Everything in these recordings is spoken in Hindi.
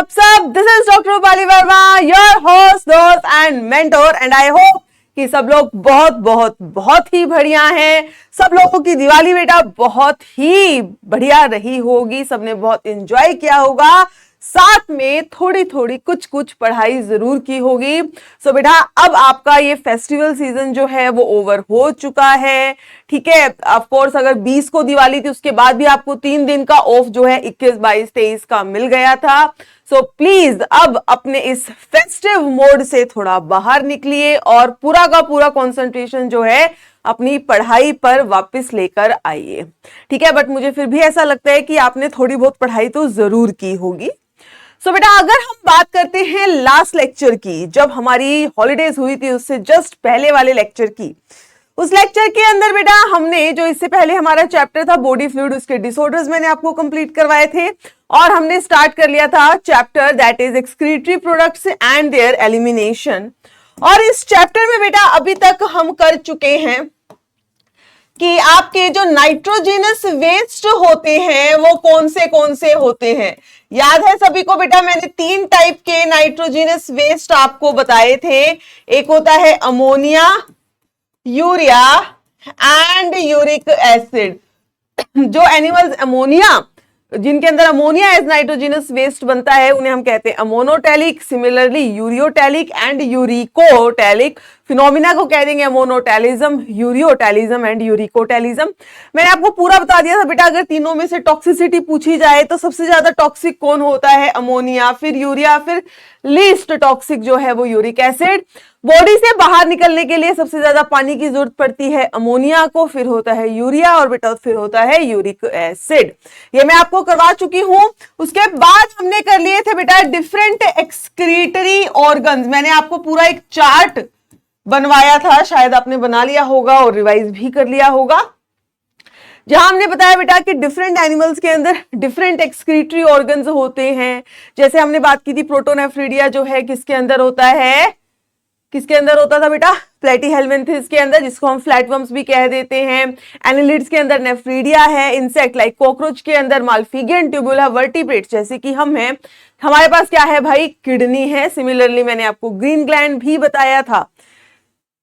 आप सब? This is doctor Rupali Verma, your host, दोस्त and mentor, and I hope कि सब लोग बहुत बहुत बहुत ही बढ़िया हैं। सब लोगों की दिवाली बेटा बहुत ही बढ़िया रही होगी, सबने बहुत एंजॉय किया होगा, साथ में थोड़ी थोड़ी कुछ कुछ पढ़ाई जरूर की होगी। सो बेटा अब आपका ये फेस्टिवल सीजन जो है वो ओवर हो चुका है, ठीक है। ऑफ कोर्स अगर 20 को दिवाली थी उसके बाद भी आपको 3 दिन का ऑफ जो है 21, 22, 23 का मिल गया था। सो प्लीज अब अपने इस फेस्टिव मोड से थोड़ा बाहर निकलिए और पूरा का पूरा कंसंट्रेशन जो है अपनी पढ़ाई पर वापस लेकर आइए, ठीक है। बट मुझे फिर भी ऐसा लगता है कि आपने थोड़ी बहुत पढ़ाई तो जरूर की होगी। सो बेटा अगर हम बात करते हैं लास्ट लेक्चर की, जब हमारी हॉलीडेज हुई थी उससे जस्ट पहले वाले लेक्चर की, उस लेक्चर के अंदर बेटा हमने जो इससे पहले हमारा चैप्टर था बॉडी फ्लूइड, उसके डिसऑर्डर्स मैंने आपको कंप्लीट करवाए थे और हमने स्टार्ट कर लिया था chapter that is excretory products and there elimination. और इस चैप्टर में बेटा अभी तक हम कर चुके हैं कि आपके जो नाइट्रोजिनस वेस्ट होते हैं वो कौन से होते हैं। याद है सभी को बेटा, मैंने 3 टाइप के नाइट्रोजिनस वेस्ट आपको बताए थे। एक होता है ammonia, urea and uric acid. जो एनिमल्स अमोनिया, जिनके अंदर अमोनिया एज नाइट्रोजिनस वेस्ट बनता है उन्हें हम कहते हैं ammonotelic, similarly ureotelic and uricotelic. Phenomena को कह देंगे अमोनोटैलिज्म, यूरियोटैलिज्म एंड यूरिकोटैलिज्म। मैंने आपको पूरा बता दिया था बेटा, अगर तीनों में से टॉक्सिसिटी पूछी जाए तो सबसे ज्यादा टॉक्सिक कौन होता है? अमोनिया, फिर यूरिया, फिर लीस्ट टॉक्सिक जो है वो यूरिक एसिड। बॉडी से बाहर निकलने के लिए सबसे ज्यादा पानी की जरूरत पड़ती है अमोनिया को, फिर होता है यूरिया और बेटा फिर होता है यूरिक एसिड। ये मैं आपको करवा चुकी हूं। उसके बाद हमने कर लिए थे बेटा डिफरेंट एक्सक्रीटरी ऑर्गन्स। मैंने आपको पूरा एक चार्ट बनवाया था, शायद आपने बना लिया होगा और रिवाइज भी कर लिया होगा, जहां हमने बताया बेटा कि डिफरेंट एनिमल्स के अंदर डिफरेंट एक्सक्रीटरी ऑर्गन्स होते हैं। जैसे हमने बात की थी प्रोटोनेफ्रिडिया जो है किसके अंदर होता है, किसके अंदर होता था बेटा? प्लेटीहेल्मिन्थेस के अंदर, जिसको हम फ्लैटवर्म्स भी कह देते हैं। एनिलिड्स के अंदर नेफ्रीडिया है। इंसेक्ट लाइक कॉकरोच के अंदर माल्फिगियन ट्यूबुला, वर्टिब्रेट्स जैसे कि हम हैं, हमारे पास क्या है भाई? किडनी है। सिमिलरली मैंने आपको ग्रीन ग्लैंड भी बताया था,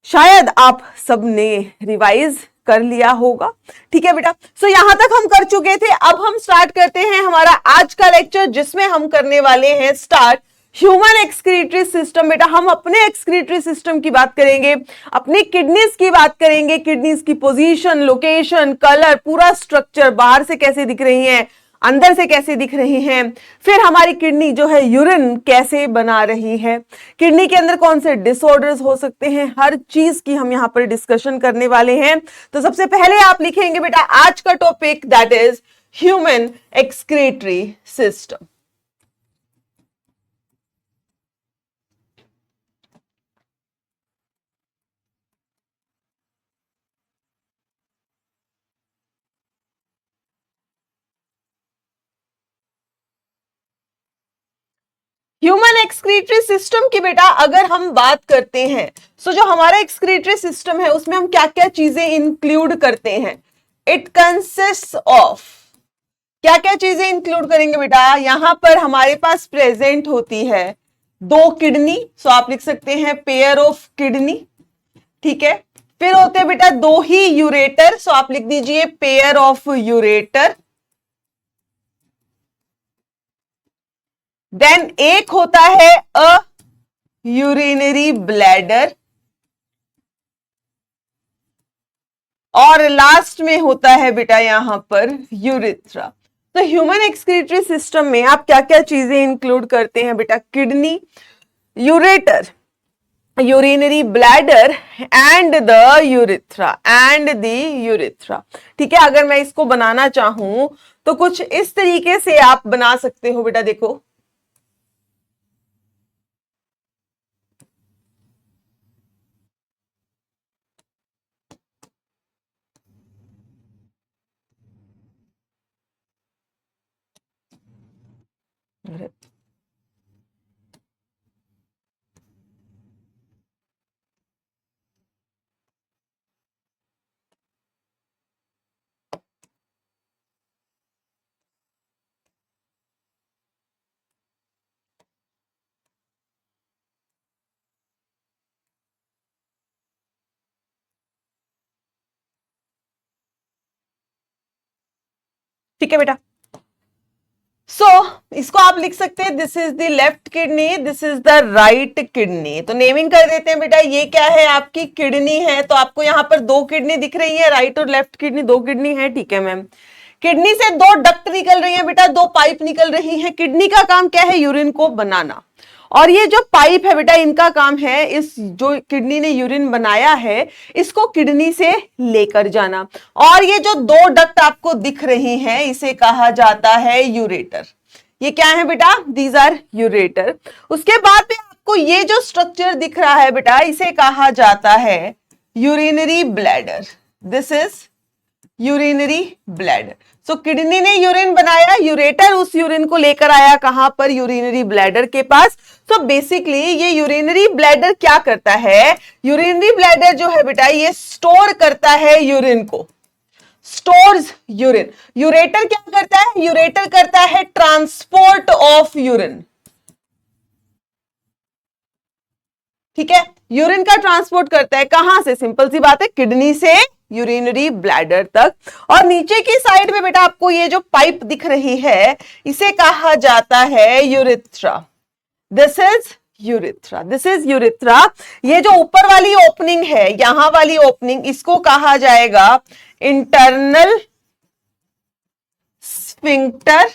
शायद आप सबने रिवाइज कर लिया होगा, ठीक है बेटा। सो यहां तक हम कर चुके थे। अब हम स्टार्ट करते हैं हमारा आज का लेक्चर, जिसमें हम करने वाले हैं स्टार्ट ह्यूमन एक्सक्रीटरी सिस्टम। बेटा हम अपने एक्सक्रीटरी सिस्टम की बात करेंगे, अपनी किडनीज की बात करेंगे, किडनीज की पोजीशन, लोकेशन, कलर, पूरा स्ट्रक्चर, बाहर से कैसे दिख रही हैं, अंदर से कैसे दिख रही हैं, फिर हमारी किडनी जो है यूरिन कैसे बना रही है, किडनी के अंदर कौन से डिसऑर्डर्स हो सकते हैं, हर चीज की हम यहां पर डिस्कशन करने वाले हैं। तो सबसे पहले आप लिखेंगे बेटा आज का topic that is human excretory system. Human excretory system की बेटा अगर हम बात करते हैं, सो जो हमारा एक्सक्रीटरी सिस्टम है उसमें हम क्या क्या चीजें इंक्लूड करते हैं? इट कंसिस्ट ऑफ, क्या क्या चीजें इंक्लूड करेंगे बेटा? यहां पर हमारे पास प्रेजेंट होती है 2 किडनी, सो आप लिख सकते हैं पेयर ऑफ किडनी, ठीक है। फिर होते हैं बेटा 2 ही यूरेटर, सो आप लिख दीजिए पेयर ऑफ यूरेटर। देन एक होता है अ यूरिनरी ब्लैडर और लास्ट में होता है बेटा यहां पर यूरिथ्रा। तो ह्यूमन एक्सक्रीटरी सिस्टम में आप क्या क्या चीजें इंक्लूड करते हैं बेटा? Kidney, ureter, urinary bladder and the urethra, ठीक है। अगर मैं इसको बनाना चाहूं तो कुछ इस तरीके से आप बना सकते हो बेटा, देखो ठीक है बेटा। सो इसको आप लिख सकते हैं this is the left kidney, this is the right kidney. तो नेमिंग कर देते हैं बेटा, ये क्या है आपकी किडनी है। तो आपको यहाँ पर दो किडनी दिख रही है, राइट और लेफ्ट किडनी, दो किडनी है, ठीक है मैम। किडनी से दो डक्ट निकल रही है बेटा, दो पाइप निकल रही है। किडनी का काम क्या है, यूरिन को बनाना, और ये जो पाइप है बेटा इनका काम है इस जो किडनी ने यूरिन बनाया है इसको किडनी से लेकर जाना। और ये जो दो डक्ट आपको दिख रही हैं इसे कहा जाता है यूरेटर। ये क्या है बेटा, दीज आर यूरेटर। उसके बाद में आपको ये जो स्ट्रक्चर दिख रहा है बेटा इसे कहा जाता है urinary bladder. This is urinary bladder. So kidney ने यूरिन बनाया, यूरेटर उस यूरिन को लेकर आया कहां पर, यूरिनरी ब्लैडर के पास। सो बेसिकली ये यूरिनरी ब्लैडर क्या करता है, यूरिनरी ब्लैडर जो है बेटा ये स्टोर करता है यूरिन को, स्टोर्स यूरिन। यूरेटर क्या करता है, यूरेटर करता है ट्रांसपोर्ट ऑफ यूरिन, ठीक है। यूरिन का ट्रांसपोर्ट करता है कहां से, सिंपल सी बात है किडनी से यूरिनरी ब्लैडर तक। और नीचे की साइड में बेटा आपको ये जो पाइप दिख रही है इसे कहा जाता है urethra. This is urethra, this is urethra. ये जो ऊपर वाली ओपनिंग है, यहां वाली ओपनिंग, इसको कहा जाएगा इंटरनल स्फिंक्टर।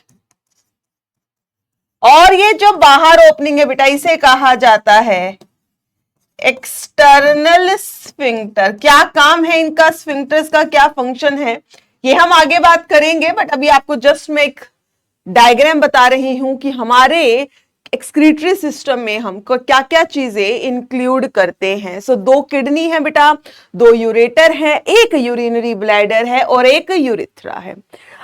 और ये जो बाहर ओपनिंग है बेटा इसे कहा जाता है एक्सटर्नल स्फिंक्टर। क्या काम है इनका, स्फिंक्टर्स का क्या फंक्शन है ये हम आगे बात करेंगे, बट अभी आपको जस्ट मैं एक डायग्राम बता रही हूं कि हमारे एक्सक्रीटरी सिस्टम में हम क्या क्या चीजें इंक्लूड करते हैं। सो दो किडनी है बेटा, दो यूरेटर है, एक यूरिनरी ब्लैडर है और एक यूरिथ्रा है।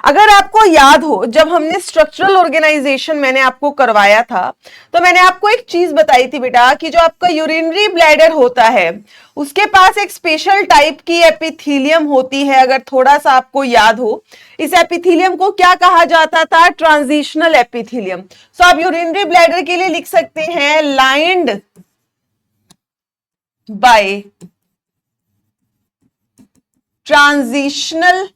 अगर आपको याद हो जब हमने स्ट्रक्चरल ऑर्गेनाइजेशन मैंने आपको करवाया था तो मैंने आपको एक चीज बताई थी बेटा कि जो आपका यूरिनरी ब्लैडर होता है उसके पास एक स्पेशल टाइप की एपिथीलियम होती है। अगर थोड़ा सा आपको याद हो, इस एपिथीलियम को क्या कहा जाता था, ट्रांजिशनल एपिथीलियम। सो आप यूरिनरी ब्लैडर के लिए लिख सकते हैं लाइंड बाय ट्रांजिशनल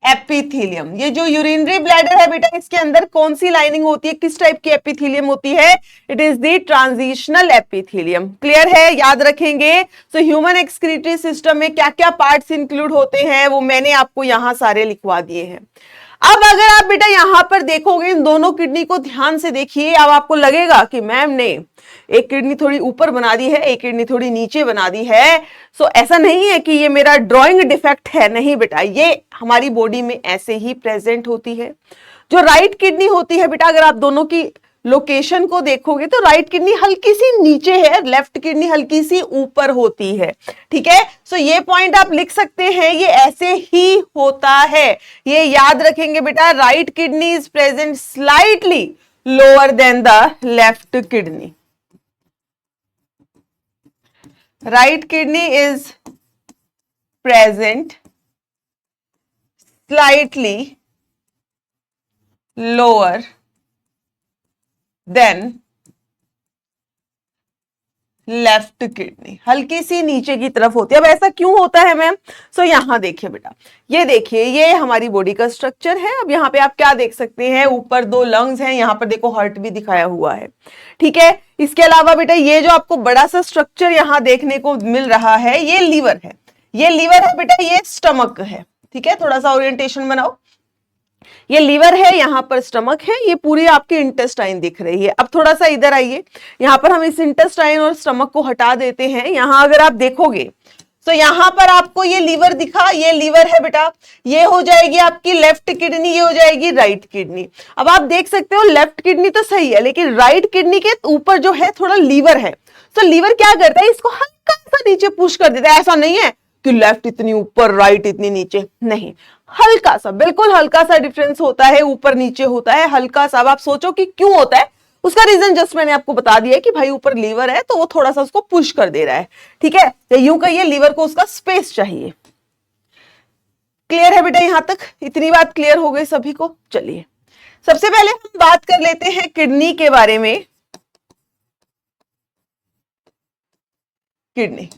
एपिथीलियम। ये जो यूरिनरी ब्लैडर है बेटा इसके अंदर कौन सी लाइनिंग होती है, किस टाइप की एपिथीलियम होती है, it is the transitional epithelium. Clear है, याद रखेंगे। सो ह्यूमन एक्सक्रीटरी सिस्टम में क्या क्या पार्ट्स इंक्लूड होते हैं वो मैंने आपको यहां सारे लिखवा दिए हैं। अब अगर आप बेटा यहां पर देखोगे इन दोनों किडनी को ध्यान से देखिए, अब आपको लगेगा कि मैम ने एक किडनी थोड़ी ऊपर बना दी है, एक किडनी थोड़ी नीचे बना दी है। सो ऐसा नहीं है कि ये मेरा ड्राइंग डिफेक्ट है, नहीं बेटा, ये हमारी बॉडी में ऐसे ही प्रेजेंट होती है। जो राइट किडनी होती है बेटा, अगर आप दोनों की लोकेशन को देखोगे तो राइट किडनी हल्की सी नीचे है, लेफ्ट किडनी हल्की सी ऊपर होती है, ठीक है। सो ये पॉइंट आप लिख सकते हैं, ये ऐसे ही होता है, ये याद रखेंगे बेटा। Right kidney is present slightly lower than the left kidney. right kidney is present slightly lower than left kidney, हल्की सी नीचे की तरफ होती है। अब ऐसा क्यों होता है मैम, सो यहां देखिए बेटा, ये देखिए ये हमारी बॉडी का स्ट्रक्चर है। अब यहाँ पे आप क्या देख सकते हैं, ऊपर दो लंग्स हैं, यहाँ पर देखो हार्ट भी दिखाया हुआ है, ठीक है। इसके अलावा बेटा ये जो आपको बड़ा सा स्ट्रक्चर यहाँ देखने को मिल रहा है ये लीवर है, ये लीवर है बेटा, ये स्टमक है, ठीक है। थोड़ा सा ओरिएंटेशन बनाओ, ये लीवर है, यहां पर स्टमक है, ये पूरी आपकी इंटेस्टाइन दिख रही है। अब थोड़ा सा इधर आइए, यहां पर हम इस इंटेस्टाइन और स्टमक को हटा देते हैं। यहां अगर आप देखोगे तो यहां पर आपको ये लीवर दिखा, ये लीवर है बेटा, ये हो जाएगी आपकी लेफ्ट किडनी, ये हो जाएगी राइट किडनी। अब आप देख सकते हो लेफ्ट किडनी तो सही है लेकिन राइट किडनी के ऊपर जो है थोड़ा लीवर है। तो लीवर क्या करता है, इसको हल्का सा नीचे पुश कर देता है। ऐसा नहीं है कि लेफ्ट इतनी ऊपर राइट इतनी नीचे, नहीं, हल्का सा, बिल्कुल हल्का सा डिफरेंस होता है, ऊपर नीचे होता है हल्का सा। अब आप सोचो कि क्यों होता है, उसका रीजन जस्ट मैंने आपको बता दिया कि भाई ऊपर लीवर है तो वो थोड़ा सा उसको पुश कर दे रहा है, ठीक है। तो यूं कहिए लीवर को उसका स्पेस चाहिए। क्लियर है बेटा, यहां तक इतनी बात क्लियर हो गई सभी को। चलिए सबसे पहले हम बात कर लेते हैं किडनी के बारे में। किडनी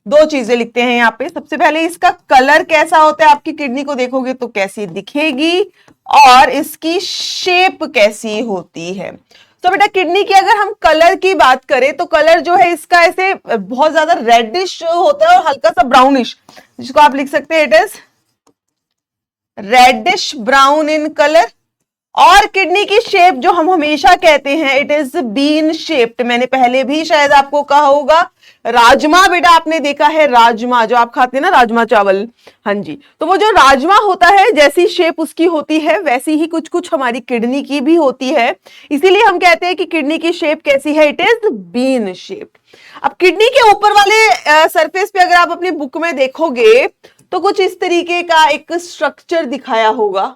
दो चीजें लिखते हैं यहाँ पे। सबसे पहले इसका कलर कैसा होता है, आपकी किडनी को देखोगे तो कैसी दिखेगी, और इसकी शेप कैसी होती है। तो बेटा किडनी की अगर हम कलर की बात करें तो कलर जो है इसका ऐसे बहुत ज्यादा रेडिश होता है और हल्का सा ब्राउनिश, जिसको आप लिख सकते हैं it is reddish brown in colour. और किडनी की शेप जो हम हमेशा कहते हैं इट इज बीन शेप्ड। मैंने पहले भी शायद आपको कहा होगा, राजमा बेटा आपने देखा है, राजमा जो आप खाते हैं ना, राजमा चावल, हाँ जी, तो वो जो राजमा होता है जैसी शेप उसकी होती है वैसी ही कुछ कुछ हमारी किडनी की भी होती है। इसीलिए हम कहते हैं कि किडनी की शेप कैसी है, इट इज बीन शेप्ड। अब किडनी के ऊपर वाले सरफेस पे अगर आप अपनी बुक में देखोगे तो कुछ इस तरीके का एक स्ट्रक्चर दिखाया होगा,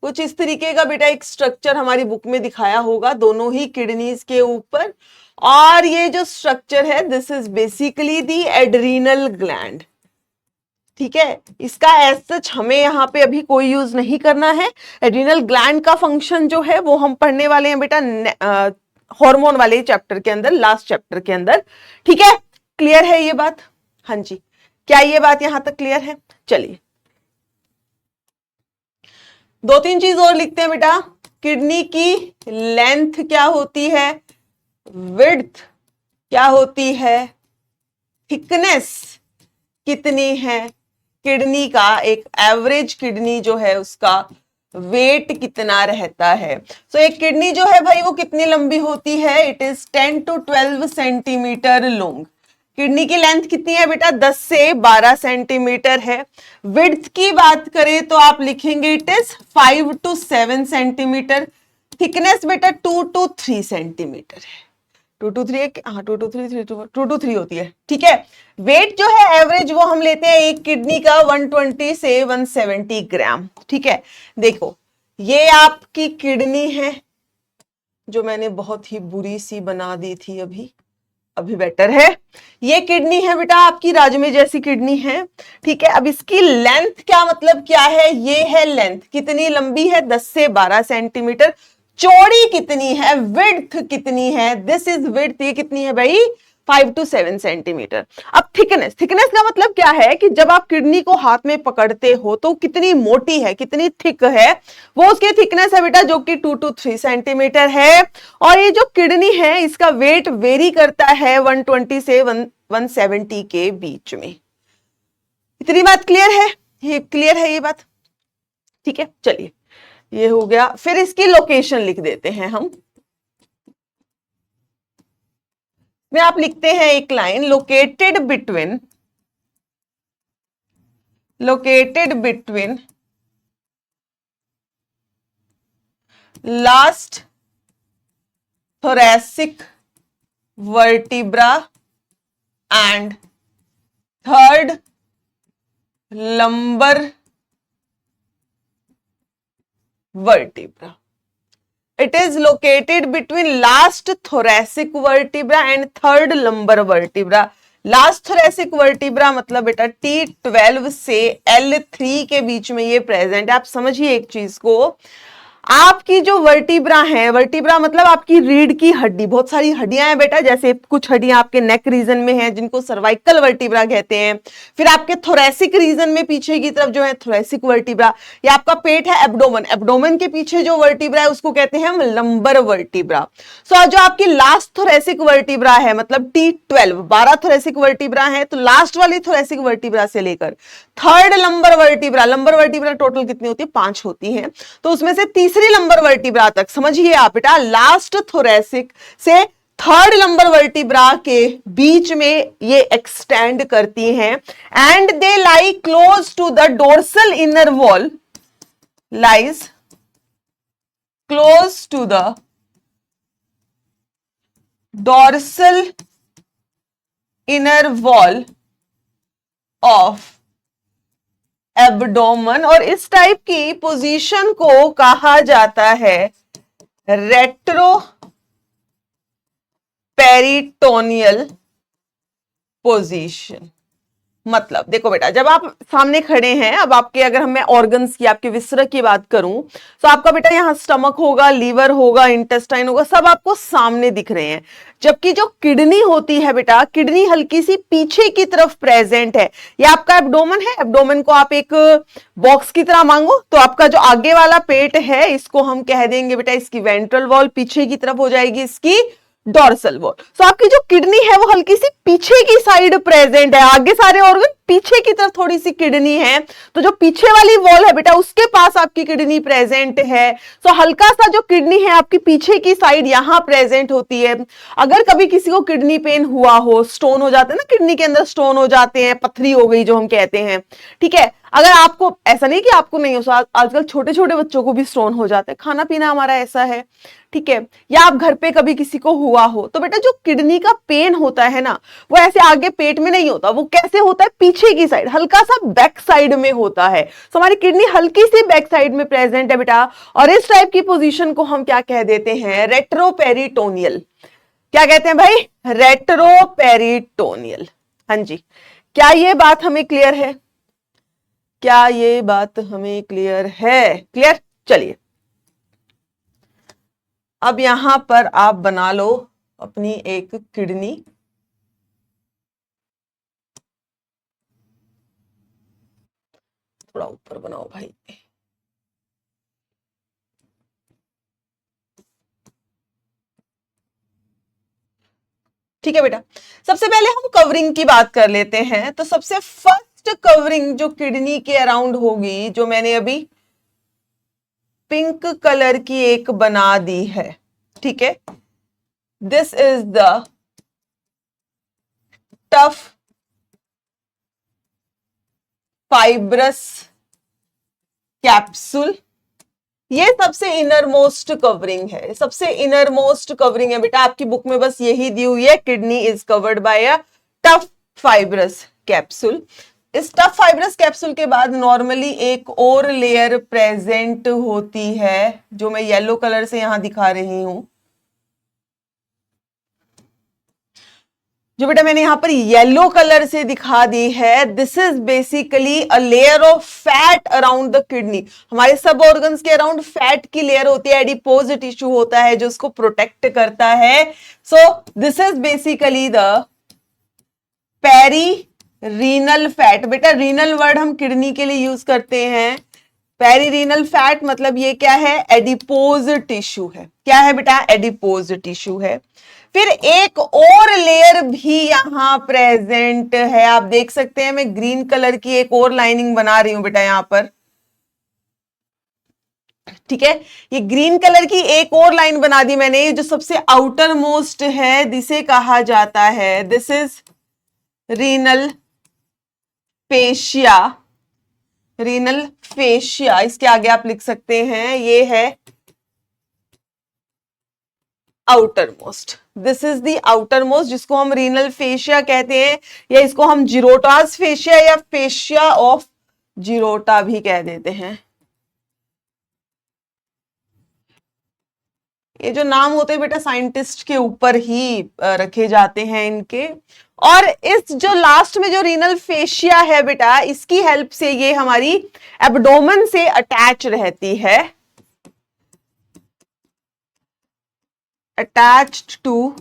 कुछ इस तरीके का बेटा एक स्ट्रक्चर हमारी बुक में दिखाया होगा दोनों ही किडनीज के ऊपर। और ये जो स्ट्रक्चर है this is basically the adrenal gland. ठीक है, इसका एज सच हमें यहां पे अभी कोई यूज नहीं करना है। एड्रीनल ग्लैंड का फंक्शन जो है वो हम पढ़ने वाले हैं बेटा हार्मोन वाले चैप्टर के अंदर, लास्ट चैप्टर के अंदर। ठीक है, क्लियर है ये बात? हाँ जी, क्या ये बात यहां तक क्लियर है? चलिए दो तीन चीज और लिखते हैं बेटा। किडनी की लेंथ क्या होती है, विड्थ क्या होती है, थिकनेस कितनी है, किडनी का एक एवरेज किडनी जो है उसका वेट कितना रहता है। सो एक किडनी जो है भाई वो कितनी लंबी होती है, it is 10 to 12 centimetre long. Kidney की लेंथ कितनी है बेटा, 10 से 12 सेंटीमीटर है। विड्थ की बात करें तो आप लिखेंगे it is 5 to 7 centimetre. Thickness बेटा 2 to 3 सेंटीमीटर है। 2 to 3, हाँ 2 to 3, 2 to 3 होती है। ठीक है, वेट जो है एवरेज वो हम लेते हैं एक किडनी का 120 से 170 ग्राम। ठीक है, देखो ये आपकी किडनी है जो मैंने बहुत ही बुरी सी बना दी थी, अभी बेटर है। ये किडनी है बेटा आपकी राजमे जैसी किडनी है। ठीक है, अब इसकी लेंथ क्या मतलब क्या है, ये है लेंथ कितनी लंबी है, 10 से 12 सेंटीमीटर। चौड़ी कितनी है, विड्थ कितनी है, दिस इज विड्थ, ये कितनी है भाई 5 to 7 सेंटीमीटर। अब थिकनेस, थिकनेस का मतलब क्या है कि जब आप किडनी को हाथ में पकड़ते हो तो कितनी मोटी है, कितनी थिक है, वो उसकी थिकनेस है बेटा जो कि 2 to 3 सेंटीमीटर है। और ये जो किडनी है इसका वेट वेरी करता है 120 से 170 के बीच में। इतनी बात क्लियर है, ये क्लियर है ये बात? ठीक है, चलिए ये हो गया। फिर इसकी लोकेशन लिख देते हैं हम। में आप लिखते हैं एक line, located between last thoracic vertebra and third lumbar vertebra. It is located between last thoracic vertebra and third lumbar vertebra. Last thoracic vertebra मतलब बेटा T12 से L3 के बीच में ये प्रेजेंट है। आप समझिए एक चीज को, आपकी जो वर्टिब्रा है, वर्टिब्रा मतलब आपकी रीढ़ की हड्डी, बहुत सारी हड्डियां हैं बेटा, जैसे कुछ हड्डियां आपके नेक रीजन में हैं जिनको सर्वाइकल वर्टिब्रा कहते हैं। फिर आपके थोरेसिक रीजन में पीछे की तरफ जो है थोरेसिक वर्टिब्रा, या आपका पेट है एब्डोमेन, एब्डोमेन के पीछे जो वर्टिब्रा है उसको कहते हैं हम लंबर वर्टिब्रा। सो जो आपकी लास्ट थोरेसिक वर्टिब्रा है मतलब T12, 12 थोरेसिक वर्टिब्रा है, तो लास्ट वाली थोरेसिक वर्टिब्रा से लेकर third lumbar vertebra, lumbar vertebra total कितनी होती है 5 होती है, तो उसमें से तीसरी लंबर वर्टिब्रा तक समझिए आप बेटा लास्ट थोरेसिक से थर्ड लंबर वर्टिब्रा के बीच में ये एक्सटेंड करती हैं and they lie close to the dorsal inner wall, lies close to the dorsal inner wall of abdomen. और इस टाइप की पोजीशन को कहा जाता है रेट्रो पेरिटोनियल पोजीशन। मतलब देखो बेटा, जब आप सामने खड़े हैं, अब आपके अगर मैं ऑर्गन्स की, आपके विसर्ग की बात करूं, तो आपका बेटा यहाँ स्टमक होगा, लीवर होगा, इंटेस्टाइन होगा, सब आपको सामने दिख रहे हैं। जबकि जो किडनी होती है बेटा, किडनी हल्की सी पीछे की तरफ प्रेजेंट है। ये आपका एब्डोमेन है, एब्डोमेन को आप एक बॉक्स की तरह मांगो, तो आपका जो आगे वाला पेट है इसको हम कह देंगे बेटा इसकी वेंट्रल वॉल, पीछे की तरफ हो जाएगी इसकी डॉर्सल वॉल। तो आपकी जो किडनी है वो हल्की सी पीछे की साइड प्रेजेंट है, आगे सारे ऑर्गन पीछे की तरफ थोड़ी सी किडनी है, तो जो पीछे वाली वॉल है बेटा उसके पास आपकी किडनी प्रेजेंट है। तो हल्का सा जो किडनी है आपकी पीछे की साइड यहां प्रेजेंट होती है। अगर कभी किसी को किडनी पेन हुआ हो, स्टोन हो जाते हैं ना, किडनी के अंदर स्टोन हो जाते हैं, पथरी हो गई जो हम कहते हैं, ठीक है, अगर आपको, ऐसा नहीं कि आपको नहीं हो, आजकल छोटे छोटे बच्चों को भी स्टोन हो जाते हैं, खाना पीना हमारा ऐसा है, ठीक है, या आप घर पे कभी किसी को हुआ हो, तो बेटा जो किडनी का पेन होता है ना, वो ऐसे आगे पेट में नहीं होता, वो कैसे होता है, पीछे की साइड, हल्का सा बैक साइड में होता है। तो हमारी किडनी हल्की सी बैक साइड में प्रेजेंट है बेटा, और इस टाइप की पोजीशन को हम क्या कह देते हैं, रेट्रोपेरिटोनियल। क्या कहते हैं भाई, रेट्रोपेरिटोनियल। हाँ जी, क्या ये बात हमें क्लियर है? क्या ये बात हमें क्लियर है? क्लियर। चलिए अब यहां पर आप बना लो अपनी एक किडनी। थोड़ा ऊपर बनाओ भाई। ठीक है बेटा, सबसे पहले हम कवरिंग की बात कर लेते हैं। तो सबसे फर्स्ट कवरिंग जो किडनी के अराउंड होगी, जो मैंने अभी पिंक कलर की एक बना दी है, ठीक है, this is the tough fibrous capsule. ये सबसे इनर मोस्ट कवरिंग है, सबसे इनर मोस्ट कवरिंग है बेटा, आपकी बुक में बस यही दी हुई है, kidney is covered by a tough fibrous capsule. इस टफ फाइब्रस कैप्सूल के बाद नॉर्मली एक और लेयर प्रेजेंट होती है, जो मैं येलो कलर से यहां दिखा रही हूं। जो बेटा मैंने यहां पर येलो कलर से दिखा दी है, this is basically a layer of fat around the kidney. हमारे सब ऑर्गन्स के अराउंड फैट की लेयर होती है, एडिपोज टिश्यू होता है जो उसको प्रोटेक्ट करता है। So this is basically the peri renal fat. बेटा रीनल वर्ड हम किडनी के लिए यूज करते हैं। पेरीरीनल फैट मतलब ये क्या है, एडिपोज टिश्यू है। क्या है बेटा, एडिपोज टिश्यू है। फिर एक और लेयर भी यहां प्रेजेंट है, आप देख सकते हैं, मैं ग्रीन कलर की एक और लाइनिंग बना रही हूं बेटा यहां पर, ठीक है, ये ग्रीन कलर की एक और लाइन बना दी मैंने। ये जो सबसे आउटर मोस्ट है, जिसे कहा जाता है, this is renal fascia. Renal fascia, इसके आगे आप लिख सकते हैं, ये है outer most. This is the outer most, जिसको हम रीनल फेशिया कहते हैं, या इसको हम जीरोटास फेशिया या फेशिया ऑफ जीरोटा भी कह देते हैं। ये जो नाम होते हैं बेटा साइंटिस्ट के ऊपर ही रखे जाते हैं इनके। और इस जो लास्ट में जो रीनल फेशिया है बेटा, इसकी हेल्प से ये हमारी एब्डोमेन से अटैच रहती है, attached to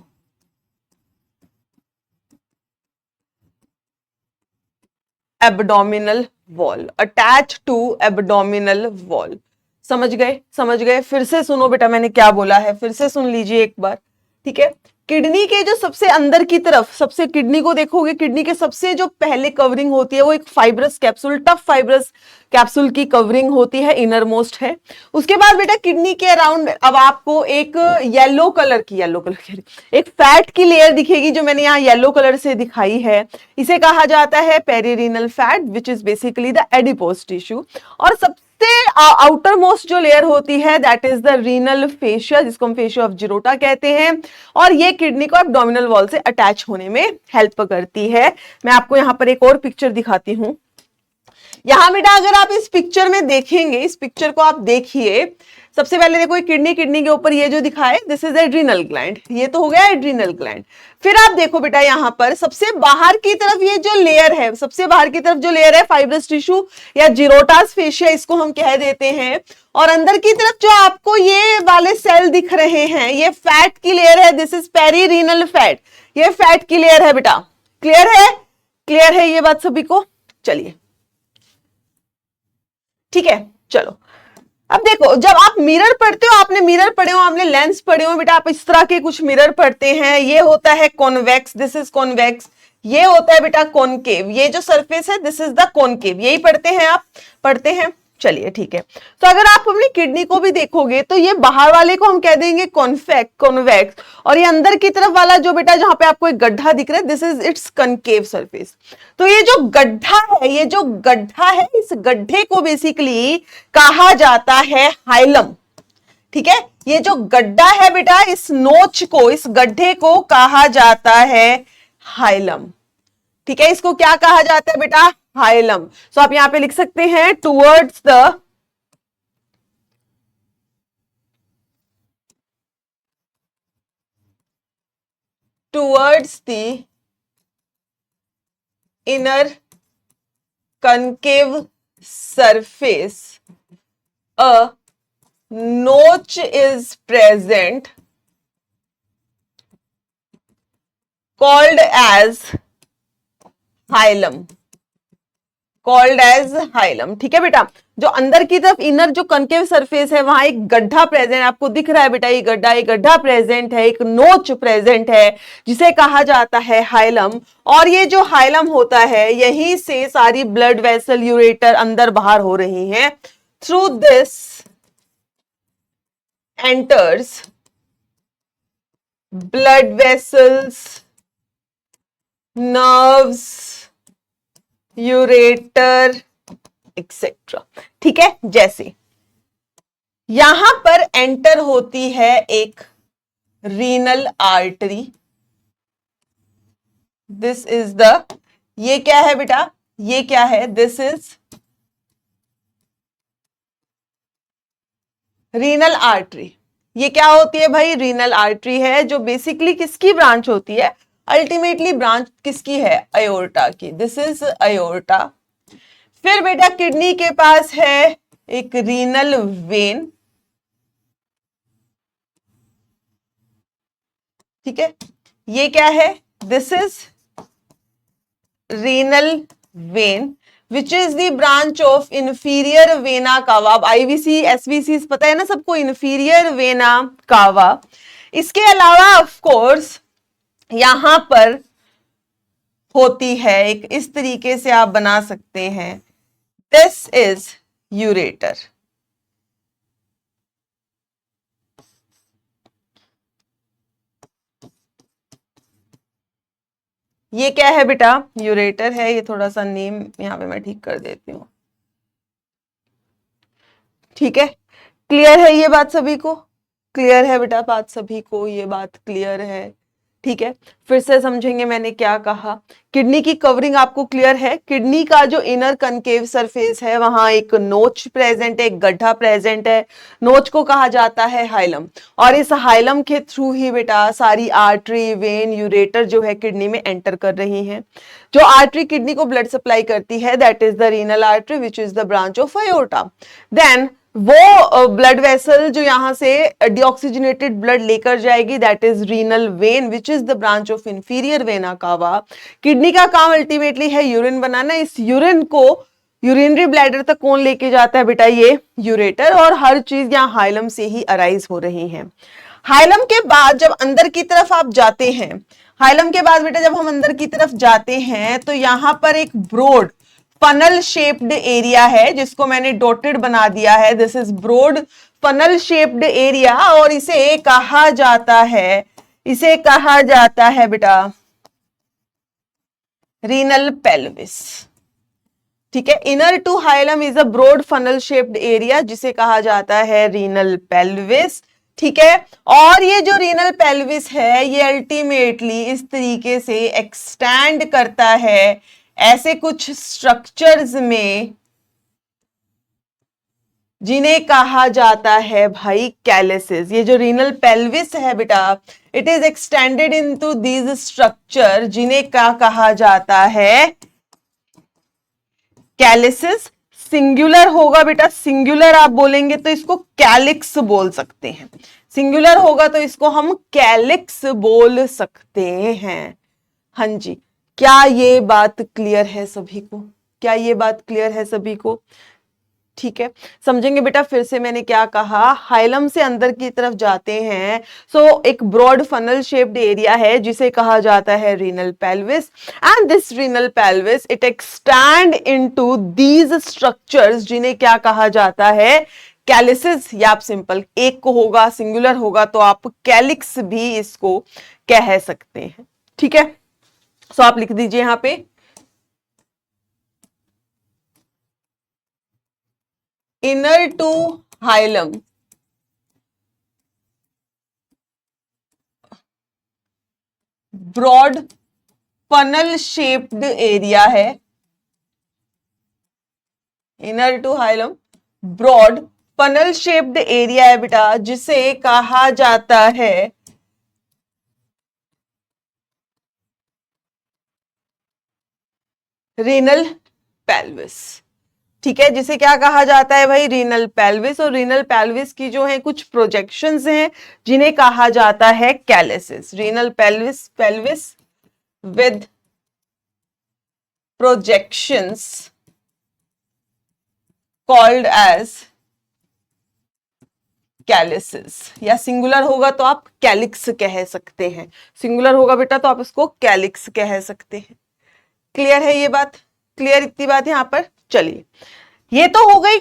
abdominal wall, attach to abdominal wall. समझ गए, समझ गए? फिर से सुनो बेटा मैंने क्या बोला है, फिर से सुन लीजिए एक बार, ठीक है। किडनी के जो सबसे अंदर की तरफ, सबसे किडनी को देखोगे, किडनी के सबसे जो पहले कवरिंग होती है वो एक fibrous capsule, tough fibrous capsule की कवरिंग होती है, इनर मोस्ट है। उसके बाद बेटा किडनी के अराउंड अब आपको एक येलो कलर की एक फैट की लेयर दिखेगी, जो मैंने यहाँ येलो कलर से दिखाई है। इसे कहा जाता है perirenal fat, which is basically the adipose tissue. और सबसे आउटर मोस्ट जो लेयर होती है, that is the renal fascia, जिसको हम फेशिया ऑफ जीरोटा कहते हैं। और ये किडनी को एब्डोमिनल वॉल से अटैच होने में हेल्प करती है। मैं आपको यहां पर एक और पिक्चर दिखाती हूं। यहां बेटा अगर आप इस पिक्चर में देखेंगे, इस पिक्चर को आप देखिए, सबसे पहले देखो किडनी, किडनी के ऊपर ये जो दिखा है दिस इज एड्रीनल ग्लैंड, ये तो हो गया एड्रीनल ग्लैंड। फिर आप देखो बेटा यहां पर सबसे बाहर की तरफ ये जो लेयर है, सबसे बाहर की तरफ जो लेयर है फाइब्रस टिश्यू या जीरोटास फेशिया इसको हम कह देते हैं, और अंदर की तरफ जो आपको ये वाले सेल दिख रहे हैं ये फैट की लेयर है, दिस इज पेरीरीनल फैट, ये फैट की लेयर है बेटा। क्लियर है? क्लियर है ये बात सभी को? चलिए ठीक है, चलो अब देखो जब आप मिरर पढ़ते हो, आपने मिरर पढ़े हो, आपने लेंस पढ़े हो बेटा, आप इस तरह के कुछ मिरर पढ़ते हैं, ये होता है कॉन्वेक्स, दिस इज कॉन्वेक्स, ये होता है बेटा कॉनकेव, ये जो सरफेस है दिस इज द कॉनकेव, यही पढ़ते हैं आप, पढ़ते हैं। चलिए ठीक है, तो अगर आप अपनी किडनी को भी देखोगे तो ये बाहर वाले को हम कह देंगे कॉन्वेक्स, और ये अंदर की तरफ वाला जो बेटा जहां पे आपको एक गड्ढा दिख रहा है this is it's concave surface. तो ये जो गड्ढा है, ये जो गड्ढा है, इस गड्ढे को बेसिकली कहा जाता है हाइलम। ठीक है, ये जो गड्ढा है बेटा, इस नोच को, इस गड्ढे को कहा जाता है हाइलम। ठीक है, इसको क्या कहा जाता है बेटा? हाइलम। सो आप यहां पे लिख सकते हैं towards the inner concave surface a notch is present called as hilum, called as hilum. ठीक है बेटा, जो अंदर की तरफ इनर जो कनकेव सरफेस है वहां एक गड्ढा प्रेजेंट, आपको दिख रहा है बेटा ये गड्ढा प्रेजेंट है, एक नोच प्रेजेंट है जिसे कहा जाता है हाइलम। और ये जो हाइलम होता है यहीं से सारी ब्लड वेसल यूरेटर अंदर बाहर हो रही हैं। Through this enters blood vessels, nerves, ureter etcetera. ठीक है, जैसे यहां पर एंटर होती है एक renal artery, this is the, ये क्या है बेटा? ये क्या है? This is renal artery. ये क्या होती है भाई? रीनल आर्टरी है, जो बेसिकली किसकी ब्रांच होती है? अल्टीमेटली ब्रांच किसकी है? अयोर्टा की, दिस इज अयोर्टा। फिर बेटा किडनी के पास है एक रीनल वेन। ठीक है, ये क्या है? This is renal vein which is the branch of inferior vena कावा। अब आईवीसी एसवीसी पता है ना सबको, इंफीरियर वेना कावा। इसके अलावा ऑफ कोर्स यहां पर होती है एक, इस तरीके से आप बना सकते हैं, दिस इज यूरेटर। ये क्या है बेटा? यूरेटर है। ये थोड़ा सा नेम यहां पे मैं ठीक कर देती हूं। ठीक है, क्लियर है ये बात सभी को? क्लियर है बेटा बात सभी को? ये बात क्लियर है? ठीक है, फिर से समझेंगे मैंने क्या कहा। किडनी की कवरिंग आपको क्लियर है? किडनी का जो इनर कनकेव सरफेस है वहां एक नोच प्रेजेंट है, एक गड्ढा प्रेजेंट है, नोच को कहा जाता है हाइलम। और इस हाइलम के थ्रू ही बेटा सारी आर्टरी, वेन, यूरेटर जो है किडनी में एंटर कर रही हैं। जो आर्टरी किडनी को ब्लड सप्लाई करती है that is the renal artery which is the branch of aorta. Then वो ब्लड वेसल जो यहां से डीऑक्सीजनेटेड ब्लड लेकर जाएगी that is renal vein which is the branch of inferior vena cava. Kidney का काम अल्टीमेटली है यूरिन बनाना। इस यूरिन को यूरिनरी ब्लैडर तक कौन लेके जाता है बेटा? ये यूरेटर। और हर चीज यहाँ हाइलम से ही अराइज हो रही है। हाइलम के बाद जब अंदर की तरफ आप जाते हैं, हाइलम के बाद बेटा जब हम अंदर की तरफ जाते हैं तो यहां पर एक ब्रॉड फनल शेप्ड एरिया है जिसको मैंने डॉटेड बना दिया है, this is broad funnel shaped area. और इसे कहा जाता है, इसे कहा जाता है बेटा रीनल पेल्विस। ठीक है, inner to hilum is a broad funnel shaped area जिसे कहा जाता है रीनल पेल्विस। ठीक है, और ये जो रीनल पेल्विस है ये अल्टीमेटली इस तरीके से एक्सटेंड करता है ऐसे कुछ स्ट्रक्चर्स में जिन्हें कहा जाता है भाई कैलिसेस। ये जो रीनल पेल्विस है बेटा, it is extended into these structure, जिन्हें क्या कहा जाता है कैलिसेस। सिंगुलर होगा बेटा, सिंगुलर आप बोलेंगे तो इसको कैलिक्स बोल सकते हैं, सिंगुलर होगा तो इसको हम कैलिक्स बोल सकते हैं। हाँ जी, क्या ये बात क्लियर है सभी को? क्या ये बात क्लियर है सभी को? ठीक है, समझेंगे बेटा। फिर से मैंने क्या कहा, हाइलम से अंदर की तरफ जाते हैं, सो एक ब्रॉड फनल शेप्ड एरिया है जिसे कहा जाता है renal pelvis, and this renal pelvis it extend into these structures, जिन्हें क्या कहा जाता है कैलिसेस। या आप सिंपल एक को होगा, सिंगुलर होगा तो आप कैलिक्स भी इसको कह सकते हैं। ठीक है, सो आप लिख दीजिए यहां पे inner to hilum broad funnel shaped area है, inner to hilum broad funnel shaped area है बेटा, जिसे कहा जाता है रीनल पेल्विस। ठीक है, जिसे क्या कहा जाता है भाई रीनल पेल्विस, और रीनल पेल्विस की जो है कुछ प्रोजेक्शंस हैं जिन्हें कहा जाता है calyces. Renal pelvis, pelvis with projections called as calyces, या सिंगुलर होगा तो आप कैलिक्स कह सकते हैं, सिंगुलर होगा बेटा तो आप इसको कैलिक्स कह सकते हैं। क्लियर है ये बात? क्लियर इतनी बात यहां पर? चलिए, ये तो हो गई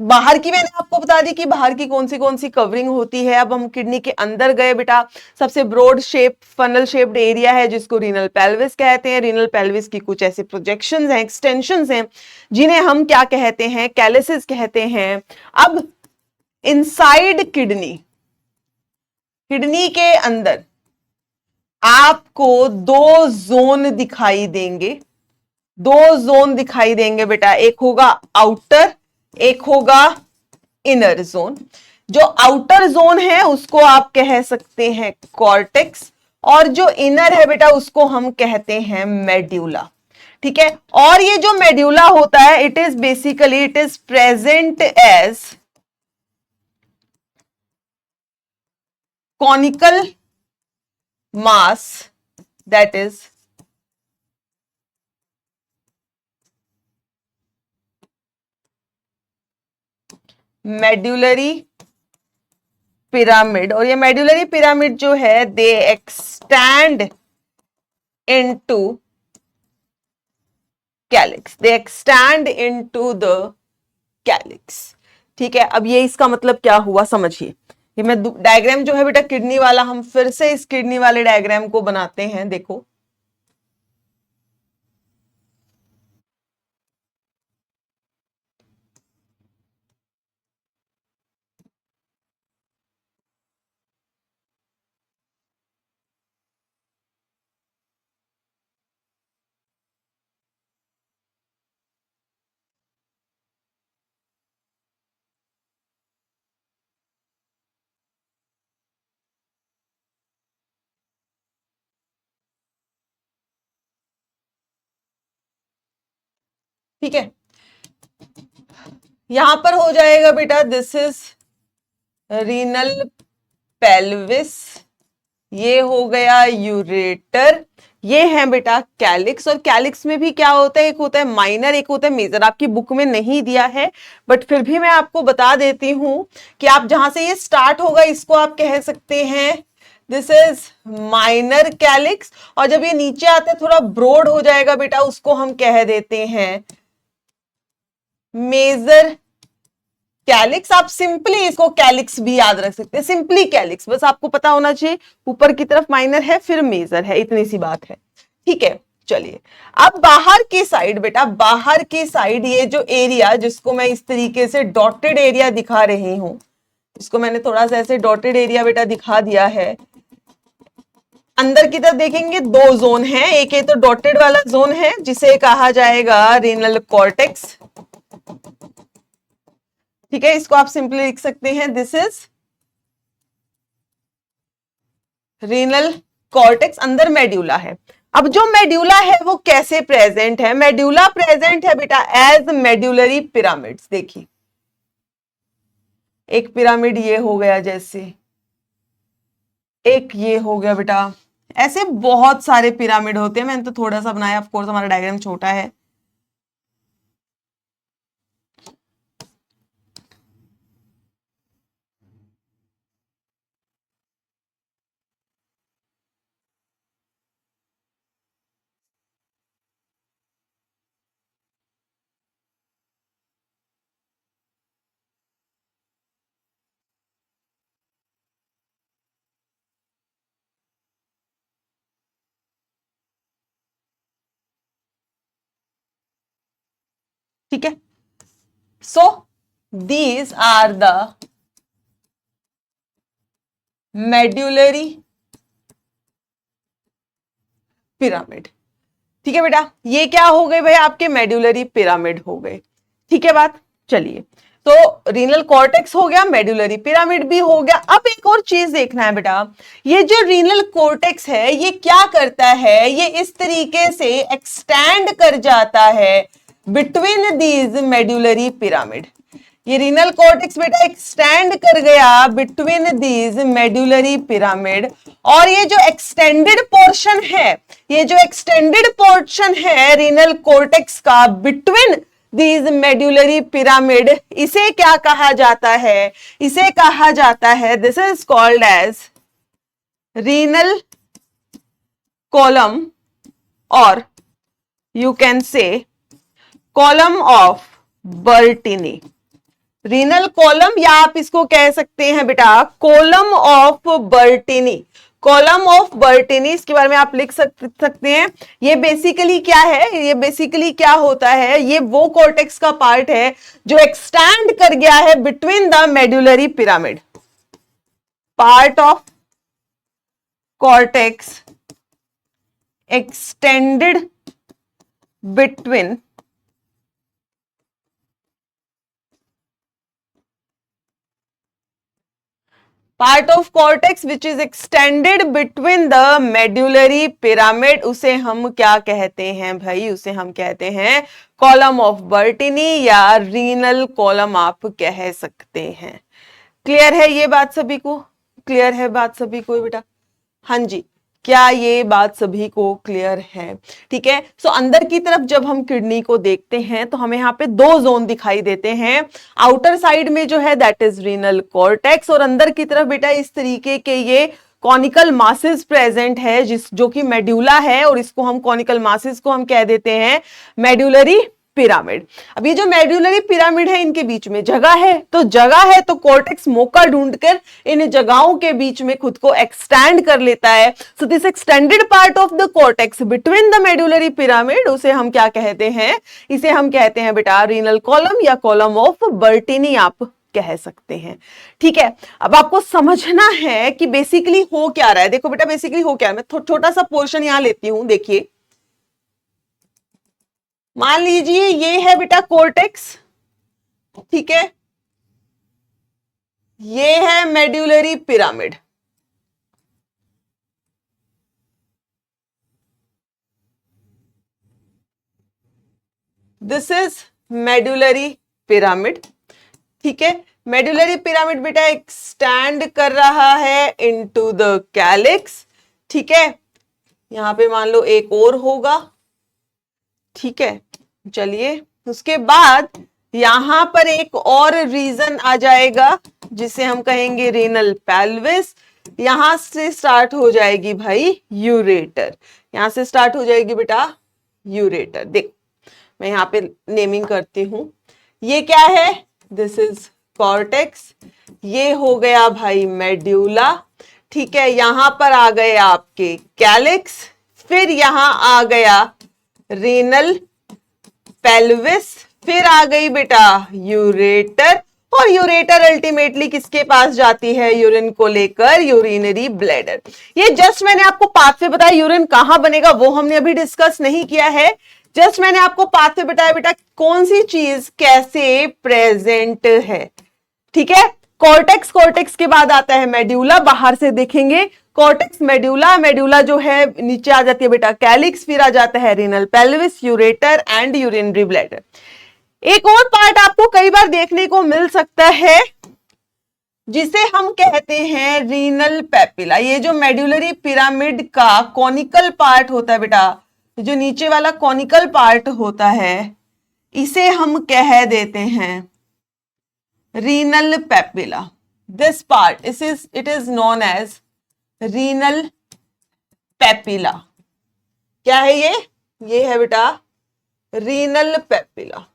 बाहर की, मैंने आपको बता दी कि बाहर की कौन सी कवरिंग होती है। अब हम किडनी के अंदर गए बेटा, सबसे broad shape funnel shaped area है जिसको रीनल पेल्विस कहते हैं। रीनल पेल्विस की कुछ ऐसे प्रोजेक्शंस हैं, एक्सटेंशंस हैं, जिन्हें हम क्या कहते हैं कैलिसेस कहते हैं। अब इनसाइड किडनी, किडनी के अंदर आपको दो जोन दिखाई देंगे, दो जोन दिखाई देंगे बेटा, एक होगा आउटर, एक होगा इनर जोन। जो आउटर जोन है उसको आप कह सकते हैं कॉर्टेक्स, और जो इनर है बेटा उसको हम कहते हैं मेड्यूला। ठीक है, और ये जो मेड्यूला होता है it is basically it is present as conical mass, that is medullary pyramid। और ये medullary pyramid जो है they extend into calyx, they extend into the calyx। ठीक है, अब ये इसका मतलब क्या हुआ समझिए। ये मैं डायग्राम जो है बेटा किडनी वाला, हम फिर से इस किडनी वाले डायग्राम को बनाते हैं। देखो, ठीक है, यहां पर हो जाएगा बेटा दिस इज रीनल पेल्विस, ये हो गया यूरेटर, ये है बेटा कैलिक्स। और कैलिक्स में भी क्या होता है, एक होता है माइनर, एक होता है मेजर। आपकी बुक में नहीं दिया है बट फिर भी मैं आपको बता देती हूं कि आप जहां से ये स्टार्ट होगा इसको आप कह सकते हैं दिस इज माइनर कैलिक्स, और जब ये नीचे आता है थोड़ा ब्रॉड हो जाएगा बेटा, उसको हम कह देते हैं मेजर कैलिक्स। आप सिंपली इसको कैलिक्स भी याद रख सकते हैं, सिंपली कैलिक्स, बस आपको पता होना चाहिए ऊपर की तरफ माइनर है फिर मेजर है, इतनी सी बात है। ठीक है, चलिए अब बाहर की साइड बेटा, बाहर की साइड ये जो एरिया जिसको मैं इस तरीके से डॉटेड एरिया दिखा रही हूं, इसको मैंने थोड़ा सा ऐसे डॉटेड एरिया बेटा दिखा दिया है। अंदर की तरफ देखेंगे दो जोन है, एक ये तो डॉटेड वाला जोन है जिसे कहा जाएगा रीनल कॉर्टेक्स, ठीक है, इसको आप सिंपली लिख सकते हैं, दिस इज रीनल कॉर्टेक्स, अंदर मेड्यूला है। अब जो मेड्यूला है वो कैसे प्रेजेंट है? मेड्यूला प्रेजेंट है बेटा एज मेड्यूलरी पिरामिड्स। देखिए, एक पिरामिड ये हो गया, जैसे एक ये हो गया बेटा, ऐसे बहुत सारे पिरामिड होते हैं। मैंने तो थोड़ा सा बनाया, ऑफ कोर्स हमारा डायग्राम छोटा है। ठीक है, so these are the medullary pyramid. ठीक है बेटा, ये क्या हो गए भाई? आपके मेड्यूलरी पिरामिड हो गए। ठीक है बात, चलिए, तो रीनल कॉर्टेक्स हो गया, मेड्यूलरी पिरामिड भी हो गया। अब एक और चीज देखना है बेटा, ये जो रीनल कॉर्टेक्स है ये क्या करता है? ये इस तरीके से एक्सटेंड कर जाता है बिटवीन दीज मेड्यूलरी पिरामिड। ये रीनल कॉर्टेक्स बेटा एक्सटेंड कर गया बिटवीन दीज मेड्यूलरी पिरामिड, और ये जो एक्सटेंडेड पोर्शन है, ये जो एक्सटेंडेड पोर्शन है रीनल कॉर्टेक्स का बिटवीन दीज मेड्यूलरी पिरामिड, इसे क्या कहा जाता है? इसे कहा जाता है, this is called as renal column, और you can say column of Bertini. Renal column, या आप इसको कह सकते हैं बेटा column of Bertini. Column of Bertini, इसके बारे में आप लिख सकते हैं। ये बेसिकली क्या है? ये बेसिकली क्या होता है? ये वो कॉर्टेक्स का पार्ट है जो एक्सटेंड कर गया है between the medullary pyramid. Part of cortex extended between part of cortex which is extended between the medullary pyramid, उसे हम क्या कहते हैं भाई? उसे हम कहते हैं कॉलम ऑफ बर्टिनी, या रीनल कॉलम आप कह सकते हैं। क्लियर है ये बात सभी को? क्लियर है बात सभी को बेटा? हाँ जी, क्या ये बात सभी को क्लियर है? ठीक है, सो अंदर की तरफ जब हम किडनी को देखते हैं तो हमें यहाँ पे दो जोन दिखाई देते हैं। आउटर साइड में जो है दैट इज रीनल कॉर्टेक्स, और अंदर की तरफ बेटा इस तरीके के ये कॉनिकल मासेस प्रेजेंट है, जो कि मेड्यूला है, और इसको हम कॉनिकल मासेस को हम कह देते हैं मेड्यूलरी पिरामिड। अब ये जो मेड्यूलरी पिरामिड है, इनके बीच में जगह है, तो कॉर्टेक्स मौका ढूंढकर इन जगहों के बीच में खुद को एक्सटेंड कर लेता है। So this extended part of the cortex between the medullary pyramid, उसे हम क्या कहते हैं? इसे हम कहते हैं बेटा रीनल कॉलम, या कॉलम ऑफ बर्टिनी आप कह सकते हैं। ठीक है, अब आपको समझना है कि बेसिकली हो क्या रहा है। देखो बेटा, बेसिकली हो क्या है, मैं छोटा सा पोर्शन यहां लेती हूं। देखिए, मान लीजिए ये है बेटा कॉर्टेक्स, ठीक है, ये है medullary pyramid, this is medullary pyramid. ठीक है, मेड्यूलरी पिरामिड बेटा एक्सटेंड कर रहा है इनटू द कैलिक्स। ठीक है, यहां पे मान लो एक और होगा। ठीक है, चलिए, उसके बाद यहां पर एक और रीजन आ जाएगा जिसे हम कहेंगे रीनल पेल्विस। यहां से स्टार्ट हो जाएगी भाई यूरेटर, यहां से स्टार्ट हो जाएगी बेटा यूरेटर। देखो मैं यहां पे नेमिंग करती हूं, ये क्या है? दिस इज कॉर्टेक्स, ये हो गया भाई मेड्यूला। ठीक है, यहां पर आ गए आपके कैलिक्स, फिर यहां आ गया रीनल पेल्विस, फिर आ गई बेटा यूरेटर, और यूरेटर अल्टीमेटली किसके पास जाती है? यूरिन को लेकर, यूरिनरी ब्लैडर। ये जस्ट मैंने आपको पाथवे बताया, यूरिन कहां बनेगा वो हमने अभी डिस्कस नहीं किया है। जस्ट मैंने आपको पाथवे बताया बेटा कौन सी चीज कैसे प्रेजेंट है। ठीक है। कॉर्टेक्स, कॉर्टेक्स के बाद आता है मेड्यूला, बाहर से देखेंगे कॉर्टेक्स, मेड्यूला, मेड्यूला जो है नीचे आ जाती है बेटा कैलिक्स, फिर आ जाता है renal pelvis, ureter and urinary bladder. एक और पार्ट आपको कई बार देखने को मिल सकता है जिसे हम कहते हैं रीनल पेपिला। ये जो मेड्यूलरी पिरामिड का कॉनिकल पार्ट होता है बेटा, जो नीचे वाला कॉनिकल पार्ट होता है, इसे हम कह देते हैं renal papilla. This part it is known as renal papilla. क्या है ये है बेटा रीनल पेपिला।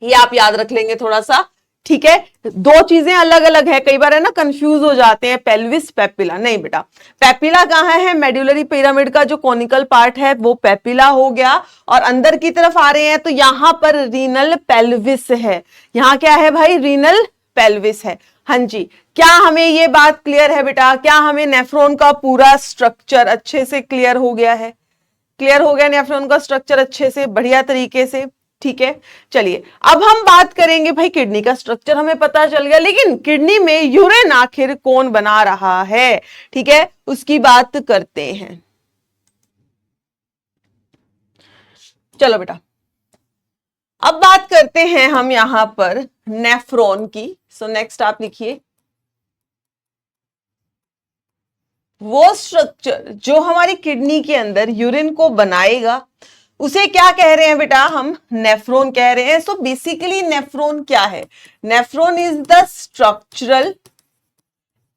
ये आप याद रख लेंगे थोड़ा सा, ठीक है। दो चीजें अलग अलग है, कई बार है ना कंफ्यूज हो जाते हैं, पेल्विस पेपिला नहीं बेटा। पेपिला कहां है? मेड्यूलरी पिरामिड का जो कॉनिकल पार्ट है वो पेपिला हो गया, और अंदर की तरफ आ रहे हैं तो यहां पर रीनल पेल्विस है। यहां क्या है भाई? रीनल पेल्विस है। हाँ जी, क्या हमें ये बात क्लियर है बेटा? क्या हमें नेफ्रॉन का पूरा स्ट्रक्चर अच्छे से क्लियर हो गया है? क्लियर हो गया नेफ्रॉन का स्ट्रक्चर अच्छे से, बढ़िया तरीके से, ठीक है। चलिए अब हम बात करेंगे भाई किडनी का स्ट्रक्चर हमें पता चल गया, लेकिन किडनी में यूरिन आखिर कौन बना रहा है, ठीक है, उसकी बात करते हैं। चलो बेटा अब बात करते हैं हम यहां पर नेफ्रॉन की। सो नेक्स्ट आप लिखिए, वो स्ट्रक्चर जो हमारी किडनी के अंदर यूरिन को बनाएगा उसे क्या कह रहे हैं बेटा? हम नेफ्रॉन कह रहे हैं। सो बेसिकली नेफ्रॉन क्या है? Nephron is the structural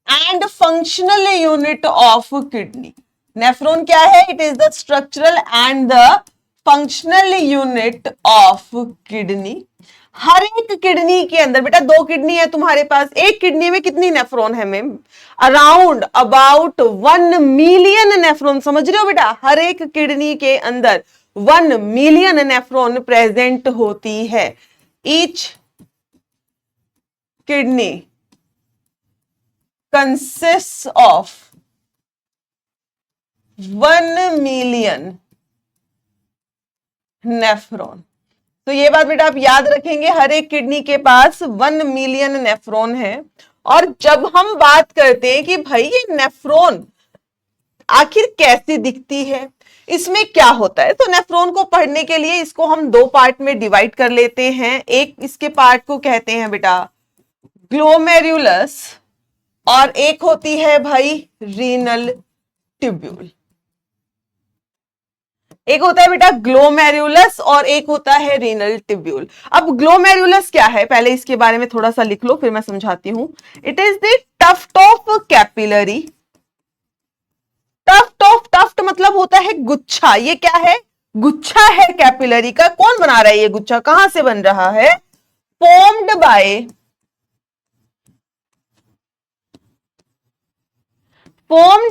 and functional unit of kidney. Nephron क्या है? It is the structural and the functional unit of kidney. हर एक किडनी के अंदर बेटा, दो किडनी है तुम्हारे पास, एक किडनी में कितनी नेफ्रॉन है ma'am? Around about 1 million nephron. समझ रहे हो बेटा? हर एक किडनी के अंदर 1 मिलियन नेफ्रॉन प्रेजेंट होती है। Each kidney consist of 1 million nephron. तो ये बात बेटा आप याद रखेंगे, हर एक किडनी के पास 1 मिलियन नेफ्रॉन है। और जब हम बात करते हैं कि भाई ये नेफ्रॉन आखिर कैसी दिखती है, इसमें क्या होता है, तो नेफ्रॉन को पढ़ने के लिए इसको हम दो पार्ट में डिवाइड कर लेते हैं। एक इसके पार्ट को कहते हैं बेटा ग्लोमेरुलस, और एक होती है भाई रीनल ट्यूब्यूल। एक होता है बेटा ग्लोमेरुलस और एक होता है रीनल ट्यूब्यूल। अब ग्लोमेरुलस क्या है, पहले इसके बारे में थोड़ा सा लिख लो, फिर मैं समझाती हूं। It is the tuft of capillary. Tuft मतलब होता है गुच्छा। ये क्या है? गुच्छा है कैपिलरी का। कौन बना रहा है ये गुच्छा? कहां से बन रहा है? Formed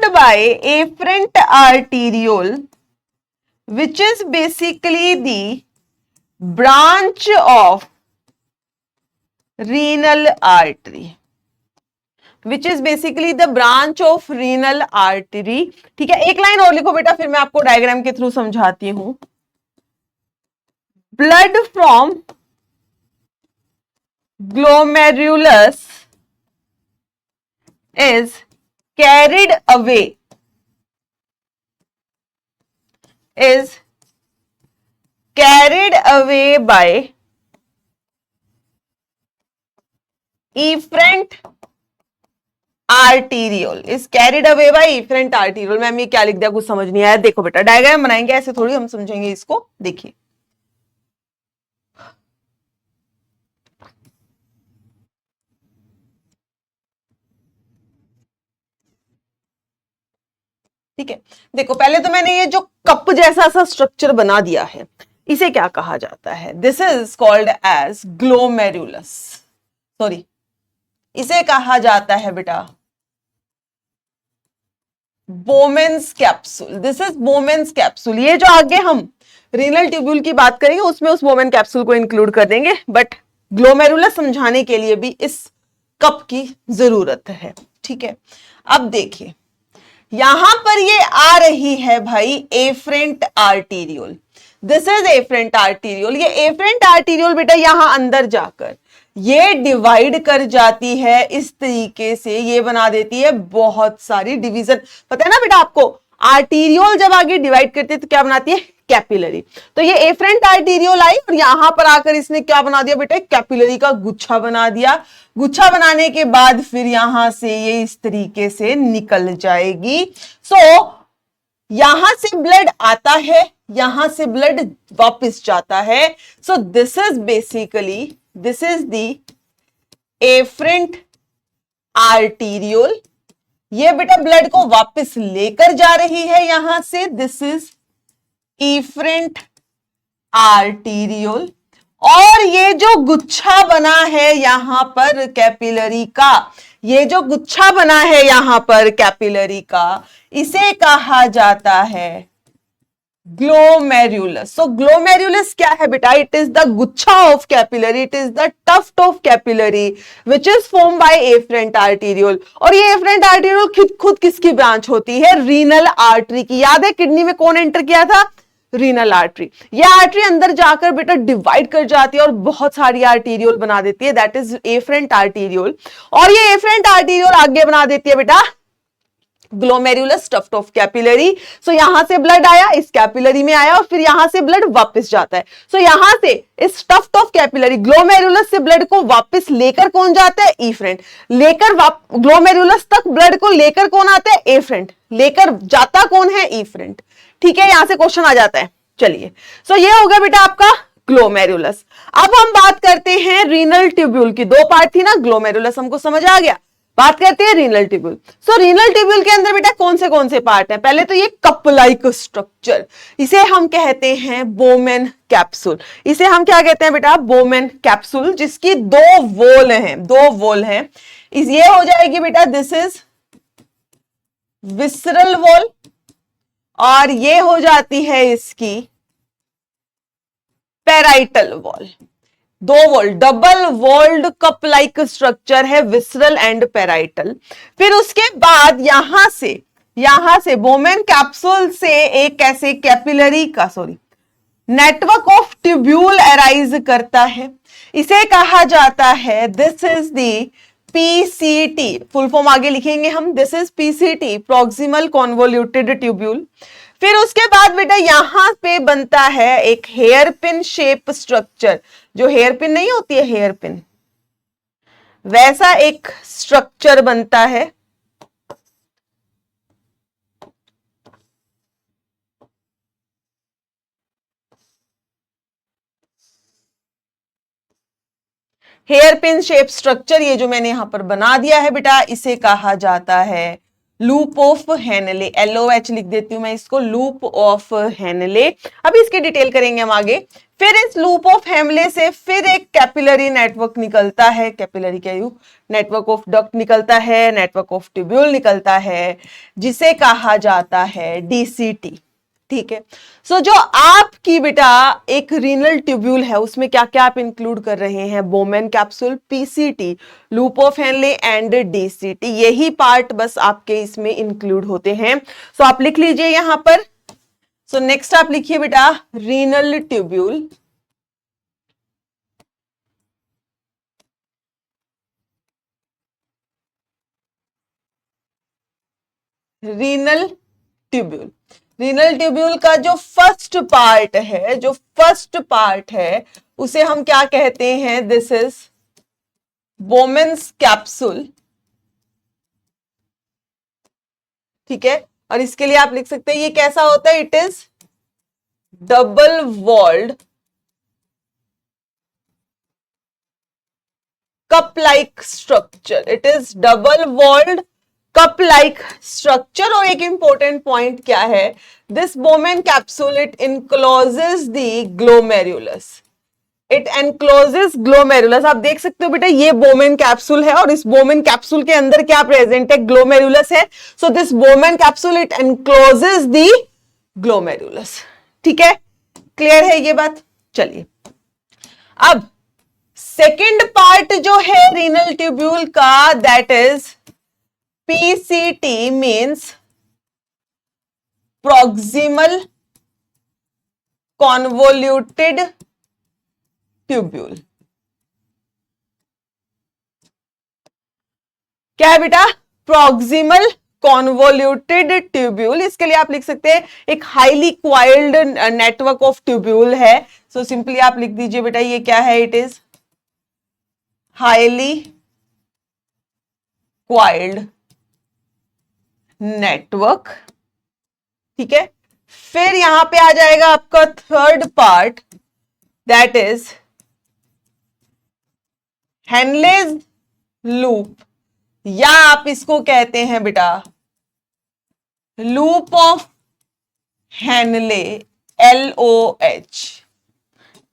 by afferent arteriole which is basically the branch of renal artery, which is basically the branch of renal artery। ठीक है, एक लाइन और लिखो बेटा, फिर मैं आपको डायग्राम के थ्रू समझाती हूं। blood from glomerulus is carried away by efferent arteriole। is carried away by efferent arteriole। Ma'am ये क्या लिख दिया, कुछ समझ नहीं आया। देखो बेटा डायग्राम बनाएंगे, ऐसे थोड़ी हम समझेंगे इसको। देखिए ठीक है, देखो पहले तो मैंने ये जो कप जैसा सा स्ट्रक्चर बना दिया है, इसे क्या कहा जाता है? This is called as glomerulus. Sorry, इसे कहा जाता है बेटा Bowman's capsule. This is Bowman's capsule. ये जो आगे हम रीनल ट्यूब्यूल की बात करेंगे उसमें उस बोमेन कैप्सूल को इंक्लूड कर देंगे, बट ग्लोमेरुलस समझाने के लिए भी इस कप की जरूरत है। ठीक है, अब देखिए यहां पर ये आ रही है भाई afferent arteriole. This is afferent arteriole. ये एफरेंट आर्टीरियोल बेटा यहां अंदर जाकर ये डिवाइड कर जाती है इस तरीके से, ये बना देती है बहुत सारी डिवीजन। पता है ना बेटा आपको, आर्टीरियोल जब आगे डिवाइड करते हैं तो क्या बनाती है, कैपिलरी। तो ये एफरेंट आर्टीरियोल आई और यहां पर आकर इसने क्या बना दिया बेटा, कैपिलरी का गुच्छा बना दिया। गुच्छा बनाने के बाद फिर यहां से ये इस तरीके से निकल जाएगी। सो यहां से ब्लड आता है, यहां से ब्लड वापस जाता है। So this is basically, this is the afferent arteriole. ये बेटा ब्लड को वापस लेकर जा रही है यहां से, दिस इज इफरेंट आर्टीरियोल। और ये जो गुच्छा बना है यहां पर कैपिलरी का, ये जो गुच्छा बना है यहां पर कैपिलरी का, इसे कहा जाता है ग्लोमेरुलस। सो ग्लोमेरुलस क्या है बेटा, इट इज द गुच्छा of capillary, it is the tuft of capillary which is form by afferent arteriole. और ये एफरेंट आर्टीरियोल खुद किसकी ब्रांच होती है, रीनल आर्टरी की। याद है किडनी में कौन एंटर किया था, रीनल आर्टरी। ये आर्टरी अंदर जाकर बेटा डिवाइड कर जाती है और बहुत सारी आर्टीरियोल बना देती है, दैट इज एफरेंट आर्टीरियोल। और ये एफरेंट आर्टीरियोल आगे बना देती है बेटा ग्लोमेरुलस टफ्ट ऑफ कैपिलरी। सो यहां से ब्लड आया, इस कैपिलरी में आया और फिर यहां से ब्लड वापस जाता है। सो यहां से इस टफ्ट ऑफ कैपिलरी ग्लोमेरुलस से ब्लड को वापस लेकर कौन जाता है, इफरेंट। लेकर ग्लोमेरुलस तक ब्लड को लेकर कौन आता है, एफरेंट। लेकर जाता कौन है, इफरेंट। ठीक है, यहां से क्वेश्चन आ जाता है। चलिए, सो ये हो गया बेटा आपका ग्लोमेरुलस। अब हम बात करते हैं रीनल ट्यूब्यूल की। दो पार्ट थी ना, ग्लोमेरुलस हमको समझ आ गया। बात करते हैं रीनल ट्यूब्यूल। सो रीनल ट्यूब्यूल के अंदर बेटा कौन से पार्ट है, पहले तो ये कप लाइक स्ट्रक्चर, इसे हम कहते हैं बोमेन कैप्सूल। इसे हम क्या कहते हैं बेटा, बोमेन कैप्सूल, जिसकी दो वॉल हैं, दो वॉल हैं। ये हो जाएगी बेटा, दिस इज विसरल वॉल और ये हो जाती है इसकी पेराइटल वॉल। दो wall, double walled cup like structure है, विसरल एंड पेराइटल। फिर उसके बाद यहां से बोमेन कैप्सूल से एक ऐसे कैपिलरी का नेटवर्क ऑफ ट्यूब्यूल अराइज करता है। इसे कहा जाता है, this is the PCT, full form आगे लिखेंगे हम, this is PCT, proximal convoluted tubule. फिर उसके बाद बेटा यहां पे बनता है एक हेयर पिन शेप स्ट्रक्चर, जो हेयर पिन नहीं होती है, हेयर पिन, वैसा एक स्ट्रक्चर बनता है। हेयर पिन शेप स्ट्रक्चर, ये जो मैंने यहां पर बना दिया है बेटा, इसे कहा जाता है लूप ऑफ हेनले। LOH लिख देती हूं मैं इसको, लूप ऑफ हेनले। अभी इसकी डिटेल करेंगे हम आगे। फिर इस लूप ऑफ हेनले से फिर एक कैपिलरी नेटवर्क निकलता है, कैपिलरी क्या यू, नेटवर्क ऑफ डक्ट निकलता है, नेटवर्क ऑफ ट्यूब्यूल निकलता है, जिसे कहा जाता है DCT। ठीक है, सो जो आपकी बेटा एक रीनल ट्यूब्यूल है, उसमें क्या क्या आप इंक्लूड कर रहे हैं, Bowman capsule, PCT, loop of Henle and DCT, यही पार्ट बस आपके इसमें इंक्लूड होते हैं। सो आप लिख लीजिए यहां पर। सो नेक्स्ट आप लिखिए बेटा renal tubule. Renal tubule, renal tubule का जो फर्स्ट पार्ट है, उसे हम क्या कहते हैं, दिस इज बोमेन्स कैप्सूल। ठीक है, और इसके लिए आप लिख सकते हैं ये कैसा होता है, it is double walled cup like structure, it is double walled cup like structure. और एक इंपॉर्टेंट पॉइंट क्या है, this Bowman capsule it encloses the glomerulus, it encloses glomerulus. आप देख सकते हो बेटा ये बोमेन कैप्सूल है और इस बोमेन कैप्सूल के अंदर क्या प्रेजेंट है, ग्लोमेरुलस है। So this Bowman capsule it encloses the glomerulus. ठीक है, क्लियर है ये बात। चलिए, अब सेकेंड पार्ट जो है रीनल ट्यूब्यूल का, that is PCT, means proximal convoluted tubule. क्या है बेटा? Proximal convoluted tubule. इसके लिए आप लिख सकते हैं एक highly coiled network of tubule है। सो सिंपली आप लिख दीजिए बेटा ये क्या है? It is highly coiled network. ठीक है, फिर यहां पे आ जाएगा आपका third part, that is Henle's loop, या आप इसको कहते हैं बेटा लूप ऑफ हेनले, LOH।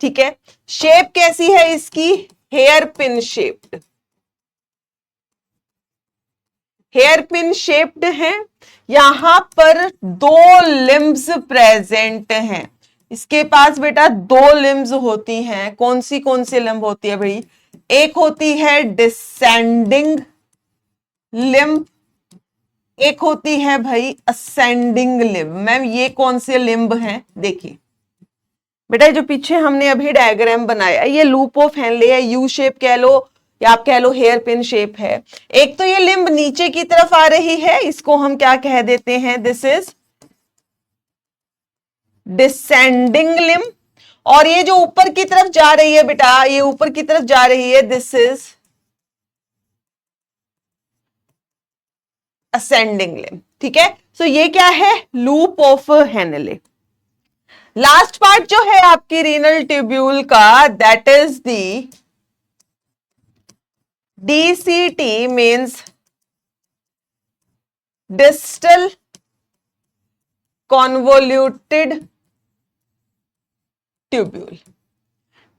ठीक है, शेप कैसी है इसकी? Hairpin shaped, hairpin shaped है। यहां पर दो लिम्ब्स प्रेजेंट हैं। इसके पास बेटा दो लिम्ब्स होती हैं। कौन सी लिम्ब होती है भाई? एक होती है डिसेंडिंग लिम्ब, एक होती है भाई असेंडिंग लिम्ब। मैम ये कौन से लिम्ब हैं? देखिए बेटा, जो पीछे हमने अभी डायग्राम बनाया, ये लूप ऑफ हेनले है, यू शेप कह लो या आप कह लो हेयर पिन शेप है। एक तो ये लिम्ब नीचे की तरफ आ रही है, इसको हम क्या कह देते हैं? This is descending limb. और ये जो ऊपर की तरफ जा रही है बेटा, ये ऊपर की तरफ जा रही है, दिस इज असेंडिंग लिम्ब। ठीक है, सो ये क्या है? Loop of Henley. Last part जो है आपकी रीनल ट्यूब्यूल का, that is the DCT, means distal convoluted tubule.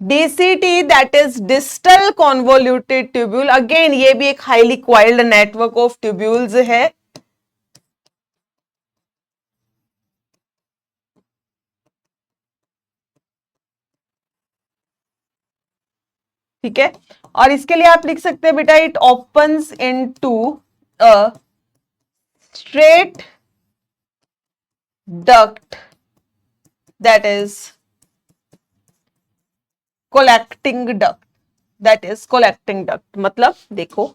DCT that is distal convoluted tubule. Again ये भी एक highly coiled network of tubules है। ठीक है, और इसके लिए आप लिख सकते हैं बेटा it opens into a straight duct that is collecting duct, that is collecting duct. मतलब देखो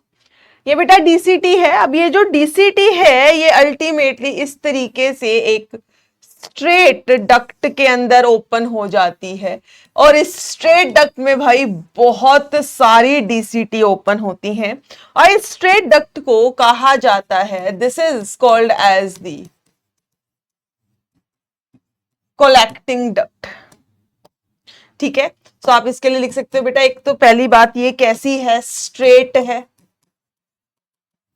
ये बेटा DCT है। अब ये जो DCT है ये अल्टीमेटली इस तरीके से एक स्ट्रेट डक्ट के अंदर ओपन हो जाती है, और इस स्ट्रेट डक्ट में भाई बहुत सारी DCT ओपन होती हैं, और इस स्ट्रेट डक्ट को कहा जाता है, this is called as the collecting duct. ठीक है, तो आप इसके लिए लिख सकते हो बेटा, एक तो पहली बात ये कैसी है? स्ट्रेट है,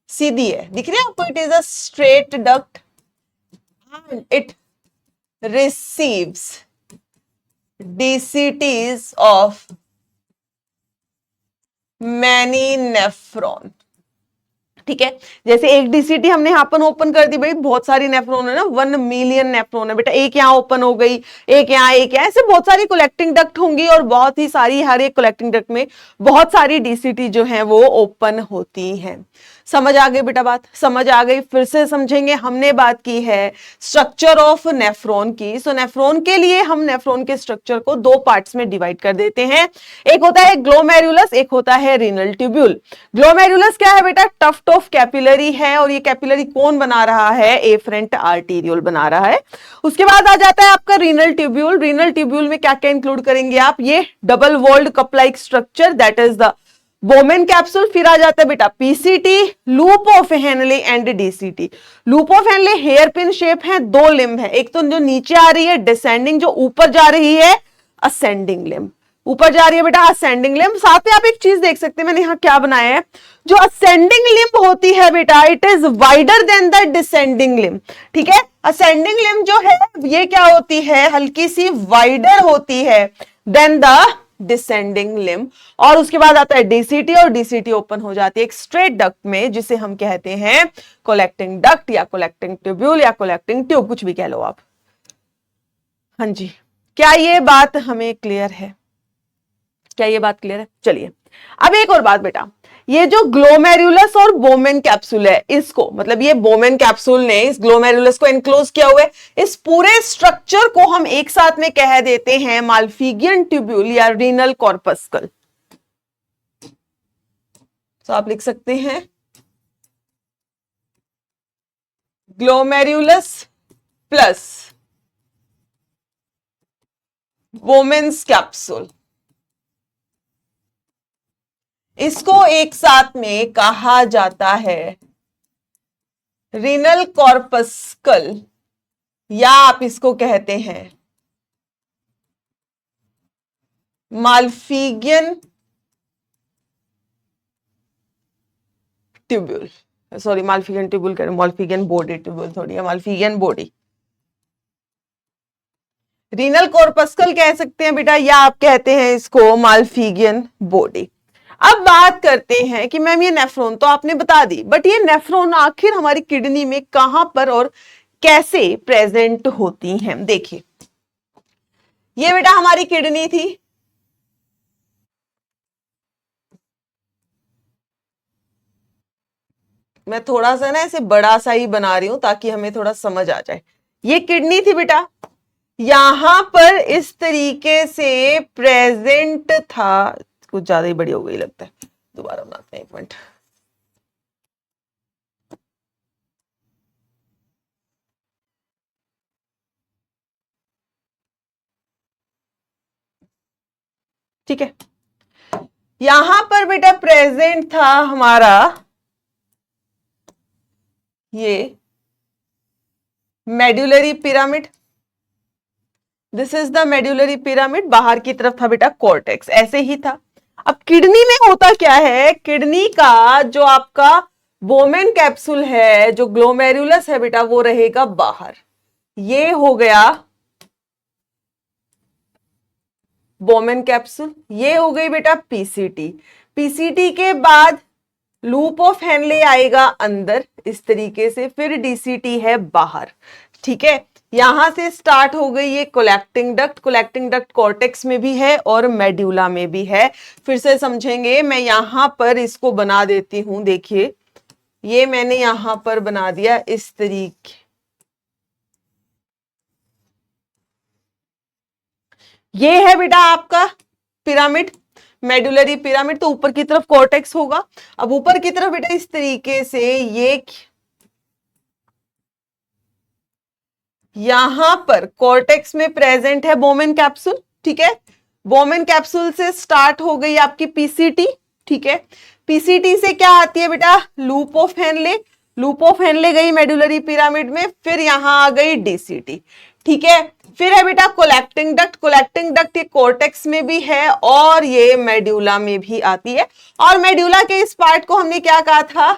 सीधी है, दिख रही है आपको? It is a straight duct and it receives DCTs of many nephron। ठीक है, जैसे एक DCT हमने यहां पर ओपन कर दी भाई, बहुत सारी नेफ्रॉन है ना, 1 मिलियन नेफ्रॉन है बेटा। एक यहां ओपन हो गई, एक यहां, एक यहां, ऐसे बहुत सारी कलेक्टिंग डक्ट होंगी, और बहुत ही सारी, हर एक कलेक्टिंग डक्ट में बहुत सारी DCT जो है वो ओपन होती हैं। समझ आ गई बेटा बात? समझ आ गई? फिर से समझेंगे। हमने बात की है स्ट्रक्चर ऑफ नेफ्रॉन की। सो नेफ्रॉन के लिए हम नेफ्रॉन के स्ट्रक्चर को दो पार्ट्स में डिवाइड कर देते हैं। एक होता है ग्लोमेरुलस, एक होता है रीनल ट्यूब्यूल। ग्लोमेरुलस क्या है बेटा? टफ्ट ऑफ कैपिलरी है, और ये कैपिलरी कौन बना रहा है? एफरेंट आर्टीरियोल बना रहा है। उसके बाद आ जाता है आपका रीनल ट्यूब्यूल। रीनल ट्यूब्यूल में क्या क्या इंक्लूड करेंगे आप? ये double walled cup like structure, that is the Bowman capsule. फिर आ जाता है बेटा PCT, loop of Henle and DCT। Loop of Henle hairpin shape है, दो लिम्ब है, एक तो जो नीचे आ रही है डिसेंडिंग, जो ऊपर जा रही है असेंडिंग लिम्ब। ऊपर जा रही है बेटा असेंडिंग लिम्ब। साथ में आप एक चीज देख सकते हैं, मैंने यहां क्या बनाया है, जो असेंडिंग लिम्ब होती है बेटा, it is wider than the descending limb. ठीक है, असेंडिंग लिम्ब जो है ये क्या होती है? हल्की सी वाइडर होती है देन द डिसेंडिंग लिम्ब। और उसके बाद आता है DCT, और DCT ओपन हो जाती है एक स्ट्रेट डक्ट में, जिसे हम कहते हैं कोलेक्टिंग डक्ट या कोलेक्टिंग ट्यूब्यूल या कोलेक्टिंग ट्यूब, कुछ भी कह लो आप। हाँ जी, क्या ये बात हमें क्लियर है? क्या ये बात क्लियर है? चलिए अब एक और बात बेटा, ये जो ग्लोमेरुलस और बोमेन कैप्सूल है, इसको मतलब ये बोमेन कैप्सूल ने इस ग्लोमेरुलस को एनक्लोज किया हुआ है, इस पूरे स्ट्रक्चर को हम एक साथ में कह देते हैं माल्फिगियन ट्यूब्यूल या रीनल कॉर्पस्कल। तो आप लिख सकते हैं ग्लोमेरुलस प्लस बोमेन्स कैप्सूल, इसको एक साथ में कहा जाता है रीनल कॉर्पस्कल, या आप इसको कहते हैं माल्फिगियन ट्यूब्यूल, सॉरी माल्फिगियन ट्यूब्यूल कह रहे, माल्फिगियन बॉडी ट्यूब्यूल थोड़ी है, माल्फिगियन बॉडी। रीनल कॉर्पस्कल कह सकते हैं बेटा, या आप कहते हैं इसको माल्फिगियन बॉडी। अब बात करते हैं कि मैम ये नेफ्रॉन तो आपने बता दी, बट ये नेफ्रॉन आखिर हमारी किडनी में कहां पर और कैसे प्रेजेंट होती हैं। देखिए ये बेटा हमारी किडनी थी, मैं थोड़ा सा ना ऐसे बड़ा सा ही बना रही हूं ताकि हमें थोड़ा समझ आ जाए। ये किडनी थी बेटा, यहां पर इस तरीके से प्रेजेंट था, कुछ ज्यादा ही बड़ी हो गई लगता है, दोबारा बनाते हैं, एक मिनट। ठीक है, यहां पर बेटा प्रेजेंट था हमारा ये medullary pyramid, this is the medullary pyramid, बाहर की तरफ था बेटा कॉर्टेक्स, ऐसे ही था। अब किडनी में होता क्या है, किडनी का जो आपका बोमेन कैप्सूल है, जो ग्लोमेरुलस है बेटा, वो रहेगा बाहर। ये हो गया बोमेन कैप्सूल, ये हो गई बेटा पीसीटी। पीसीटी के बाद लूप ऑफ हेनले आएगा अंदर इस तरीके से, फिर डीसीटी है बाहर। ठीक है, यहां से स्टार्ट हो गई ये collecting duct, collecting duct cortex में भी है और मेड्यूला में भी है। फिर से समझेंगे, मैं यहां पर इसको बना देती हूं, देखिए ये मैंने यहां पर बना दिया इस तरीके, ये है बेटा आपका पिरामिड, मेडुलरी पिरामिड, तो ऊपर की तरफ कॉर्टेक्स होगा। अब ऊपर की तरफ बेटा इस तरीके से ये यहां पर कॉर्टेक्स में प्रेजेंट है बोमेन कैप्सूल। ठीक है, बोमेन कैप्सूल से स्टार्ट हो गई आपकी पीसीटी। ठीक है, पीसीटी से क्या आती है बेटा, loop of Henley, loop of Henley गई मेडुलरी पिरामिड में, फिर यहां आ गई डीसीटी। ठीक है, फिर है बेटा कोलेक्टिंग डक्ट, कोलेक्टिंग डक्ट ये कॉर्टेक्स में भी है और ये मेड्यूला में भी आती है। और मेड्यूला के इस पार्ट को हमने क्या कहा था,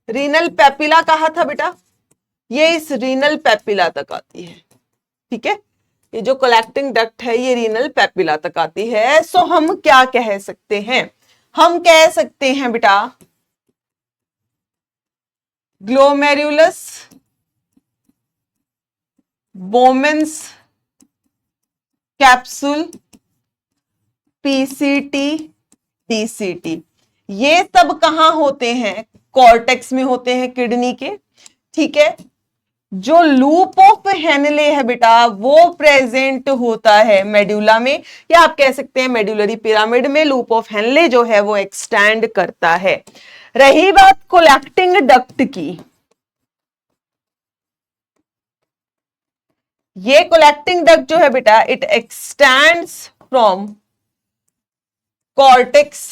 रीनल पेपिला कहा था बेटा, ये इस रीनल पेपिला तक आती है। ठीक है, ये जो कोलेक्टिंग डक्ट है ये रीनल पेपिला तक आती है। सो हम क्या कह सकते हैं, हम कह सकते हैं बेटा glomerulus Bowman's capsule PCT DCT, ये सब कहां होते हैं, कॉर्टेक्स में होते हैं किडनी के। ठीक है, जो लूप ऑफ हेनले है बेटा वो प्रेजेंट होता है मेड्यूला में, या आप कह सकते हैं मेड्यूलरी पिरामिड में लूप ऑफ हेनले जो है वो एक्सटेंड करता है। रही बात कोलेक्टिंग डक्ट की, ये कोलेक्टिंग डक्ट जो है बेटा it extends from cortex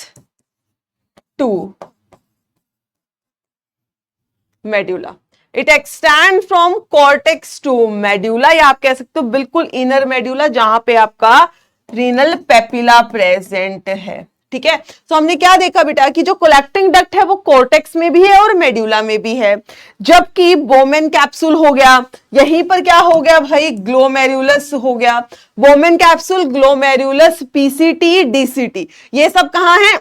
to medulla, it extend from cortex to medulla, या आप कह सकते हो बिल्कुल इनर मेड्यूला जहां पे आपका रीनल पेपिला प्रेजेंट है। ठीक है, तो हमने क्या देखा बेटा कि जो कोलेक्टिंग डक्ट है वो कॉर्टेक्स में भी है और मेड्यूला में भी है, जबकि बोमेन कैप्सूल हो गया, यहीं पर क्या हो गया भाई, ग्लोमेरुलस हो गया, Bowman capsule glomerulus PCT DCT, ये सब कहां है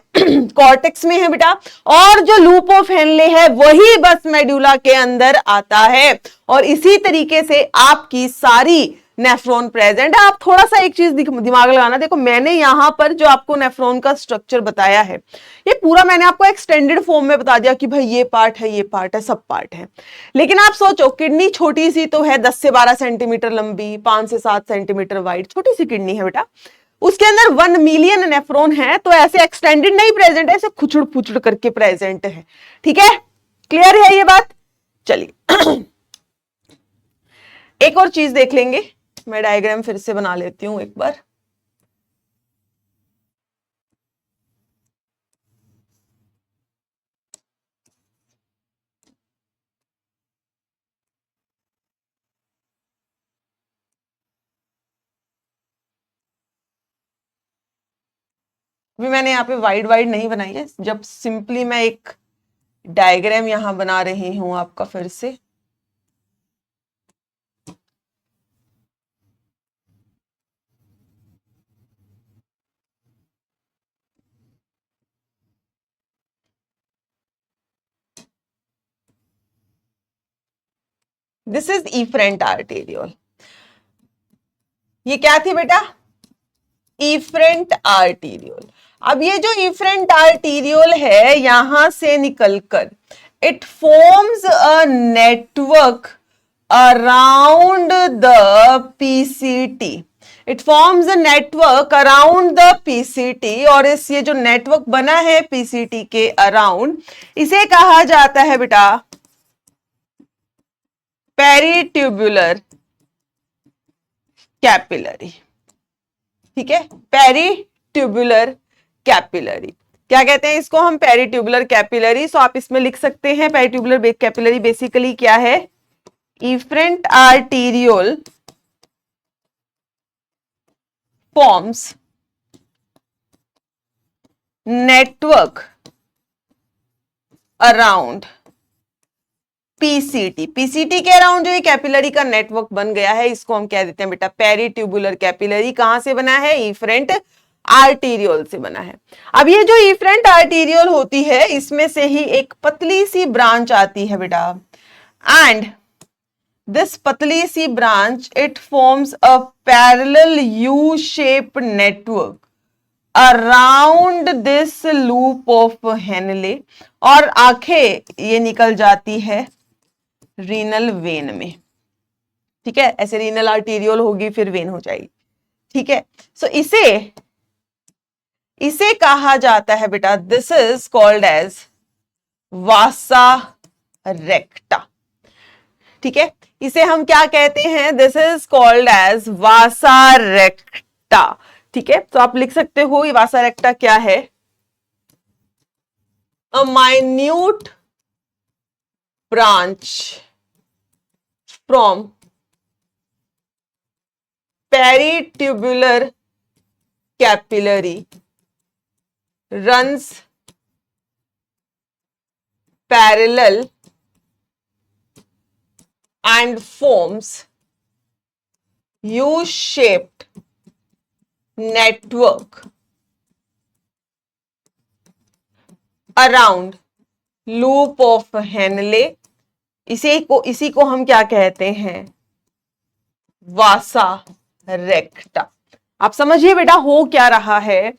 कॉर्टेक्स में है बेटा, और जो लूप ऑफ हेनले है वही बस मेड्यूला के अंदर आता है। और इसी तरीके से आपकी सारी नेफ्रॉन प्रेजेंट है। आप थोड़ा सा एक चीज दिमाग लगाना, देखो मैंने यहां पर जो आपको नेफ्रॉन का स्ट्रक्चर बताया है ये पूरा मैंने आपको एक्सटेंडेड फॉर्म में बता दिया कि भाई ये पार्ट है, ये पार्ट है, सब पार्ट है। लेकिन आप सोचो किडनी छोटी सी तो है, 10 से 12 सेंटीमीटर लंबी, 5 से 7 सेंटीमीटर वाइड, छोटी सी किडनी है बेटा, उसके अंदर 1 मिलियन नेफ्रॉन है, तो ऐसे एक्सटेंडेड नहीं प्रेजेंट है, ऐसे खुचड़ फुचड़ करके प्रेजेंट है। ठीक है, क्लियर है ये बात, चलिए एक और चीज देख लेंगे, मैं डायग्राम फिर से बना लेती हूं एक बार। अभी मैंने यहाँ पे वाइड वाइड नहीं बनाई है, जब सिंपली मैं एक डायग्राम यहां बना रही हूं आपका फिर से। This is efferent arteriole. ये क्या थी बेटा? Efferent arteriole. अब ये जो इफरेंट आर्टेरियोल है, यहां से निकलकर it forms a network around the PCT. It forms a network around the PCT, और इस ये जो नेटवर्क बना है पीसीटी के अराउंड, इसे कहा जाता है बेटा पेरिट्यूबुलर कैपिलरी। ठीक है, पेरिट्यूबुलर कैपिलरी। क्या कहते हैं इसको हम? Peritubular capillary. सो आप इसमें लिख सकते हैं पेरिट्यूबुलर कैपिलरी बेसिकली क्या है? Efferent arteriole forms network around PCT. PCT के अराउंड जो ये कैपिलरी का नेटवर्क बन गया है, इसको हम कह देते हैं बेटा पेरिट्यूबुलर कैपिलरी। कहां से बना है? इफरेंट आर्टेरियोल से बना है। अब ये जो इफरेंट आर्टेरियोल होती है, इसमें से ही एक पतली सी ब्रांच आती है बेटा, एंड दिस पतली सी branch it forms a parallel U shape network around this loop of Henle, और आंखें ये निकल जाती है रीनल वेन में। ठीक है, ऐसे रीनल आर्टेरियोल होगी फिर वेन हो जाएगी। ठीक है, सो इसे कहा जाता है बेटा, this is called as vasa recta. ठीक है, इसे हम क्या कहते हैं? This is called as vasa recta. ठीक है, तो आप लिख सकते हो ये वासा रेक्टा क्या है? A minute branch from peritubular capillary runs parallel and forms U-shaped network around loop of Henle। इसी को हम क्या कहते हैं? वासा रेक्टा। आप समझिए बेटा हो क्या रहा है।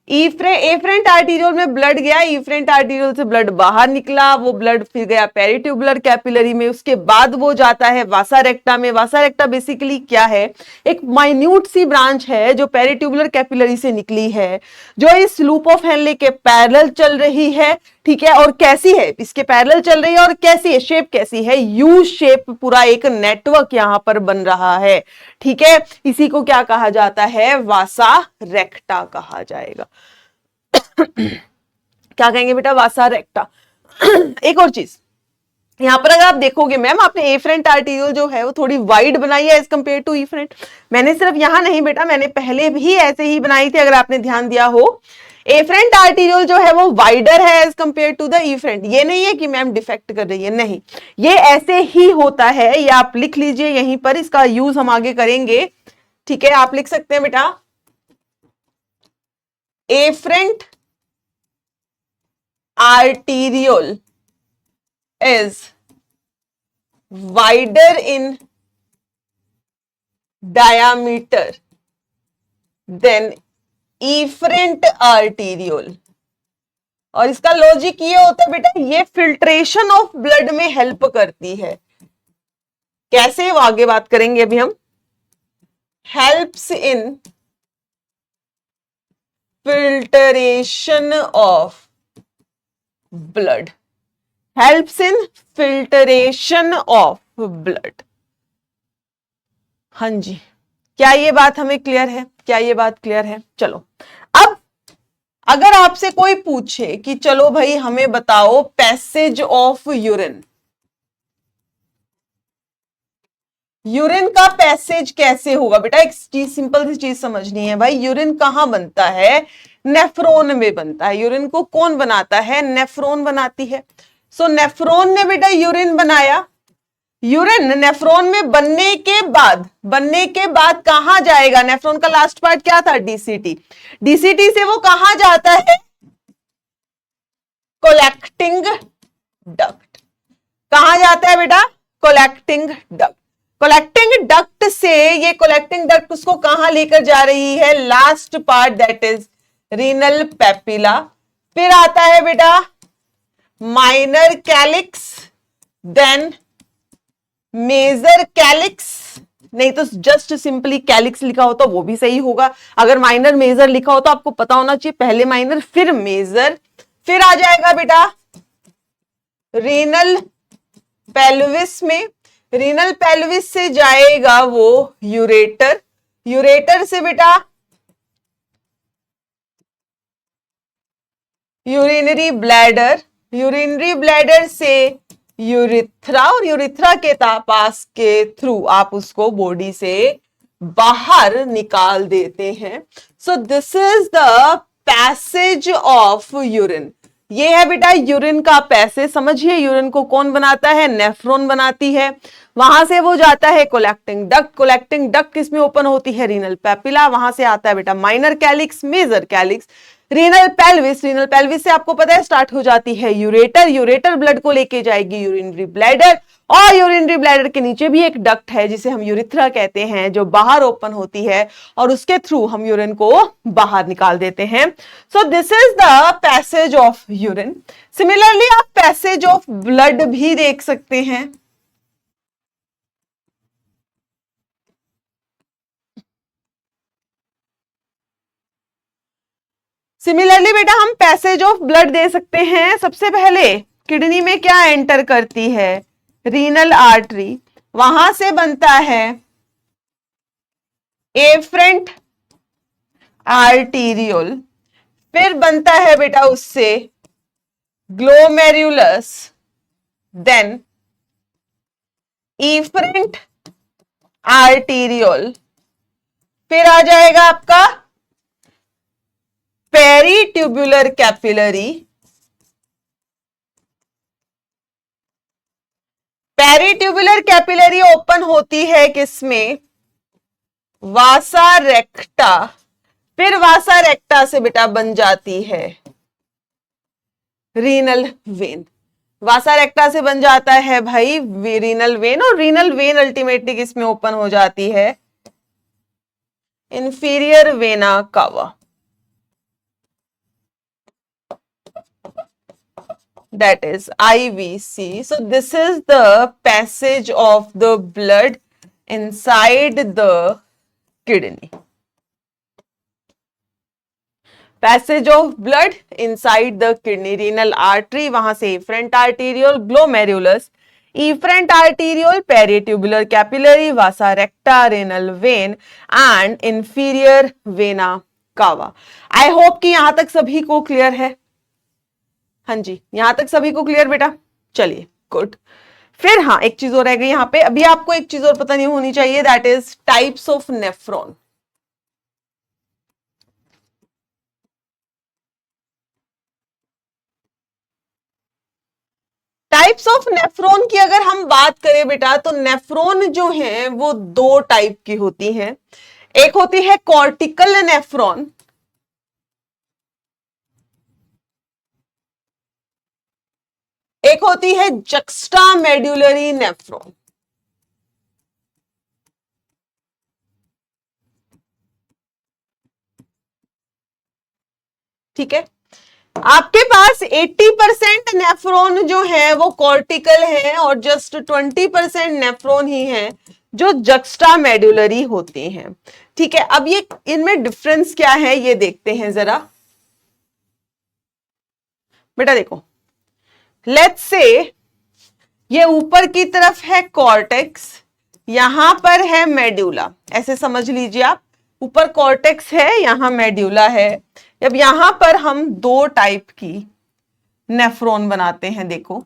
एफरेंट आर्टेरियोल में ब्लड गया, इफरेंट आर्टेरियोल से ब्लड बाहर निकला, वो ब्लड फिर गया पेरिट्यूबुलर कैपिलरी में, उसके बाद वो जाता है वासा रेक्टा में। वासा रेक्टा बेसिकली क्या है? एक माइन्यूट सी ब्रांच है जो पेरिट्यूबुलर कैपिलरी से निकली है, जो इस लूप ऑफ हेनले के पैरेलल चल रही है। ठीक है, और कैसी है? इसके पैरेलल चल रही है, और कैसी है? शेप कैसी है? यू शेप, पूरा एक नेटवर्क यहां पर बन रहा है। ठीक है, इसी को क्या कहा जाता है? वासा रेक्टा कहा जाएगा। क्या कहेंगे बेटा? वासा रेक्टा। एक और चीज यहां पर अगर आप देखोगे, मैम आपने एफरेंट आर्टेरियोल जो है वो थोड़ी वाइड बनाई है एज कंपेयर टू इफरेंट। मैंने सिर्फ यहां नहीं बेटा, मैंने पहले भी ऐसे ही बनाई थी, अगर आपने ध्यान दिया हो। एफरेंट आर्टेरियोल जो है वो वाइडर है as compare to the efferent. ये नहीं है कि मैम डिफेक्ट कर रही है, नहीं, ये ऐसे ही होता है। ये आप लिख लीजिए यहीं पर, इसका यूज हम आगे करेंगे। ठीक है, आप लिख सकते हैं बेटा afferent arteriole is wider in diameter than efferent arteriole। और इसका लॉजिक ये होता है बेटा, ये फिल्ट्रेशन ऑफ ब्लड में हेल्प करती है। कैसे? वो आगे बात करेंगे अभी हम। Helps in filtration of blood, helps in filtration of blood. हाँ जी, क्या ये बात हमें क्लियर है? क्या ये बात क्लियर है? चलो, अब अगर आपसे कोई पूछे कि चलो भाई हमें बताओ पैसेज ऑफ यूरिन, यूरिन का पैसेज कैसे होगा? बेटा एक चीज, सिंपल सी चीज समझनी है भाई, यूरिन कहां बनता है? नेफ्रॉन में बनता है। यूरिन को कौन बनाता है? नेफ्रॉन बनाती है। सो नेफ्रॉन ने बेटा यूरिन बनाया। यूरिन नेफ्रॉन में बनने के बाद कहां जाएगा? नेफ्रॉन का लास्ट पार्ट क्या था? डीसीटी। डीसीटी से वो कहां जाता है? Collecting duct. कहां जाता है बेटा? Collecting duct. कोलेक्टिंग डक्ट से ये कोलेक्टिंग डक्ट उसको कहां लेकर जा रही है? Last part, that is renal papilla. फिर आता है बेटा minor calyx, then major calyx. नहीं तो जस्ट सिंपली कैलिक्स लिखा हो तो वो भी सही होगा। अगर माइनर मेजर लिखा हो तो आपको पता होना चाहिए पहले माइनर फिर मेजर। फिर आ जाएगा बेटा रीनल पेल्विस में। रीनल पेल्विस से जाएगा वो यूरेटर। यूरेटर से बेटा यूरिनरी ब्लैडर। यूरिनरी ब्लैडर से यूरिथ्रा, और यूरिथ्रा के पास के थ्रू आप उसको बॉडी से बाहर निकाल देते हैं। सो this is the passage of urine. ये है बेटा यूरिन का पैसेज। समझिए यूरिन को कौन बनाता है? नेफ्रॉन बनाती है। वहां से वो जाता है कोलेक्टिंग डक्ट। कोलेक्टिंग डक्ट किसमें ओपन होती है? Renal papilla. वहां से आता है बेटा minor calyx, major calyx, renal pelvis. Renal pelvis से आपको पता है स्टार्ट हो जाती है यूरेटर। यूरेटर ब्लड को लेके जाएगी यूरिनरी ब्लैडर, और यूरिनरी ब्लैडर के नीचे भी एक डक्ट है जिसे हम यूरिथ्रा कहते हैं, जो बाहर ओपन होती है और उसके थ्रू हम यूरिन को बाहर निकाल देते हैं। सो this is the passage of urine. Similarly आप पैसेज ऑफ ब्लड भी देख सकते हैं। सिमिलरली बेटा हम पैसेज ऑफ ब्लड दे सकते हैं। सबसे पहले किडनी में क्या एंटर करती है? Renal artery. वहां से बनता है एफरेंट आर्टीरियोल। फिर बनता है बेटा उससे ग्लोमेरुलस, देन इफरेंट आर्टीरियोल। फिर आ जाएगा आपका peritubular capillary. Peritubular capillary open होती है किसमें? वासा रेक्टा। फिर वासा रेक्टा से बेटा बन जाती है रीनल वेन। वासा रेक्टा से बन जाता है भाई रीनल वेन, और रीनल वेन अल्टीमेटली किसमें ओपन हो जाती है? इंफीरियर वेना कावा, that is IVC. So this is the passage of the blood inside the kidney. Passage of blood inside the kidney. Renal artery, वहां से efferent arteriole, glomerulus, efferent arteriole, peritubular capillary, vasa recta, renal vein and inferior vena cava. I hope कि यहां तक सभी को क्लियर है। हाँ जी, यहां तक सभी को क्लियर बेटा? चलिए गुड। फिर हाँ, एक चीज और रह गई यहां पे। अभी आपको एक चीज और पता नहीं होनी चाहिए, that is types of nephron. Types of nephron की अगर हम बात करें बेटा, तो नेफ्रॉन जो है वो दो टाइप की होती हैं। एक होती है कॉर्टिकल नेफ्रॉन, एक होती है जक्स्टा मेडुलरी नेफ्रॉन। ठीक है, आपके पास 80% नेफ्रॉन जो है वो कॉर्टिकल है और जस्ट 20% नेफ्रॉन ही है जो जक्स्टा मेडुलरी होते हैं। ठीक है, अब ये इनमें डिफरेंस क्या है ये देखते हैं जरा। बेटा देखो, लेट्स से ये ऊपर की तरफ है कॉर्टेक्स, यहां पर है मेड्यूला, ऐसे समझ लीजिए आप, ऊपर कॉर्टेक्स है, यहां मेड्यूला है। अब यहां पर हम दो टाइप की नेफ्रॉन बनाते हैं, देखो।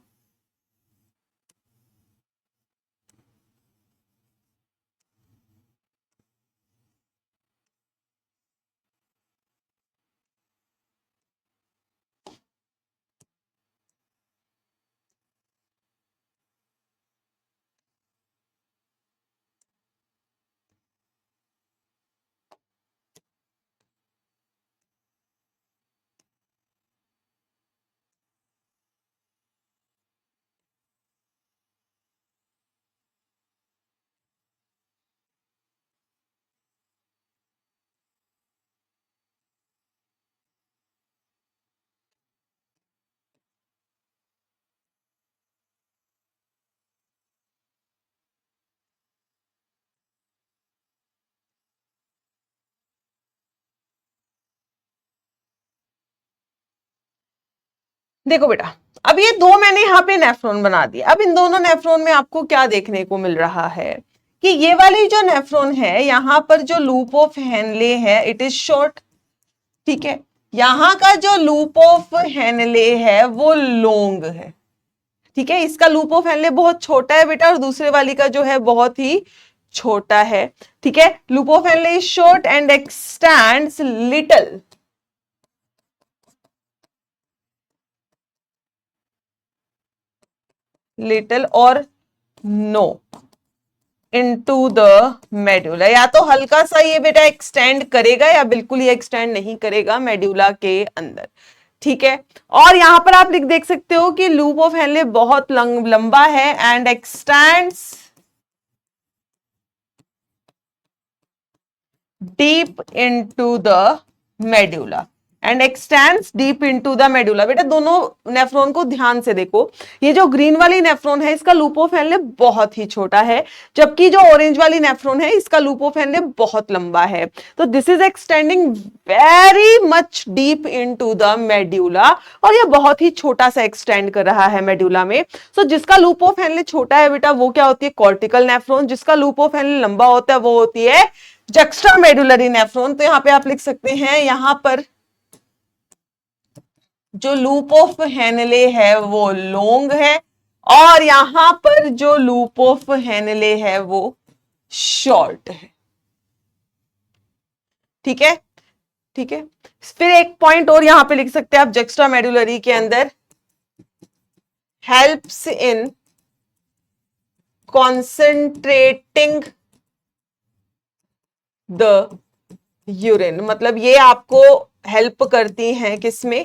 देखो बेटा, अब ये दो मैंने यहाँ पे नेफ्रॉन बना दिए। अब इन दोनों नेफ्रॉन में आपको क्या देखने को मिल रहा है कि ये वाली जो नेफ्रॉन है, यहां पर जो लूप ऑफ हेनले है इट इज शॉर्ट, ठीक है। यहां का जो लूप ऑफ हेनले है वो लॉन्ग है, ठीक है। इसका लूप ऑफ हेनले बहुत छोटा है बेटा, और दूसरे वाली का जो है बहुत ही छोटा है, ठीक है। Loop of Henley is short and x tends little और नो इनटू द मेड्यूला। या तो हल्का सा ये बेटा एक्सटेंड करेगा या बिल्कुल ये एक्सटेंड नहीं करेगा मेड्यूला के अंदर, ठीक है। और यहां पर आप देख सकते हो कि लूप ऑफ हेनले बहुत लंबा है and x tends deep into the medulla and x tends deep into the medulla. बेटा दोनों नेफ्रॉन को ध्यान से देखो, ये जो ग्रीन वाली नेफ्रॉन है इसका लूप ऑफ हेनले बहुत ही छोटा है, जबकि जो ऑरेंज वाली नेफ्रॉन है इसका लूप ऑफ हेनले बहुत लंबा है। तो this is extending very much deep into the medulla, और ये बहुत ही छोटा सा एक्सटेंड कर रहा है मेड्यूला में। सो जिसका लूप ऑफ हेनले छोटा है बेटा वो क्या होती है, कॉर्टिकल नेफ्रॉन। जिसका लूप ऑफ हेनले लंबा होता है वो होती है जक्स्ट्रा मेडुलरी नेफ्रॉन। तो यहां पे आप लिख सकते हैं, यहां पर जो लूप ऑफ हेनले है वो लॉन्ग है, और यहां पर जो लूप ऑफ हेनले है वो शॉर्ट है, ठीक है, ठीक है। फिर एक पॉइंट और यहां पे लिख सकते हैं आप, जक्स्ट्रा मेडुलरी के अंदर helps in concentrating the urine. मतलब ये आपको हेल्प करती हैं किसमें,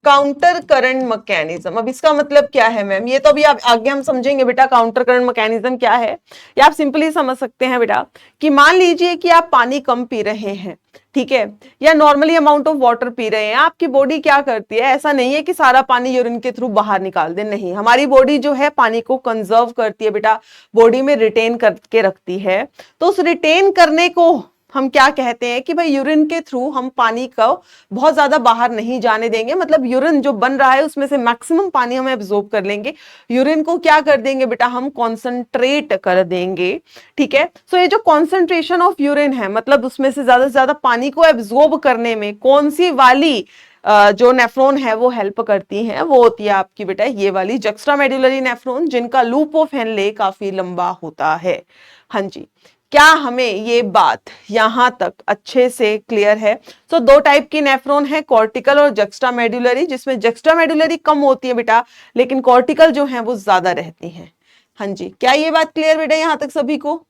काउंटर करंट मैकेनिज्म। अब इसका मतलब क्या है मैम, ये तो अभी आप आगे हम समझेंगे बेटा काउंटर करंट मैकेनिज्म क्या है। या आप सिंपली समझ सकते हैं बेटा कि मान लीजिए कि आप पानी कम पी रहे हैं, ठीक है, या normally amount of water P रहे हैं, आपकी बॉडी क्या करती है, ऐसा नहीं है कि सारा पानी यूरिन के थ्रू बाहर निकाल दे, नहीं, हमारी बॉडी जो है पानी को कंजर्व करती है बेटा, बॉडी में रिटेन करके रखती है। तो उस रिटेन करने को हम क्या कहते हैं कि भाई यूरिन के थ्रू हम पानी को बहुत ज्यादा बाहर नहीं जाने देंगे, मतलब यूरिन जो बन रहा है उसमें से मैक्सिमम पानी हम एब्जॉर्ब कर लेंगे, यूरिन को क्या कर देंगे बेटा, हम कॉन्सेंट्रेट कर देंगे, ठीक है। सो ये जो कॉन्सेंट्रेशन ऑफ यूरिन है, मतलब उसमें से ज्यादा पानी को एब्जॉर्ब करने में कौन सी वाली जो नेफ्रॉन है वो हेल्प करती है, वो होती है आपकी बेटा ये वाली जक्स्ट्रा मेडुलरी नेफ्रॉन, जिनका लूप ऑफ हेनले काफी लंबा होता है। हाँ जी, क्या हमें ये बात यहां तक अच्छे से क्लियर है। तो दो टाइप की नेफ्रॉन है, कॉर्टिकल और जक्स्ट्रा मेडुलरी, जिसमें जक्स्ट्रा मेडुलरी कम होती है बेटा, लेकिन कॉर्टिकल जो है वो ज्यादा रहती हैं। हाँ जी, क्या ये बात क्लियर बेटा यहां तक सभी को?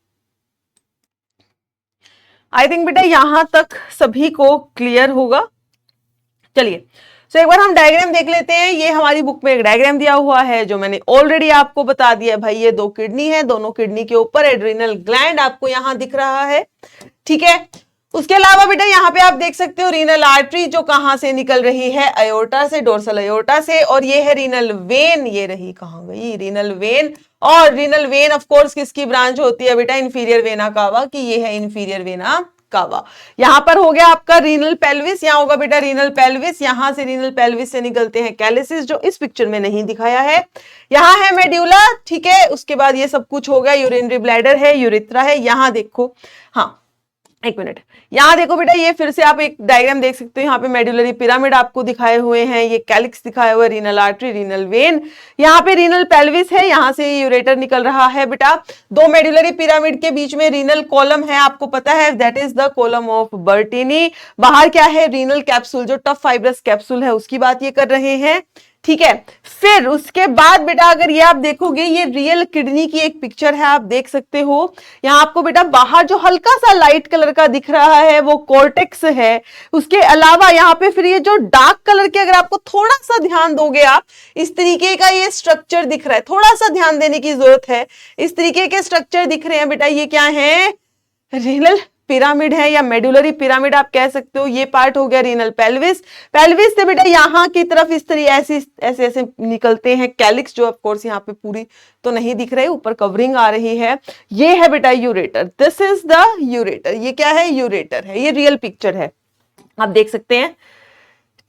आई थिंक बेटा यहां तक सभी को क्लियर होगा। चलिए, तो एक बार हम डायग्राम देख लेते हैं। ये हमारी बुक में एक डायग्राम दिया हुआ है जो मैंने ऑलरेडी आपको बता दिया भाई, ये दो किडनी है, दोनों किडनी के ऊपर एड्रिनल ग्लैंड आपको यहां दिख रहा है, ठीक है। उसके अलावा बेटा यहाँ पे आप देख सकते हो रीनल आर्टरी जो कहां से निकल रही है, अयोर्टा से, डोर्सल अयोर्टा से, और ये है रीनल वेन, ये रही कहां गई रीनल वेन। और रीनल वेन ऑफ कोर्स किसकी ब्रांच होती है बेटा, इंफीरियर वेना कावा की, ये है इंफीरियर वेना कावा। यहां पर हो गया आपका रीनल पेल्विस, यहां होगा बेटा रीनल पेल्विस, यहां से रीनल पेल्विस से निकलते हैं कैलिसिस जो इस पिक्चर में नहीं दिखाया है। यहां है मेड्यूला, ठीक है। उसके बाद ये सब कुछ हो गया, यूरिनरी ब्लैडर है, यूरिथ्रा है। यहां देखो, हाँ एक मिनट, यहां देखो बेटा, ये फिर से आप एक डायग्राम देख सकते हो। यहाँ पे मेडुलरी पिरामिड आपको दिखाए हुए हैं, ये कैलिक्स दिखाया हुआ है, रीनल आर्टरी, रीनल वेन, यहाँ पे रीनल पेल्विस है, यहां से यूरेटर निकल रहा है बेटा। दो मेडुलरी पिरामिड के बीच में रीनल कॉलम है, आपको पता है that is the column of Bertini. बाहर क्या है, रीनल कैप्सूल, जो टफ फाइब्रस कैप्सूल है उसकी बात ये कर रहे हैं, ठीक है। फिर उसके बाद बेटा अगर ये आप देखोगे, ये रियल किडनी की एक पिक्चर है, आप देख सकते हो। यहां आपको बेटा बाहर जो हल्का सा लाइट कलर का दिख रहा है वो कॉर्टेक्स है। उसके अलावा यहाँ पे फिर ये जो डार्क कलर के, अगर आपको थोड़ा सा ध्यान दोगे आप, इस तरीके का ये स्ट्रक्चर दिख रहा है, थोड़ा सा ध्यान देने की जरूरत है। इस तरीके के स्ट्रक्चर दिख रहे हैं बेटा, ये क्या है, रीनल पिरामिड है या मेडुलरी पिरामिड आप कह सकते हो। ये पार्ट हो गया रीनल पेल्विस। पेल्विस से बेटा यहां की तरफ इस तरह ऐसे ऐसे निकलते हैं कैलिक्स, जो ऑफ कोर्स यहाँ पे पूरी तो नहीं दिख रहे, ऊपर कवरिंग आ रही है। ये है बेटा ureter, this is the ureter. ये क्या है, यूरेटर है, ये रियल पिक्चर है, आप देख सकते हैं,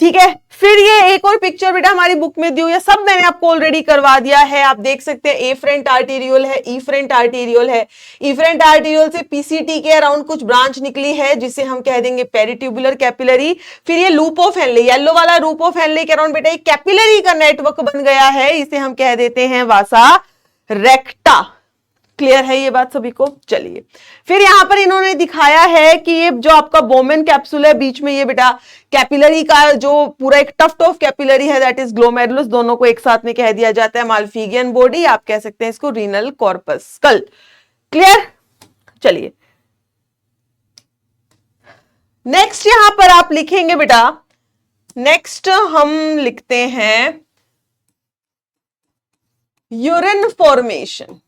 ठीक है। फिर ये एक और पिक्चर बेटा हमारी बुक में दी हुई है, सब मैंने आपको ऑलरेडी करवा दिया है, आप देख सकते हैं। एफरेंट आर्टेरियोल है, ईफरेंट आर्टेरियोल है। ईफरेंट आर्टेरियोल से पीसीटी के अराउंड कुछ ब्रांच निकली है जिसे हम कह देंगे पेरिट्यूबुलर कैपिलरी। फिर ये लूप ऑफ हेनले, येलो वाला लूप ऑफ हेनले के अराउंड बेटा एक कैपिलरी का नेटवर्क बन गया है, इसे हम कह देते हैं वासा रेक्टा। क्लियर है ये बात सभी को, चलिए। फिर यहां पर इन्होंने दिखाया है कि ये जो आपका बोमेन कैप्सूल है, बीच में ये बेटा कैपिलरी का जो पूरा एक टफ्ट ऑफ कैपिलरी है, दैट इज ग्लोमेरुलस, दोनों को एक साथ में कह दिया जाता है माल्फिगियन बॉडी, आप कह सकते हैं इसको रीनल कॉर्पस्कल। क्लियर, चलिए नेक्स्ट यहां पर आप लिखेंगे बेटा, नेक्स्ट हम लिखते हैं यूरिन फॉर्मेशन।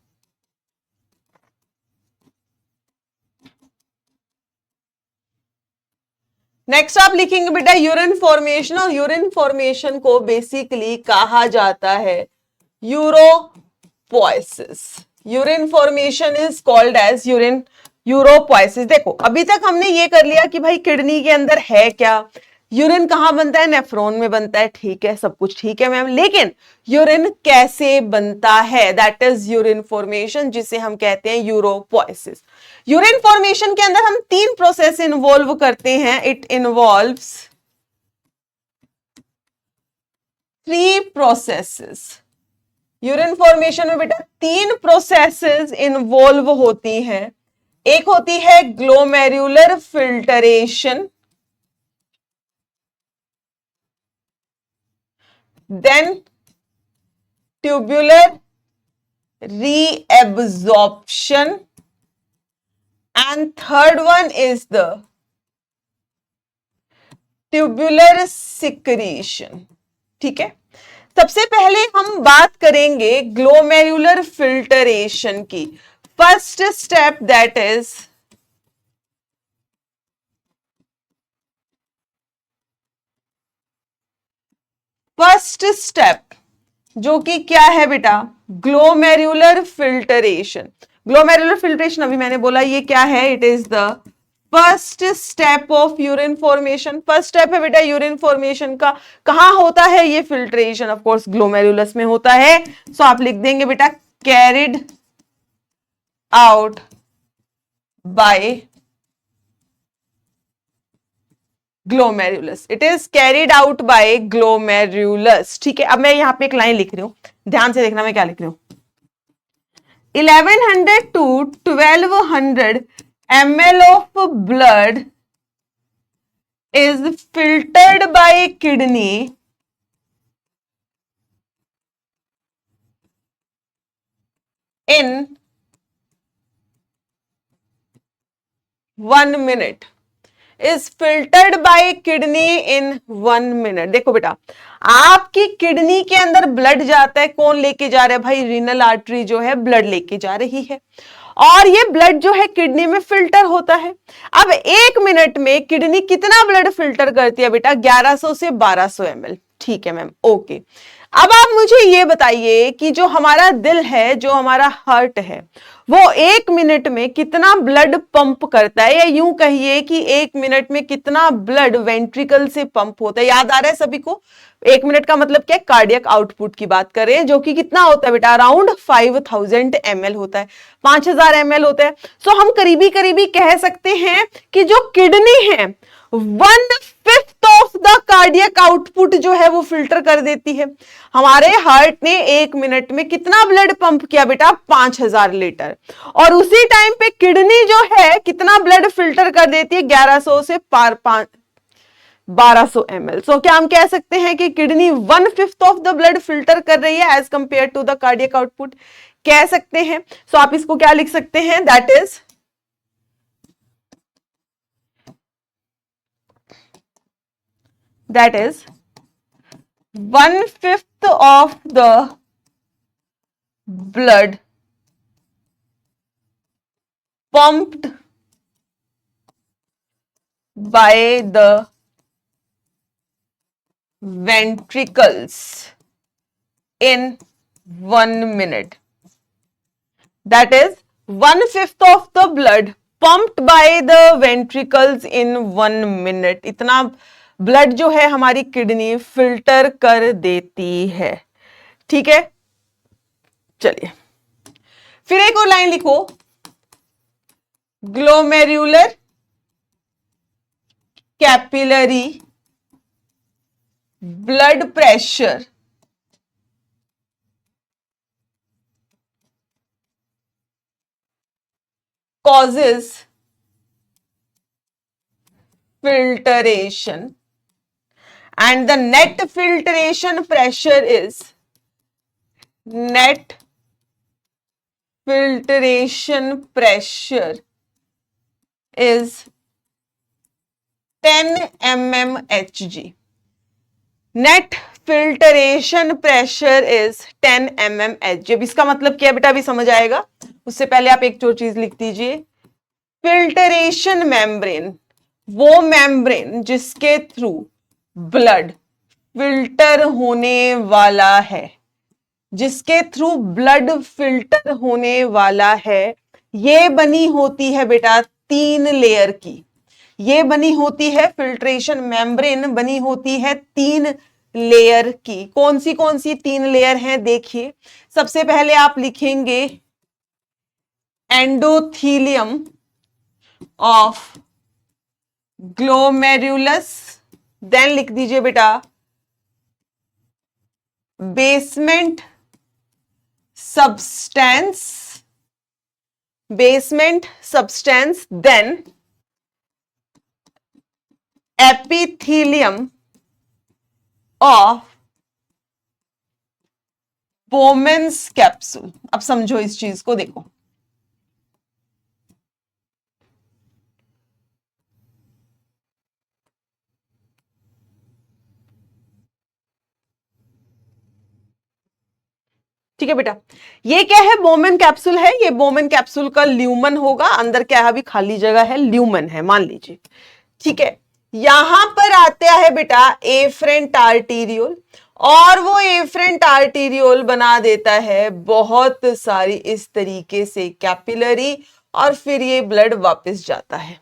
नेक्स्ट आप लिखेंगे बेटा यूरिन फॉर्मेशन, और यूरिन फॉर्मेशन को बेसिकली कहा जाता है uropoiesis. Urine formation is called as urine uropoiesis. देखो अभी तक हमने ये कर लिया कि भाई किडनी के अंदर है क्या, यूरिन कहां बनता है, नेफ्रॉन में बनता है, ठीक है, सब कुछ ठीक है मैम, लेकिन यूरिन कैसे बनता है, दैट इज यूरिन फॉर्मेशन, जिसे हम कहते हैं यूरोपोइसिस। यूरिन फॉर्मेशन के अंदर हम 3 प्रोसेस इन्वॉल्व करते हैं, it involves 3 processes. Urine formation में बेटा 3 प्रोसेसेस इन्वॉल्व होती हैं। एक होती है glomerular filtration, then tubular reabsorption, and third one is the tubular secretion। ठीक है, सबसे पहले हम बात करेंगे ग्लोमेरुलर फिल्टरेशन की। First step that is first step जो कि क्या है बेटा, ग्लोमेरुलर फिल्टरेशन। ग्लोमेरुलर फिल्टरेशन अभी मैंने बोला ये क्या है, it is the first step of urine formation. First step है बेटा यूरिन फॉर्मेशन का। कहां होता है ये फिल्ट्रेशन, ऑफ कोर्स ग्लोमेरुलस में होता है। सो आप लिख देंगे बेटा carried out by glomerulus, it is carried out by glomerulus. ठीक है, अब मैं यहां पे एक लाइन लिख रही हूं, ध्यान से देखना मैं क्या लिख रही हूं। 1100 to 1200 ml of blood is filtered by kidney in 1 minute, is filtered by kidney in 1 minute। देखो बेटा, आपकी किडनी के अंदर ब्लड जाता है, कौन लेके जा रहा है भाई, रीनल आर्टरी जो है ब्लड लेके जा रही है, और ये ब्लड जो है किडनी में फिल्टर होता है। अब 1 मिनट में किडनी कितना ब्लड फिल्टर करती है बेटा, 1100 से 1200 ml। ठीक है मैम, ओके। अब आप मुझे ये बताइए कि जो हमारा दिल है, जो हमारा हार्ट है, वो 1 मिनट में कितना ब्लड पंप करता है, या यूं कहिए कि 1 मिनट में कितना ब्लड वेंट्रिकल से पंप होता है। याद आ रहा है सभी को? 1 मिनट का मतलब क्या? कार्डियक आउटपुट की बात कर रहे हैं, जो कि कितना होता है बेटा? अराउंड 5000 ml होता है, 5000 ml होता है। सो हम करीबी करीबी कह सकते हैं कि जो किडनी है 1/5 ऑफ द कार्डियक आउटपुट जो है वो फिल्टर कर देती है। हमारे हार्ट ने 1 मिनट में कितना ब्लड पंप किया बेटा? 5000 लीटर। और उसी टाइम पे किडनी जो है कितना ब्लड फिल्टर कर देती है? 1100 से 1200 ml। सो क्या हम कह सकते हैं कि kidney 1/5 of the blood filter कर रही है as compare to the cardiac output? कह सकते हैं। सो आप इसको क्या लिख सकते हैं? that is 1/5 of the blood pumped by the ventricles in 1 minute. That is 1/5 of the blood pumped by the ventricles in 1 minute. इतना ब्लड जो है हमारी किडनी फिल्टर कर देती है। ठीक है, चलिए फिर एक और लाइन लिखो। Glomerular capillary blood pressure causes filtration and the net filtration pressure is 10 mmHg. Net filtration pressure is 10 mmHg। अब इसका मतलब क्या बेटा? अभी समझ आएगा। उससे पहले आप एक और चीज लिख दीजिए। फिल्टरेशन मेम्ब्रेन, वो मेम्ब्रेन जिसके थ्रू ब्लड फिल्टर होने वाला है, जिसके थ्रू ब्लड फिल्टर होने वाला है, ये बनी होती है बेटा 3 लेयर की। ये बनी होती है, फिल्ट्रेशन मेम्ब्रेन बनी होती है 3 लेयर की। कौन सी 3 लेयर हैं? देखिए, सबसे पहले आप लिखेंगे एंडोथीलियम ऑफ ग्लोमेरुलस, देन लिख दीजिए बेटा basement substance, then epithelium of Bowman's capsule. अब समझो इस चीज को, देखो ठीक है बेटा। ये क्या है? बोमेन कैप्सूल है। ये बोमेन कैप्सूल का ल्यूमन होगा। अंदर क्या है? अभी खाली जगह है, ल्यूमन है मान लीजिए। ठीक है, यहां पर आता है बेटा एफरेंट आर्टीरियोल, और वो एफरेंट आर्टीरियोल बना देता है बहुत सारी इस तरीके से कैपिलरी, और फिर ये ब्लड वापस जाता है।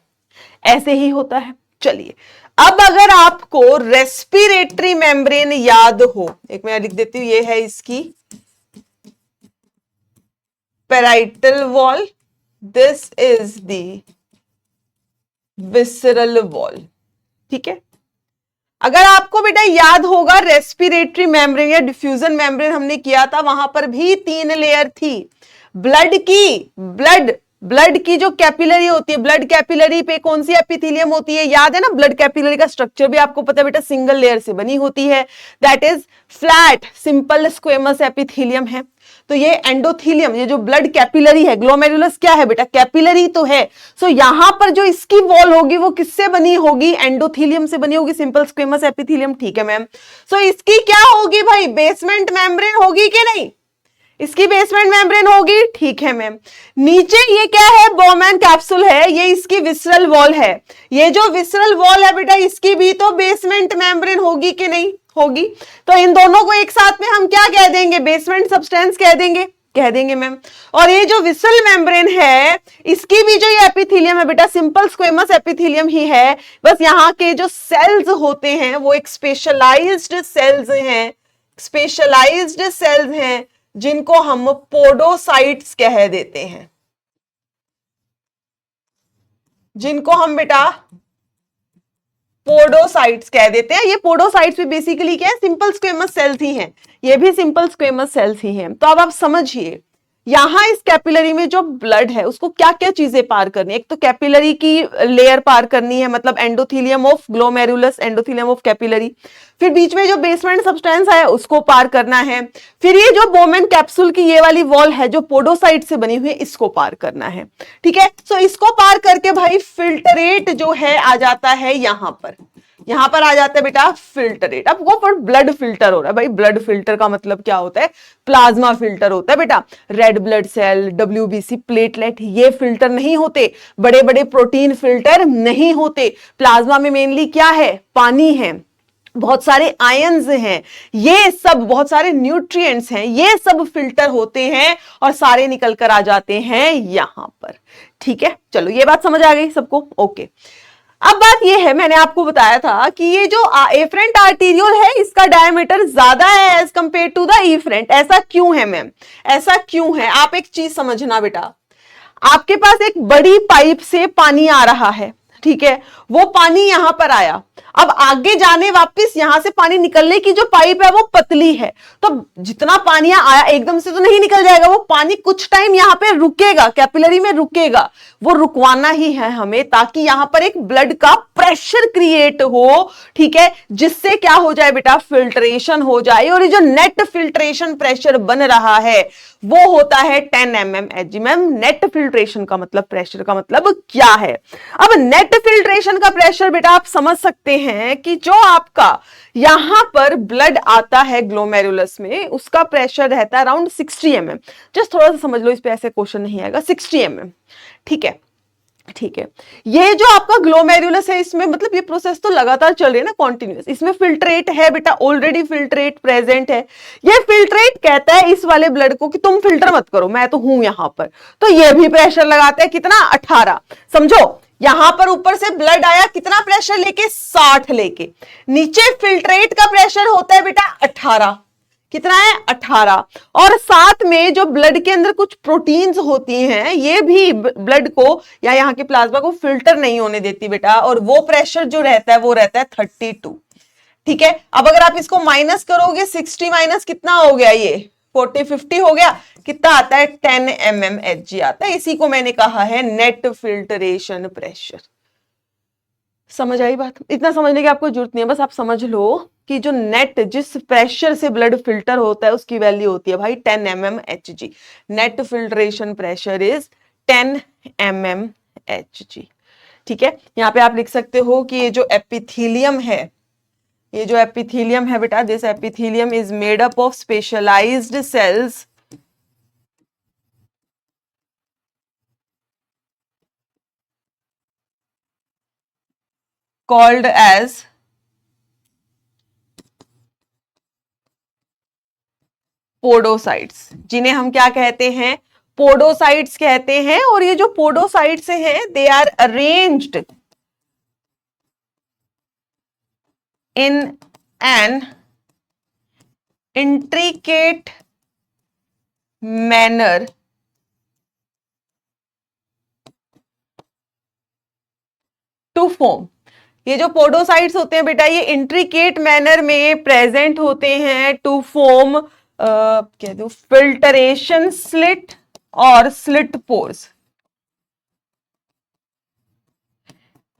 ऐसे ही होता है। चलिए, अब अगर आपको रेस्पिरेटरी मेम्ब्रेन याद हो, एक मैं लिख देती हूं, ये है इसकी parietal wall, this is the visceral wall. ठीक है, अगर आपको बेटा याद होगा रेस्पिरेटरी मेम्ब्रेन या डिफ्यूजन मेम्ब्रेन हमने किया था, वहां पर भी 3 लेयर थी ब्लड की। ब्लड की जो कैपिलरी होती है, ब्लड कैपिलरी पे कौन सी एपिथेलियम होती है? याद है ना? ब्लड कैपिलरी का स्ट्रक्चर भी आपको पता है बेटा, सिंगल लेयर से बनी होती है, that is flat simple squamous epithelium है। तो ये एंडोथीलियम, ये जो ब्लड कैपिलरी है, ग्लोमेरुलस क्या है बेटा? कैपिलरी तो है। सो यहां पर जो इसकी वॉल होगी वो किससे बनी होगी? एंडोथीलियम से बनी होगी, सिंपल स्क्वेमस एपिथेलियम। ठीक है मैम। सो इसकी क्या होगी भाई? बेसमेंट मेम्ब्रेन होगी कि नहीं? इसकी बेसमेंट मेम्ब्रेन होगी। ठीक है मैम। नीचे ये क्या है? बोमेन कैप्सूल है, ये इसकी विसरल वॉल है। ये जो विसरल वॉल है बेटा, इसकी भी तो बेसमेंट मेम्ब्रेन होगी कि नहीं? होगी। तो इन दोनों को एक साथ में हम क्या कह देंगे, बेसमेंट सब्सटेंस कह देंगे मैम। और ये जो विसल मेम्ब्रेन है, इसकी भी जो ये एपिथेलियम है बेटा, सिंपल स्क्वेमस एपिथेलियम ही है, बस यहाँ के जो सेल्स होते हैं वो एक स्पेशलाइज्ड सेल्स हैं जिनको हम पोडोसाइट्स कह देते हैं, जिनको हम बेटा पोडोसाइट्स कह देते हैं। ये पोडोसाइट्स भी बेसिकली क्या है, सिंपल स्क्वेमस सेल्स ही हैं, ये भी सिंपल स्क्वेमस सेल्स ही हैं। तो अब आप समझिए यहां इस कैपिलरी में जो ब्लड है उसको क्या क्या चीजें पार करनी है। एक तो कैपिलरी की लेयर पार करनी है, मतलब endothelium of glomerulus, endothelium of capillary. फिर बीच में जो बेसमेंट सब्सटेंस है उसको पार करना है। फिर ये जो बोमेन कैप्सूल की ये वाली वॉल है जो पोडोसाइट से बनी हुई है, इसको पार करना है। ठीक है, सो इसको पार करके भाई फिल्टरेट जो है आ जाता है यहां पर आ जाता है बेटा फिल्टरेट। अब वो पर ब्लड फिल्टर हो रहा है भाई, ब्लड फिल्टर का मतलब क्या होता है, प्लाज्मा फिल्टर होता है बेटा। Red blood cell, WBC, platelet, ये फिल्टर नहीं होते, बड़े बड़े प्रोटीन फिल्टर नहीं होते। प्लाज्मा में मेनली क्या है, पानी है, बहुत सारे आयंस हैं, ये सब बहुत सारे न्यूट्रिएंट्स हैं, ये सब फिल्टर होते हैं और सारे निकल कर आ जाते हैं यहां पर। ठीक है, चलो ये बात समझ आ गई सबको, ओके। अब बात ये है, मैंने आपको बताया था कि ये जो एफरेंट आर्टीरियोल है इसका डायमीटर ज्यादा है as compare to the efferent. ऐसा क्यों है मैम, ऐसा क्यों है? आप एक चीज समझना बेटा, आपके पास एक बड़ी पाइप से पानी आ रहा है, ठीक है, वो पानी यहां पर आया, अब आगे जाने वापस यहां से पानी निकलने की जो पाइप है वो पतली है, तो जितना पानी आया एकदम से तो नहीं निकल जाएगा, वो पानी कुछ टाइम यहां पे रुकेगा, कैपिलरी में रुकेगा। वो रुकवाना ही है हमें ताकि यहां पर एक ब्लड का प्रेशर क्रिएट हो, ठीक है, जिससे क्या हो जाए बेटा, फिल्ट्रेशन हो जाए। और ये जो नेट फिल्ट्रेशन प्रेशर बन रहा है वो होता है 10 mmHg। मैम नेट फिल्ट्रेशन का मतलब, प्रेशर का मतलब क्या है? अब नेट फिल्ट्रेशन का प्रेशर बेटा आप समझ सकते हैं कि जो आपका यहां पर ब्लड आता है ग्लोमेरुलस में, उसका प्रेशर रहता है अराउंड 60 mm। जस्ट थोड़ा सा समझ लो, इस पे ऐसे क्वेश्चन नहीं आएगा, 60 mm। ठीक है, ठीक है, ये जो आपका ग्लोमेरुलस है इसमें मतलब ये प्रोसेस तो लगातार चल रही है ना, कॉन्टिन्यूअस। इसमें फिल्ट्रेट है बेटा, ऑलरेडी फिल्ट्रेट प्रेजेंट है। ये फिल्ट्रेट कहता है इस वाले ब्लड को कि तुम फिल्टर मत करो, मैं तो हूं यहां पर। तो ये भी प्रेशर लगाता है, कितना, 18। समझो यहां पर ऊपर से ब्लड आया कितना प्रेशर लेके, 60 लेके। नीचे फिल्ट्रेट का प्रेशर होता है बेटा 18, कितना है, 18। और साथ में जो ब्लड के अंदर कुछ प्रोटीन्स होती हैं, ये भी ब्लड को या यहाँ के प्लाज्मा को फिल्टर नहीं होने देती बेटा, और वो प्रेशर जो रहता है वो रहता है 32। ठीक है, अब अगर आप इसको माइनस करोगे, 60 माइनस कितना हो गया, ये 40 50 हो गया, कितना आता है, 10 mmHg आता है। इसी को मैंने कहा है नेट फिल्टरेशन प्रेशर। समझ आई बात? इतना समझने की आपको जरूरत नहीं है, बस आप समझ लो कि जो नेट, जिस प्रेशर से ब्लड फिल्टर होता है उसकी वैल्यू होती है भाई 10 mmHg। Net filtration pressure is 10 mmHg। ठीक है, यहां पे आप लिख सकते हो कि ये जो एपिथेलियम है, ये जो एपिथेलियम है बेटा, this epithelium is made up of specialised cells called as podocytes, जिन्हें हम क्या कहते हैं, पोडोसाइट्स कहते हैं। और ये जो पोडोसाइट्स हैं, they are arranged in an intricate manner to form. ये जो पोडोसाइट्स होते हैं बेटा, ये इंट्रिकेट मैनर में प्रेजेंट होते हैं टू फॉर्म कह दो फिल्टरेशन स्लिट और स्लिट पोर्स।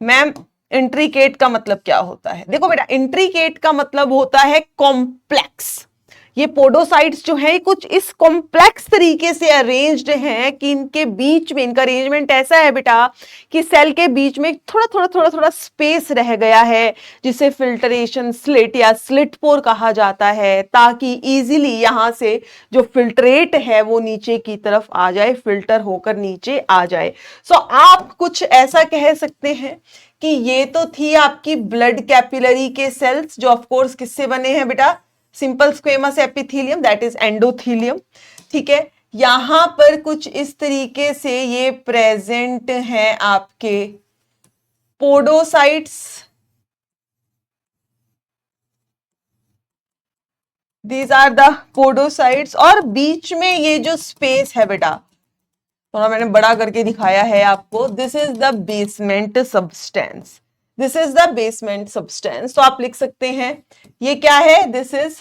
मैम इंट्रिकेट का मतलब क्या होता है? देखो बेटा, इंट्रिकेट का मतलब होता है कॉम्प्लेक्स, ये पोडोसाइट्स जो है कुछ इस कॉम्प्लेक्स तरीके से अरेंज्ड हैं कि इनके बीच में इनका अरेंजमेंट ऐसा है बेटा कि सेल के बीच में थोड़ा थोड़ा थोड़ा थोड़ा स्पेस रह गया है, जिसे फिल्टरेशन स्लिट या स्लिट पोर कहा जाता है, ताकि इजीली यहां से जो फिल्ट्रेट है वो नीचे की तरफ आ जाए, फिल्टर होकर नीचे आ जाए। सो आप कुछ ऐसा कह सकते हैं कि ये तो थी आपकी ब्लड कैपिलरी के सेल्स, जो ऑफ कोर्स किससे बने हैं बेटा, simple squamous epithelium, that is endothelium. ठीक है, यहां पर कुछ इस तरीके से ये प्रेजेंट हैं आपके podocytes, these are the podocytes, और बीच में ये जो स्पेस है बेटा, थोड़ा मैंने बड़ा करके दिखाया है आपको, this is the basement substance, this is the basement substance. तो आप लिख सकते हैं ये क्या है, this is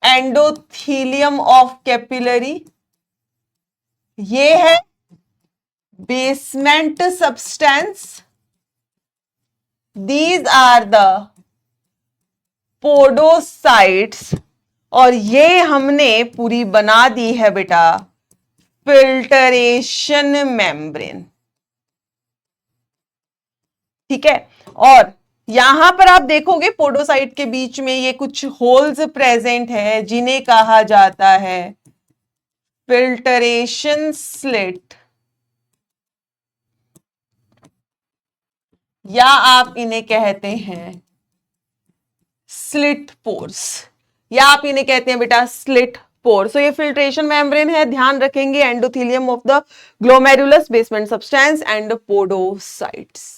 endothelium of capillary, ये है basement substance, these are the podocytes, और ये हमने पूरी बना दी है बेटा फिल्टरेशन मेम्ब्रेन। ठीक है, और यहां पर आप देखोगे पोडोसाइट के बीच में ये कुछ होल्स प्रेजेंट है, जिन्हें कहा जाता है फिल्टरेशन स्लिट, या आप इन्हें कहते हैं स्लिट पोर्स, या आप इन्हें कहते हैं बेटा स्लिट पोर। सो ये फिल्ट्रेशन मेम्ब्रेन है, ध्यान रखेंगे, endothelium of the glomerulus basement substance and podocytes.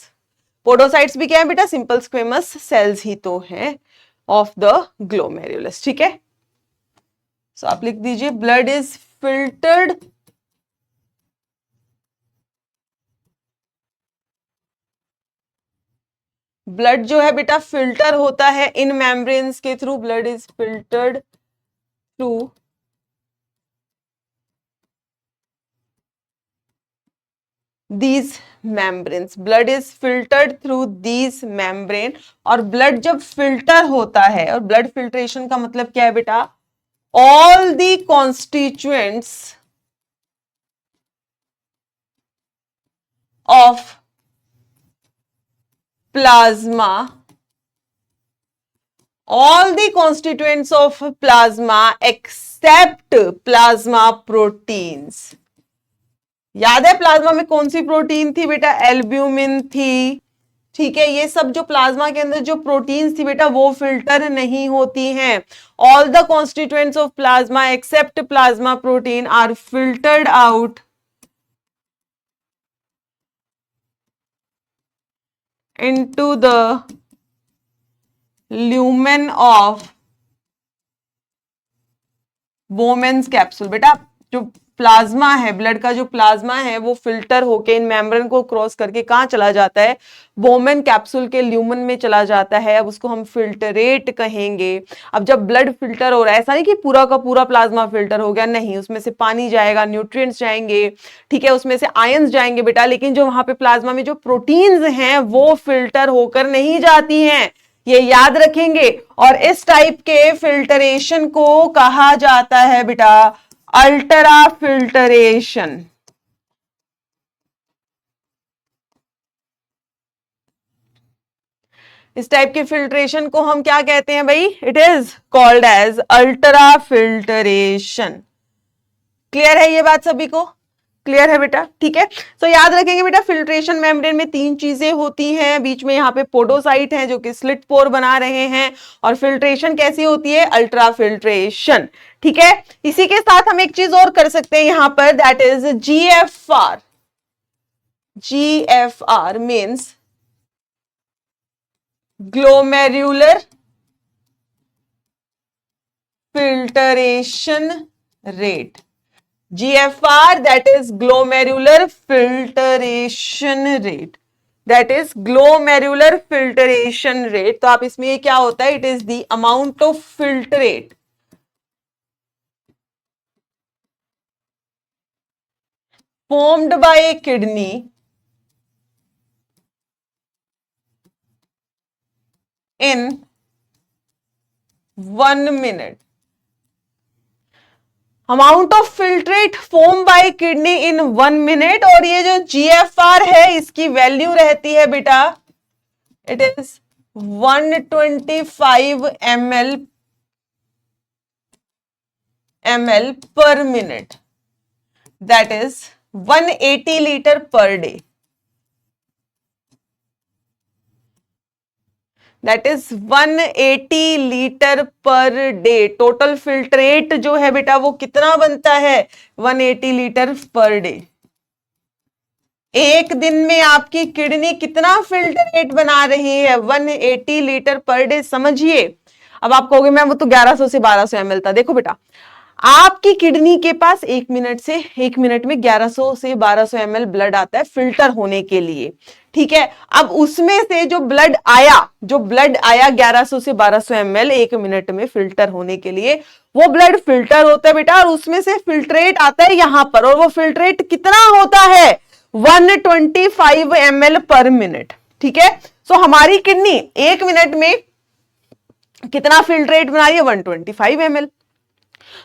Podocytes भी क्या है बेटा, सिंपल स्क्वेमस सेल्स ही तो हैं ऑफ द ग्लोमेरुलस। ठीक है, सो आप लिख दीजिए ब्लड इज फिल्टर्ड ब्लड जो है बेटा फिल्टर होता है इन मेम्ब्रेन्स के through, blood is filtered through these membranes, blood is filtered through these membrane। और ब्लड जब फिल्टर होता है, और ब्लड फिल्ट्रेशन का मतलब क्या है बेटा, all the constituents of plasma, all the constituents of plasma except plasma proteins। याद है प्लाज्मा में कौन सी प्रोटीन थी बेटा, एल्ब्यूमिन थी। ठीक है, ये सब जो प्लाज्मा के अंदर जो प्रोटीन्स थी बेटा वो फिल्टर नहीं होती हैं। All the constituents of plasma except plasma protein are filtered out into the lumen of Bowman's capsule. बेटा जो प्लाज्मा है, ब्लड का जो प्लाज्मा है वो फिल्टर होके इन मेम्ब्रेन को क्रॉस करके कहां चला जाता है, बोमेन कैप्सूल के ल्यूमन में चला जाता है। अब उसको हम फिल्टरेट कहेंगे। अब जब ब्लड फिल्टर हो रहा है, ऐसा नहीं कि पूरा का पूरा प्लाज्मा फिल्टर हो गया, नहीं, उसमें से पानी जाएगा, न्यूट्रिएंट्स जाएंगे, ठीक है, उसमें से आयंस जाएंगे बेटा, लेकिन जो वहां पे प्लाज्मा में जो प्रोटीन्स हैं वो फिल्टर होकर नहीं जाती हैं, ये याद रखेंगे। और इस टाइप के फिल्टरेशन को कहा जाता है बेटा अल्ट्रा फिल्टरेशन। इस टाइप के फिल्ट्रेशन को हम क्या कहते हैं भाई, it is called as ultra filtration. Clear है ये बात सभी को, क्लियर है बेटा? ठीक है, तो याद रखेंगे बेटा फिल्ट्रेशन मेम्ब्रेन में तीन चीजें होती हैं, बीच में यहाँ पे पोडोसाइट है जो कि स्लिट पोर बना रहे हैं, और फिल्ट्रेशन कैसी होती है, अल्ट्रा फिल्ट्रेशन। ठीक है, इसी के साथ हम एक चीज और कर सकते हैं यहां पर, that is GFR. GFR means glomerular filtration rate. GFR, that is glomerular filtration rate, that is glomerular filtration rate। तो आप इसमें ये क्या होता है, it is the amount of filtrate formed by a kidney in 1 minute. Amount of filtrate form by kidney in 1 minute. और ये जो GFR है इसकी वैल्यू रहती है बेटा, it is 125 ml per minute. That is 180 liter per day. That is 180 litre per day. Total filtrate जो है बेटा वो कितना बनता है, 180 लीटर पर डे. एक दिन में आपकी किडनी कितना फिल्ट्रेट बना रही है, 180 लीटर पर डे. समझिए. अब आप कहोगे मैम वो तो 1100 से 1200 ml था. देखो बेटा, आपकी किडनी के पास एक मिनट में 1100 से 1200 ml ब्लड आता है फिल्टर होने के लिए. ठीक है. अब उसमें से जो ब्लड आया 1100 से 1200 ml एक मिनट में फिल्टर होने के लिए, वो ब्लड फिल्टर होता है बेटा, और उसमें से फिल्ट्रेट आता है यहां पर. और वो फिल्ट्रेट कितना होता है, 125 ml पर मिनट. ठीक है. सो हमारी किडनी एक मिनट में कितना फिल्ट्रेट बना रही है, 125 ml.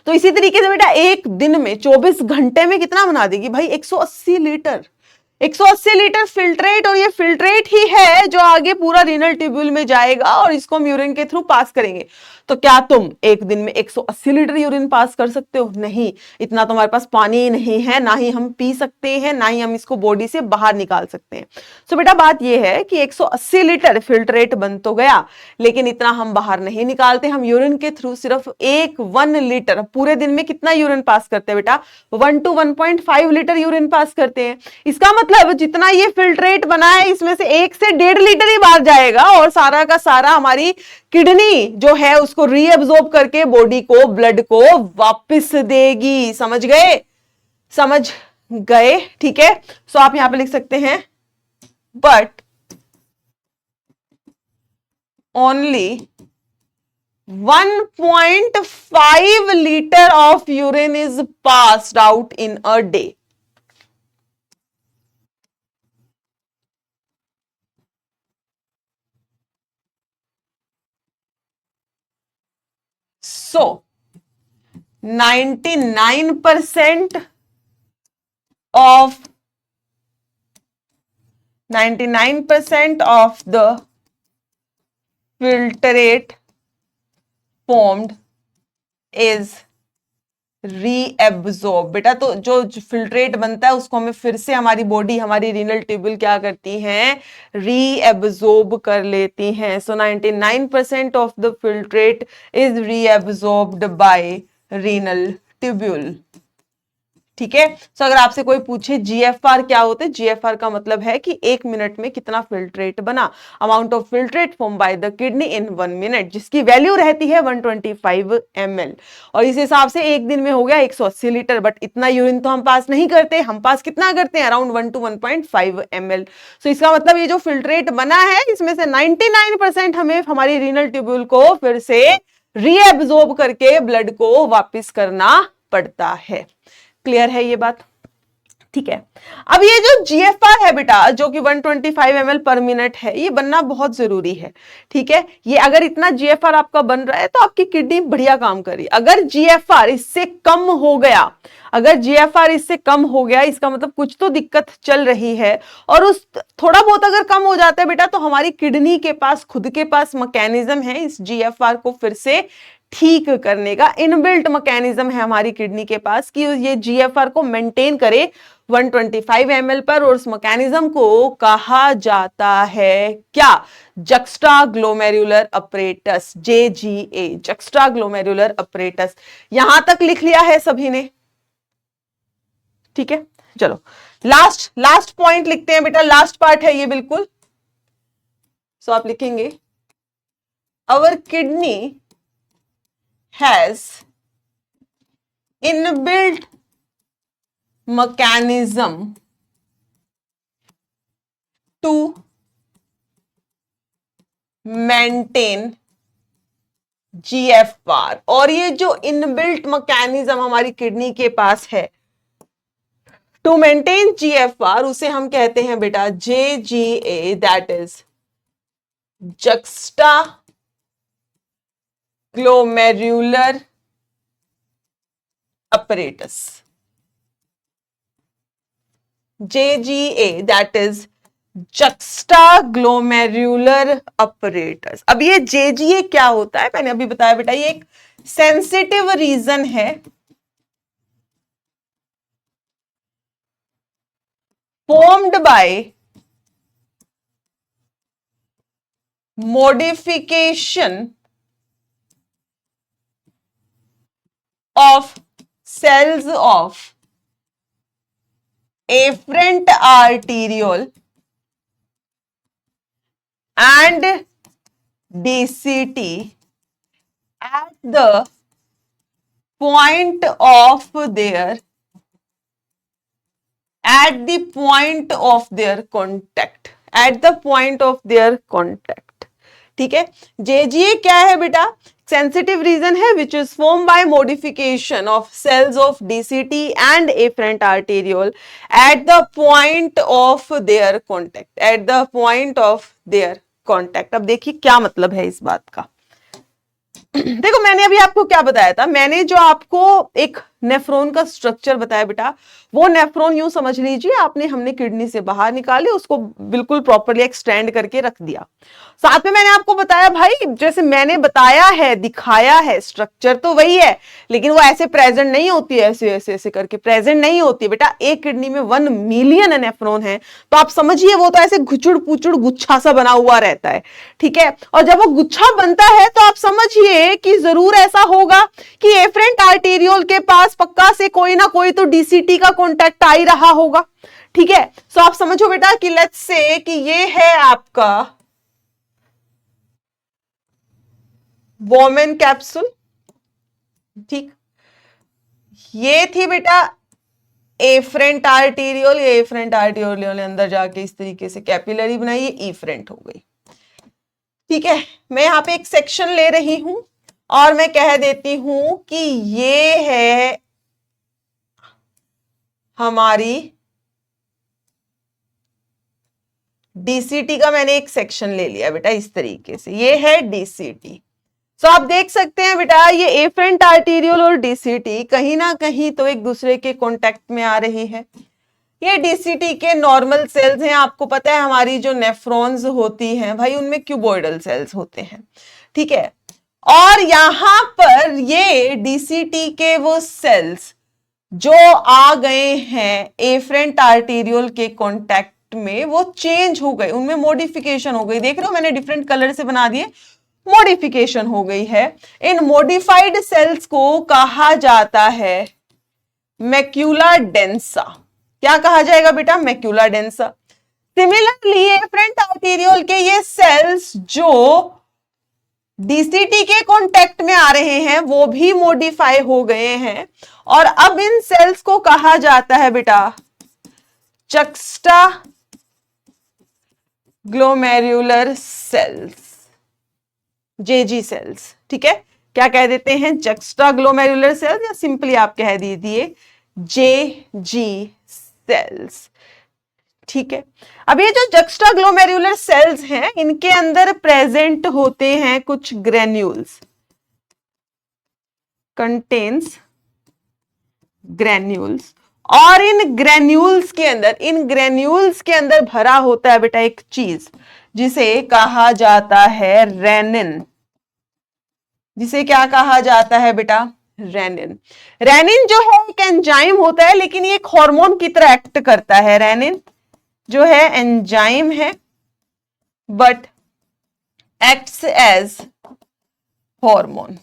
तो इसी तरीके से बेटा एक दिन में 24 घंटे में कितना बना देगी भाई, 180 लीटर. 180 litre filtrate. और ये फिल्ट्रेट ही है जो आगे पूरा रीनल ट्यूब्यूल में जाएगा और इसको हम यूरिन के थ्रू पास करेंगे. तो क्या तुम एक दिन में 180 लीटर यूरिन पास कर सकते हो? नहीं. इतना तो हमारे पास पानी नहीं है, ना ही हम पी सकते हैं, ना ही हम इसको बॉडी से बाहर निकाल सकते हैं. तो बेटा बात यह है कि 180 लीटर फिल्ट्रेट बन तो गया, लेकिन इतना हम बाहर नहीं निकालते. हम यूरिन के थ्रू सिर्फ 1 लीटर. पूरे दिन में कितना यूरिन पास करते हैं बेटा, 1 to 1.5 लीटर यूरिन पास करते हैं. इसका मतलब जितना ये फिल्ट्रेट बना है इसमें से 1 से 1.5 लीटर ही बाहर जाएगा, और सारा का सारा हमारी किडनी जो है उसको रीअब्सॉर्ब करके बॉडी को, ब्लड को वापस देगी. समझ गए. ठीक है. सो आप यहां पे लिख सकते हैं, but only 1.5 liter of urine is passed out in a day. So 99% of the filtrate formed is reabsorb. बेटा तो जो फिल्ट्रेट बनता है उसको हमें फिर से हमारी बॉडी, हमारी रीनल ट्यूब्यूल क्या करती हैं, रीएब्सॉर्ब कर लेती हैं. So 99% of the filtrate is reabsorbed by renal tubule. ठीक है. सो अगर आपसे कोई पूछे जीएफआर क्या होते हैं, जीएफआर का मतलब है कि एक मिनट में कितना फिल्ट्रेट बना, amount of filtrate form by the kidney in 1 minute, जिसकी वैल्यू रहती है 125 ml. और इस हिसाब से एक दिन में हो गया 180 लीटर. बट इतना यूरिन तो हम पास नहीं करते. हम पास कितना करते हैं, अराउंड 1 to 1.5 ml. सो इसका मतलब ये जो फिल्ट्रेट बना है इसमें से 99% हमें हमारी रीनल ट्यूब्यूल को फिर से रीएब्सॉर्ब करके ब्लड को वापिस करना पड़ता है. क्लियर है ये बात? ठीक है. अब ये जो जीएफआर है बेटा जो कि 125 ml पर मिनट है, ये बनना बहुत जरूरी है. ठीक है. ये अगर इतना जीएफआर आपका बन रहा है तो आपकी किडनी बढ़िया काम करी. अगर जीएफआर इससे कम हो गया, इसका मतलब कुछ तो दिक्कत चल रही है. और उस थोड़ा बहुत अगर कम हो जाता है बेटा तो हमारी किडनी के पास खुद के पास मैकेनिज्म है इस जीएफआर को फिर से ठीक करने का. इनबिल्ट मैकेनिज्म है हमारी किडनी के पास कि ये जीएफआर को मेंटेन करे 125 ml पर. और उस मैकेनिज्म को कहा जाता है क्या, juxta glomerular apparatus, JGA, juxta glomerular apparatus. यहां तक लिख लिया है सभी ने? ठीक है. चलो लास्ट पॉइंट लिखते हैं बेटा. लास्ट पार्ट है ये बिल्कुल. सो आप लिखेंगे, our kidney has inbuilt mechanism to maintain GFR. और ये जो इनबिल्ट मैकेनिज्म हमारी किडनी के पास है टू मेंटेन GFR, उसे हम कहते हैं बेटा JGA, that is juxta glomerular apparatus, JGA, that is juxtaglomerular apparatus। अब ये JGA क्या होता है, मैंने अभी बताया बेटा, ये एक सेंसिटिव रीजन है formed by modification of cells of afferent arteriole and DCT at the point of their contact, at the point of their contact। ठीक है, JGA क्या है बेटा, सेंसिटिव रीजन है which is form by modification of cells of DCT and afferent arteriole at the point of their contact, at the point of their contact. अब देखिए क्या मतलब है इस बात का। देखो मैंने अभी आपको क्या बताया था, मैंने जो आपको एक नेफ्रॉन का स्ट्रक्चर बताया बेटा, वो नेफ्रॉन यूं समझ लीजिए आपने हमने किडनी से बाहर निकाले, उसको बिल्कुल प्रॉपर्ली एक्सटेंड करके रख दिया। साथ में मैंने आपको बताया भाई, जैसे मैंने बताया है, दिखाया है, स्ट्रक्चर तो वही है, लेकिन वो ऐसे प्रेजेंट नहीं होती है, ऐसे ऐसे ऐसे करके प्रेजेंट नहीं होती बेटा। एक किडनी में 1 मिलियन नेफ्रॉन है, तो आप समझिए वो तो ऐसे घुचुड़ पुचुड़ गुच्छा सा बना हुआ रहता है। ठीक है, और जब वो गुच्छा बनता है तो आप समझिए कि जरूर ऐसा होगा कि एफरेंट आर्टेरियोल के पास पक्का से कोई ना कोई तो DCT का कॉन्टैक्ट आ ही रहा होगा। ठीक है, सो आप समझो बेटा कि लेट्स से कि ये है आपका वोमेन कैप्सूल। ठीक, ये थी बेटा एफरेंट आर्टेरियोल, ये एफरेंट आर्टेरियोल ने अंदर जाके इस तरीके से कैपिलरी बनाई, ये इफरेंट हो गई। ठीक है, मैं यहां पे एक सेक्शन ले रही हूं और मैं कह देती हूं कि ये है हमारी DCT का, मैंने एक सेक्शन ले लिया बेटा इस तरीके से, ये है DCT। तो आप देख सकते हैं बेटा ये एफरेंट आर्टेरियोल और DCT कहीं ना कहीं तो एक दूसरे के कांटेक्ट में आ रही है। ये DCT के नॉर्मल सेल्स हैं, आपको पता है हमारी जो नेफ्रॉन्स होती हैं भाई उनमें क्यूबॉइडल सेल्स होते हैं। ठीक है, और यहां पर ये DCT के वो सेल्स जो आ गए हैं एफरेंट आर्टेरियोल के कांटेक्ट में, वो चेंज हो गए, उनमें मॉडिफिकेशन हो गई। देख रहे हो मैंने डिफरेंट कलर से बना दिए, मॉडिफिकेशन हो गई है। इन मॉडिफाइड सेल्स को कहा जाता है मैक्यूला डेंसा। क्या कहा जाएगा बेटा, macula densa. Similarly afferent arteriole के ये सेल्स जो DCT के कांटेक्ट में आ रहे हैं वो भी मॉडिफाई हो गए हैं, और अब इन सेल्स को कहा जाता है बेटा juxta glomerular cells, JG cells. ठीक है, क्या कह देते हैं, जक्स्टा ग्लोमेरुलर सेल्स, या सिंपली आप कह दीजिए JG सेल्स। ठीक है, अब ये जो जक्स्टा ग्लोमेरुलर सेल्स हैं इनके अंदर प्रेजेंट होते हैं कुछ ग्रेन्यूल्स, कंटेन्स ग्रेन्यूल्स, और इन ग्रेन्यूल्स के अंदर भरा होता है बेटा एक चीज जिसे कहा जाता है रेनिन। जिसे क्या कहा जाता है बेटा, रेनिन। रेनिन जो है एक एंजाइम होता है, लेकिन ये एक हार्मोन की तरह एक्ट करता है। रेनिन जो है एंजाइम है बट एक्ट्स एज हार्मोन,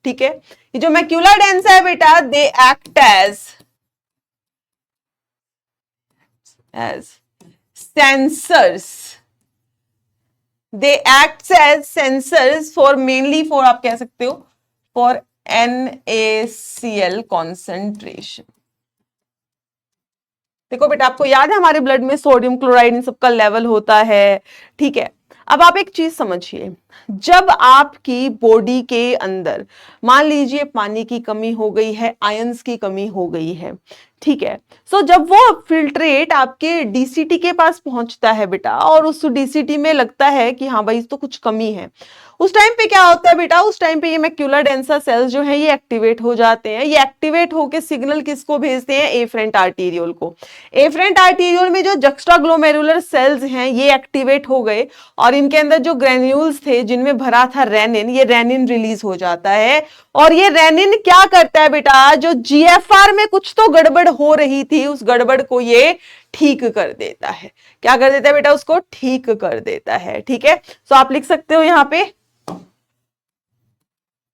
ठीक है, ये जो मैक्यूला डेंसा है बेटा, they act as sensors, they act as sensors for mainly for, आप कह सकते हो फॉर NaCl कॉन्सेंट्रेशन। देखो बेटा आपको याद है हमारे ब्लड में सोडियम क्लोराइड इन सबका लेवल होता है। ठीक है, अब आप एक चीज समझिए, जब आपकी बॉडी के अंदर मान लीजिए पानी की कमी हो गई है, आयंस की कमी हो गई है, ठीक है, सो जब वो फिल्ट्रेट आपके डीसीटी के पास पहुंचता है बेटा, और उस डीसीटी में लगता है कि हाँ भाई तो कुछ कमी है, उस टाइम पे क्या होता है बेटा, उस टाइम पे ये मैक्यूला डेंसा सेल्स जो है ये एक्टिवेट हो जाते हैं। ये एक्टिवेट होकर सिग्नल किसको भेजते हैं, एफरेंट आर्टीरियोल को। एफरेंट आर्टीरियोल में जो जक्स्ट्राग्लोमेरुलर सेल्स हैं ये एक्टिवेट हो गए, और इनके अंदर जो ग्रेन्यूल्स थे जिनमें भरा था रेनिन, ये रेनिन रिलीज हो जाता है। और ये रेनिन क्या करता है बेटा, जो जीएफआर में कुछ तो गड़बड़ हो रही थी उस गड़बड़ को ये ठीक कर देता है। क्या कर देता है बेटा, उसको ठीक कर देता है। ठीक है, तो आप लिख सकते हो यहां पे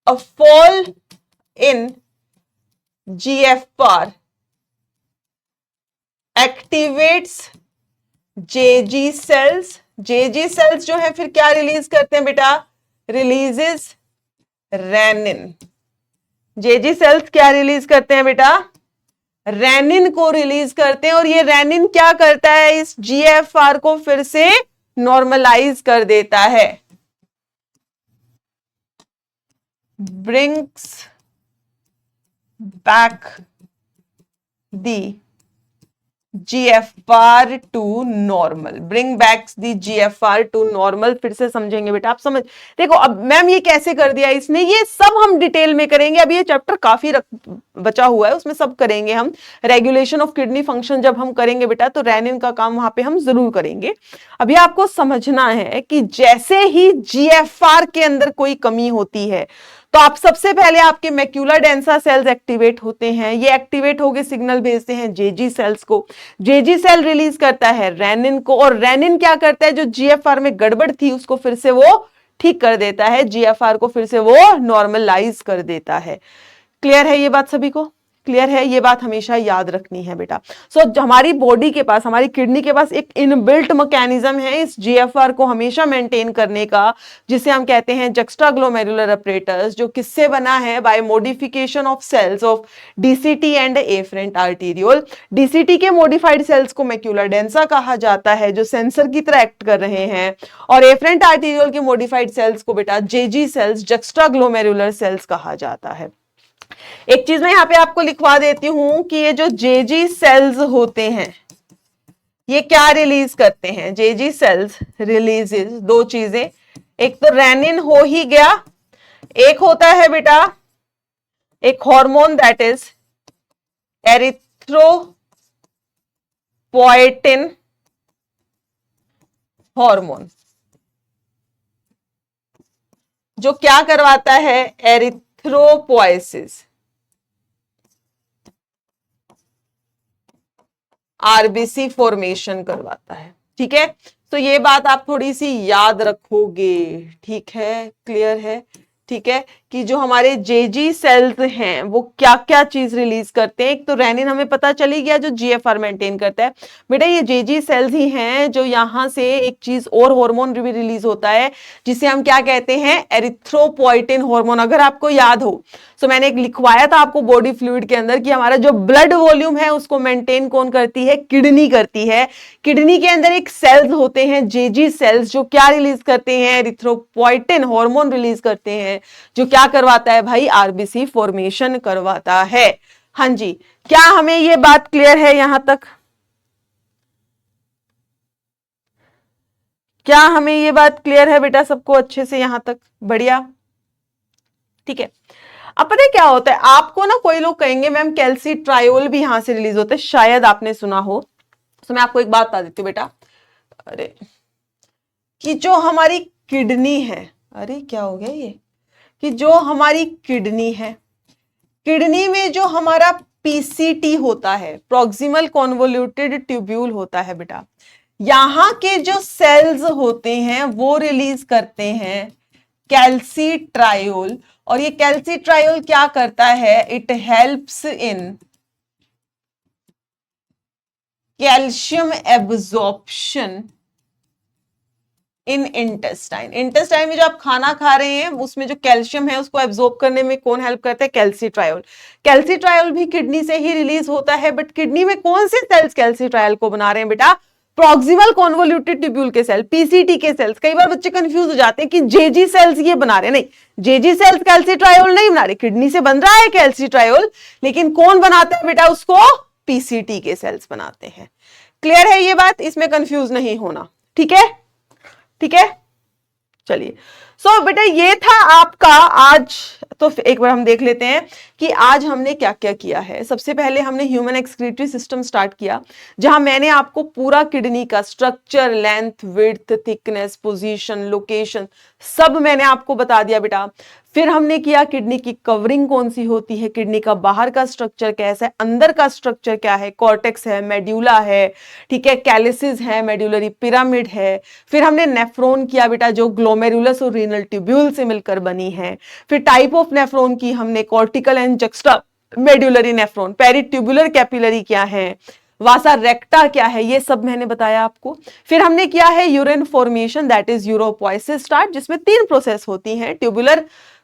a fall in GFR activates JG cells। JG cells जो है फिर क्या रिलीज करते हैं बेटा, रिलीजेस रेनिन। JG cells क्या रिलीज करते हैं बेटा, रेनिन को रिलीज करते हैं। और ये रेनिन क्या करता है, इस GFR को फिर से नॉर्मलाइज कर देता है, brings back the GFR to normal। bring back the GFR to normal। फिर से समझेंगे बेटा, आप समझ देखो। अब मैम ये कैसे कर दिया इसने, ये सब हम डिटेल में करेंगे। अब ये चैप्टर काफी बचा हुआ है, उसमें सब करेंगे हम। रेगुलेशन ऑफ किडनी फंक्शन जब हम करेंगे बेटा तो रेनिन का काम वहां पे हम जरूर करेंगे। अभी आपको समझना है कि जैसे ही GFR के अंदर कोई कमी होती है तो आप सबसे पहले आपके मैक्यूला डेंसा सेल्स एक्टिवेट होते हैं। ये एक्टिवेट होके सिग्नल भेजते हैं जेजी सेल्स को। जेजी सेल रिलीज करता है रेनिन को, और रेनिन क्या करता है, जो जीएफआर में गड़बड़ थी उसको फिर से वो ठीक कर देता है, जीएफआर को फिर से वो नॉर्मलाइज कर देता है। क्लियर है ये बात सभी को? क्लियर है, ये बात हमेशा याद रखनी है बेटा। सो हमारी बॉडी के पास, हमारी किडनी के पास एक इनबिल्ट मैकेनिज्म है इस जीएफआर को हमेशा मेंटेन करने का, जिसे हम कहते हैं जक्स्ट्राग्लोमेरुलर अपरेटस, जो किससे बना है, by modification of cells of DCT and afferent arteriole. DCT के मॉडिफाइड सेल्स को मैक्यूला डेंसा कहा जाता है, जो सेंसर की तरह एक्ट कर रहे हैं, और एफरेंट आर्टीरियोल के मॉडिफाइड सेल्स को बेटा जेजी सेल्स, जक्स्ट्राग्लोमेरुलर सेल्स कहा जाता है। एक चीज मैं यहां पे आपको लिखवा देती हूं कि ये जो जेजी सेल्स होते हैं ये क्या रिलीज करते हैं, जेजी सेल्स रिलीजेस दो चीजें, एक तो रेनिन हो ही गया, एक होता है बेटा एक hormone that is erythropoietin hormone, जो क्या करवाता है, एरिथ्रोपोएसिस, आरबीसी फॉर्मेशन करवाता है। ठीक है, तो ये बात आप थोड़ी सी याद रखोगे। ठीक है, क्लियर है? ठीक है, कि जो हमारे जेजी सेल्स हैं वो क्या क्या चीज रिलीज करते हैं। एक तो रेनिन हमें पता चली गया जो जीएफआर मेंटेन करता है। बेटा ये जेजी सेल्स ही हैं जो यहां से एक चीज और हार्मोन भी रिलीज होता है जिसे हम क्या कहते हैं, एरिथ्रोपोएटिन हार्मोन। अगर आपको याद हो तो मैंने एक लिखवाया था आपको बॉडी फ्लूइड के अंदर कि हमारा जो ब्लड वॉल्यूम है उसको मेंटेन कौन करती है, किडनी करती है। किडनी के अंदर एक सेल्स होते हैं जेजी सेल्स जो क्या रिलीज करते हैं, एरिथ्रोपोएटिन हार्मोन रिलीज करते हैं, जो क्या करवाता है भाई, आरबीसी फॉर्मेशन करवाता है। हाँ जी, क्या हमें ये बात क्लियर है यहां तक? क्या हमें ये बात क्लियर है बेटा सबको अच्छे से यहां तक? बढ़िया, ठीक है। अब पता है क्या होता है, आपको ना कोई लोग कहेंगे मैम कैल्सीट्रायोल भी यहां से रिलीज होता है, शायद आपने सुना हो। तो मैं आपको एक बात बता देती हूँ बेटा, अरे कि जो हमारी किडनी है, अरे क्या हो गया ये, कि जो हमारी किडनी है, किडनी में जो हमारा पीसीटी होता है, प्रॉक्सिमल कॉन्वोल्यूटेड ट्यूब्यूल होता है बेटा, यहां के जो सेल्स होते हैं वो रिलीज करते हैं कैल्सीट्रायोल। और ये कैल्सीट्रायोल क्या करता है, it helps in calcium absorption in intestine. Intestine में जो आप खाना खा रहे हैं उसमें जो कैल्शियम है उसको एब्जॉर्ब करने में कौन हेल्प करता है, कैल्सीट्रायोल। कैल्सीट्रायोल भी किडनी से ही रिलीज होता है, बट किडनी में कौन से सेल्स कैल्सीट्रायोल को बना रहे हैं बेटा, प्रॉक्सिमल कॉन्वोल्यूटेड ट्यूब्यूल के सेल, पीसीटी के सेल्स। कई बार बच्चे कंफ्यूज हो जाते हैं कि जेजी सेल्स ये बना रहे, नहीं, जेजी सेल्स कैल्सिट्रायोल नहीं बना रहे, किडनी से बन रहा है कैल्सिट्रायोल, लेकिन कौन बनाता है बेटा उसको? पीसीटी के सेल्स बनाते हैं। क्लियर है ये बात? इसमें कंफ्यूज नहीं होना, ठीक है? ठीक है, चलिए। सो बेटा ये था आपका आज। तो एक बार हम देख लेते हैं कि आज हमने क्या क्या किया है। सबसे पहले हमने ह्यूमन एक्सक्रीटरी सिस्टम स्टार्ट किया, जहां मैंने आपको पूरा किडनी का structure, length, width, thickness, position, location सब मैंने आपको बता दिया बेटा। फिर हमने किया किडनी की कवरिंग कौन सी होती है, किडनी का बाहर का स्ट्रक्चर कैसा है, अंदर का स्ट्रक्चर क्या है, कॉर्टेक्स है, मेड्यूला है, ठीक है, कैलिसिस है, मेड्यूलरी पिरामिड है। फिर हमने नेफ्रॉन किया बेटा, जो ग्लोमेरुलस और रीनल ट्यूब्यूल से मिलकर बनी है। फिर टाइप ऑफ नेफ्रॉन की हमने, cortical and juxta medullary nephron, peritubular capillary क्या है, वासा रेक्टा क्या है, ये सब मैंने बताया आपको। फिर हमने किया है urine formation, that is uropoiesis start, जिसमें 3 प्रोसेस होती हैं,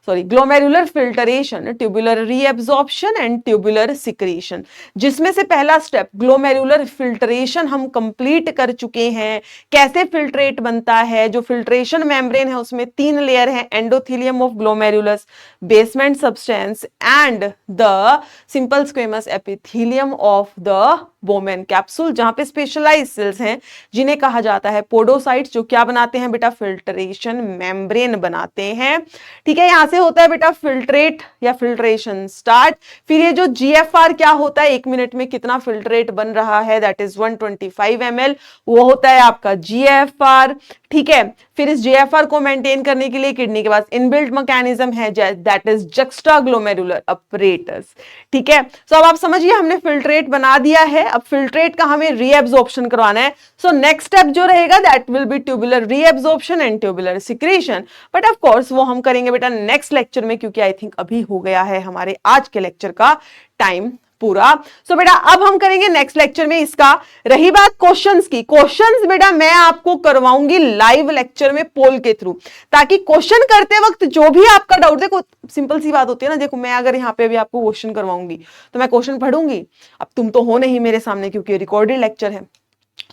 glomerular filtration, tubular reabsorption and tubular secretion. जिसमें से पहला स्टेप ग्लोमेरुलर फिल्टरेशन हम कंप्लीट कर चुके हैं। कैसे फिल्ट्रेट बनता है? जो फिल्ट्रेशन मेम्ब्रेन है उसमें 3 लेयर है, endothelium of glomerulus, basement substance and the simple squamous epithelium of the Bowman capsule, जहां पे स्पेशलाइज्ड सेल्स हैं जिन्हें कहा जाता है पोडोसाइट्स, जो क्या बनाते हैं बेटा? फिल्ट्रेशन मेम्ब्रेन बनाते हैं। ठीक है, यहां से होता है बेटा फिल्ट्रेट या फिल्ट्रेशन स्टार्ट। फिर ये जो जीएफआर क्या होता है, 1 मिनट में कितना फिल्ट्रेट बन रहा है, दैट इज 125 ml, वो होता है आपका जीएफआर। ठीक है, फिर इस जीएफआर को मेंटेन करने के लिए किडनी के पास इनबिल्ट मैकेनिज्म है, that is juxta glomerular apparatus. ठीक है, सो अब आप समझिए हमने फिल्ट्रेट बना दिया है, अब फिल्ट्रेट का हमें रीएब्जॉर्प्शन करवाना है। सो नेक्स्ट स्टेप जो रहेगा that will be tubular reabsorption and tubular secretion, but of course वो हम करेंगे बेटा नेक्स्ट लेक्चर में, क्योंकि आई थिंक अभी हो गया है हमारे आज के लेक्चर का टाइम पूरा। सो बेटा अब हम करेंगे नेक्स्ट लेक्चर में इसका। रही बात क्वेश्चंस की, क्वेश्चंस बेटा मैं आपको करवाऊंगी लाइव लेक्चर में पोल के थ्रू, ताकि क्वेश्चन करते वक्त जो भी आपका डाउट, देखो सिंपल सी बात होती है ना, देखो मैं अगर यहाँ पे अभी आपको क्वेश्चन करवाऊंगी तो मैं क्वेश्चन पढ़ूंगी, अब तुम तो हो नहीं मेरे सामने क्योंकि रिकॉर्डेड लेक्चर है,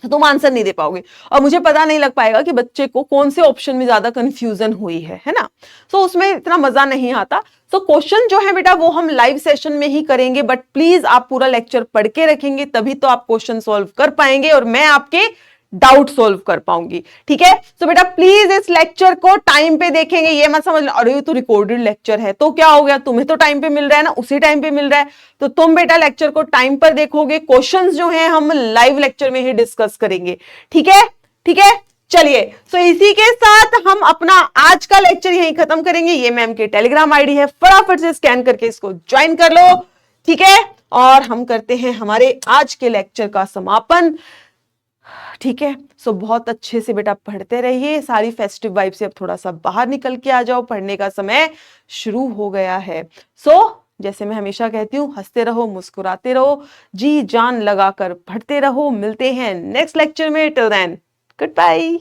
तो तुम आंसर नहीं दे पाओगे और मुझे पता नहीं लग पाएगा कि बच्चे को कौन से ऑप्शन में ज्यादा कंफ्यूजन हुई है ना। सो उसमें इतना मजा नहीं आता। तो क्वेश्चन जो है बेटा वो हम लाइव सेशन में ही करेंगे, बट प्लीज आप पूरा लेक्चर पढ़ के रखेंगे, तभी तो आप क्वेश्चन सॉल्व कर पाएंगे और मैं आपके डाउट सोल्व कर पाऊंगी। ठीक है, तो बेटा प्लीज इस लेक्चर को टाइम पे देखेंगे, ये मत समझ अरे ये तो रिकॉर्डेड लेक्चर है तो क्या हो गया, तुम्हें तो टाइम पे मिल रहा है ना, उसी टाइम पे मिल रहा है, तो तुम बेटा लेक्चर को टाइम पर देखोगे। क्वेश्चंस जो हैं हम लाइव लेक्चर में ही डिस्कस करेंगे। ठीक है, ठीक है, चलिए। सो इसी के साथ हम अपना आज का लेक्चर यहीं खत्म करेंगे। ये मैम के टेलीग्राम आईडी है, फटाफट से स्कैन करके इसको ज्वाइन कर लो। ठीक है, और हम करते हैं हमारे आज के लेक्चर का समापन। ठीक है, सो बहुत अच्छे से बेटा पढ़ते रहिए, सारी फेस्टिव वाइब से अब थोड़ा सा बाहर निकल के आ जाओ, पढ़ने का समय शुरू हो गया है। सो जैसे मैं हमेशा कहती हूँ, हंसते रहो, मुस्कुराते रहो, जी जान लगाकर पढ़ते रहो। मिलते हैं नेक्स्ट लेक्चर में, टिल देन गुड बाय।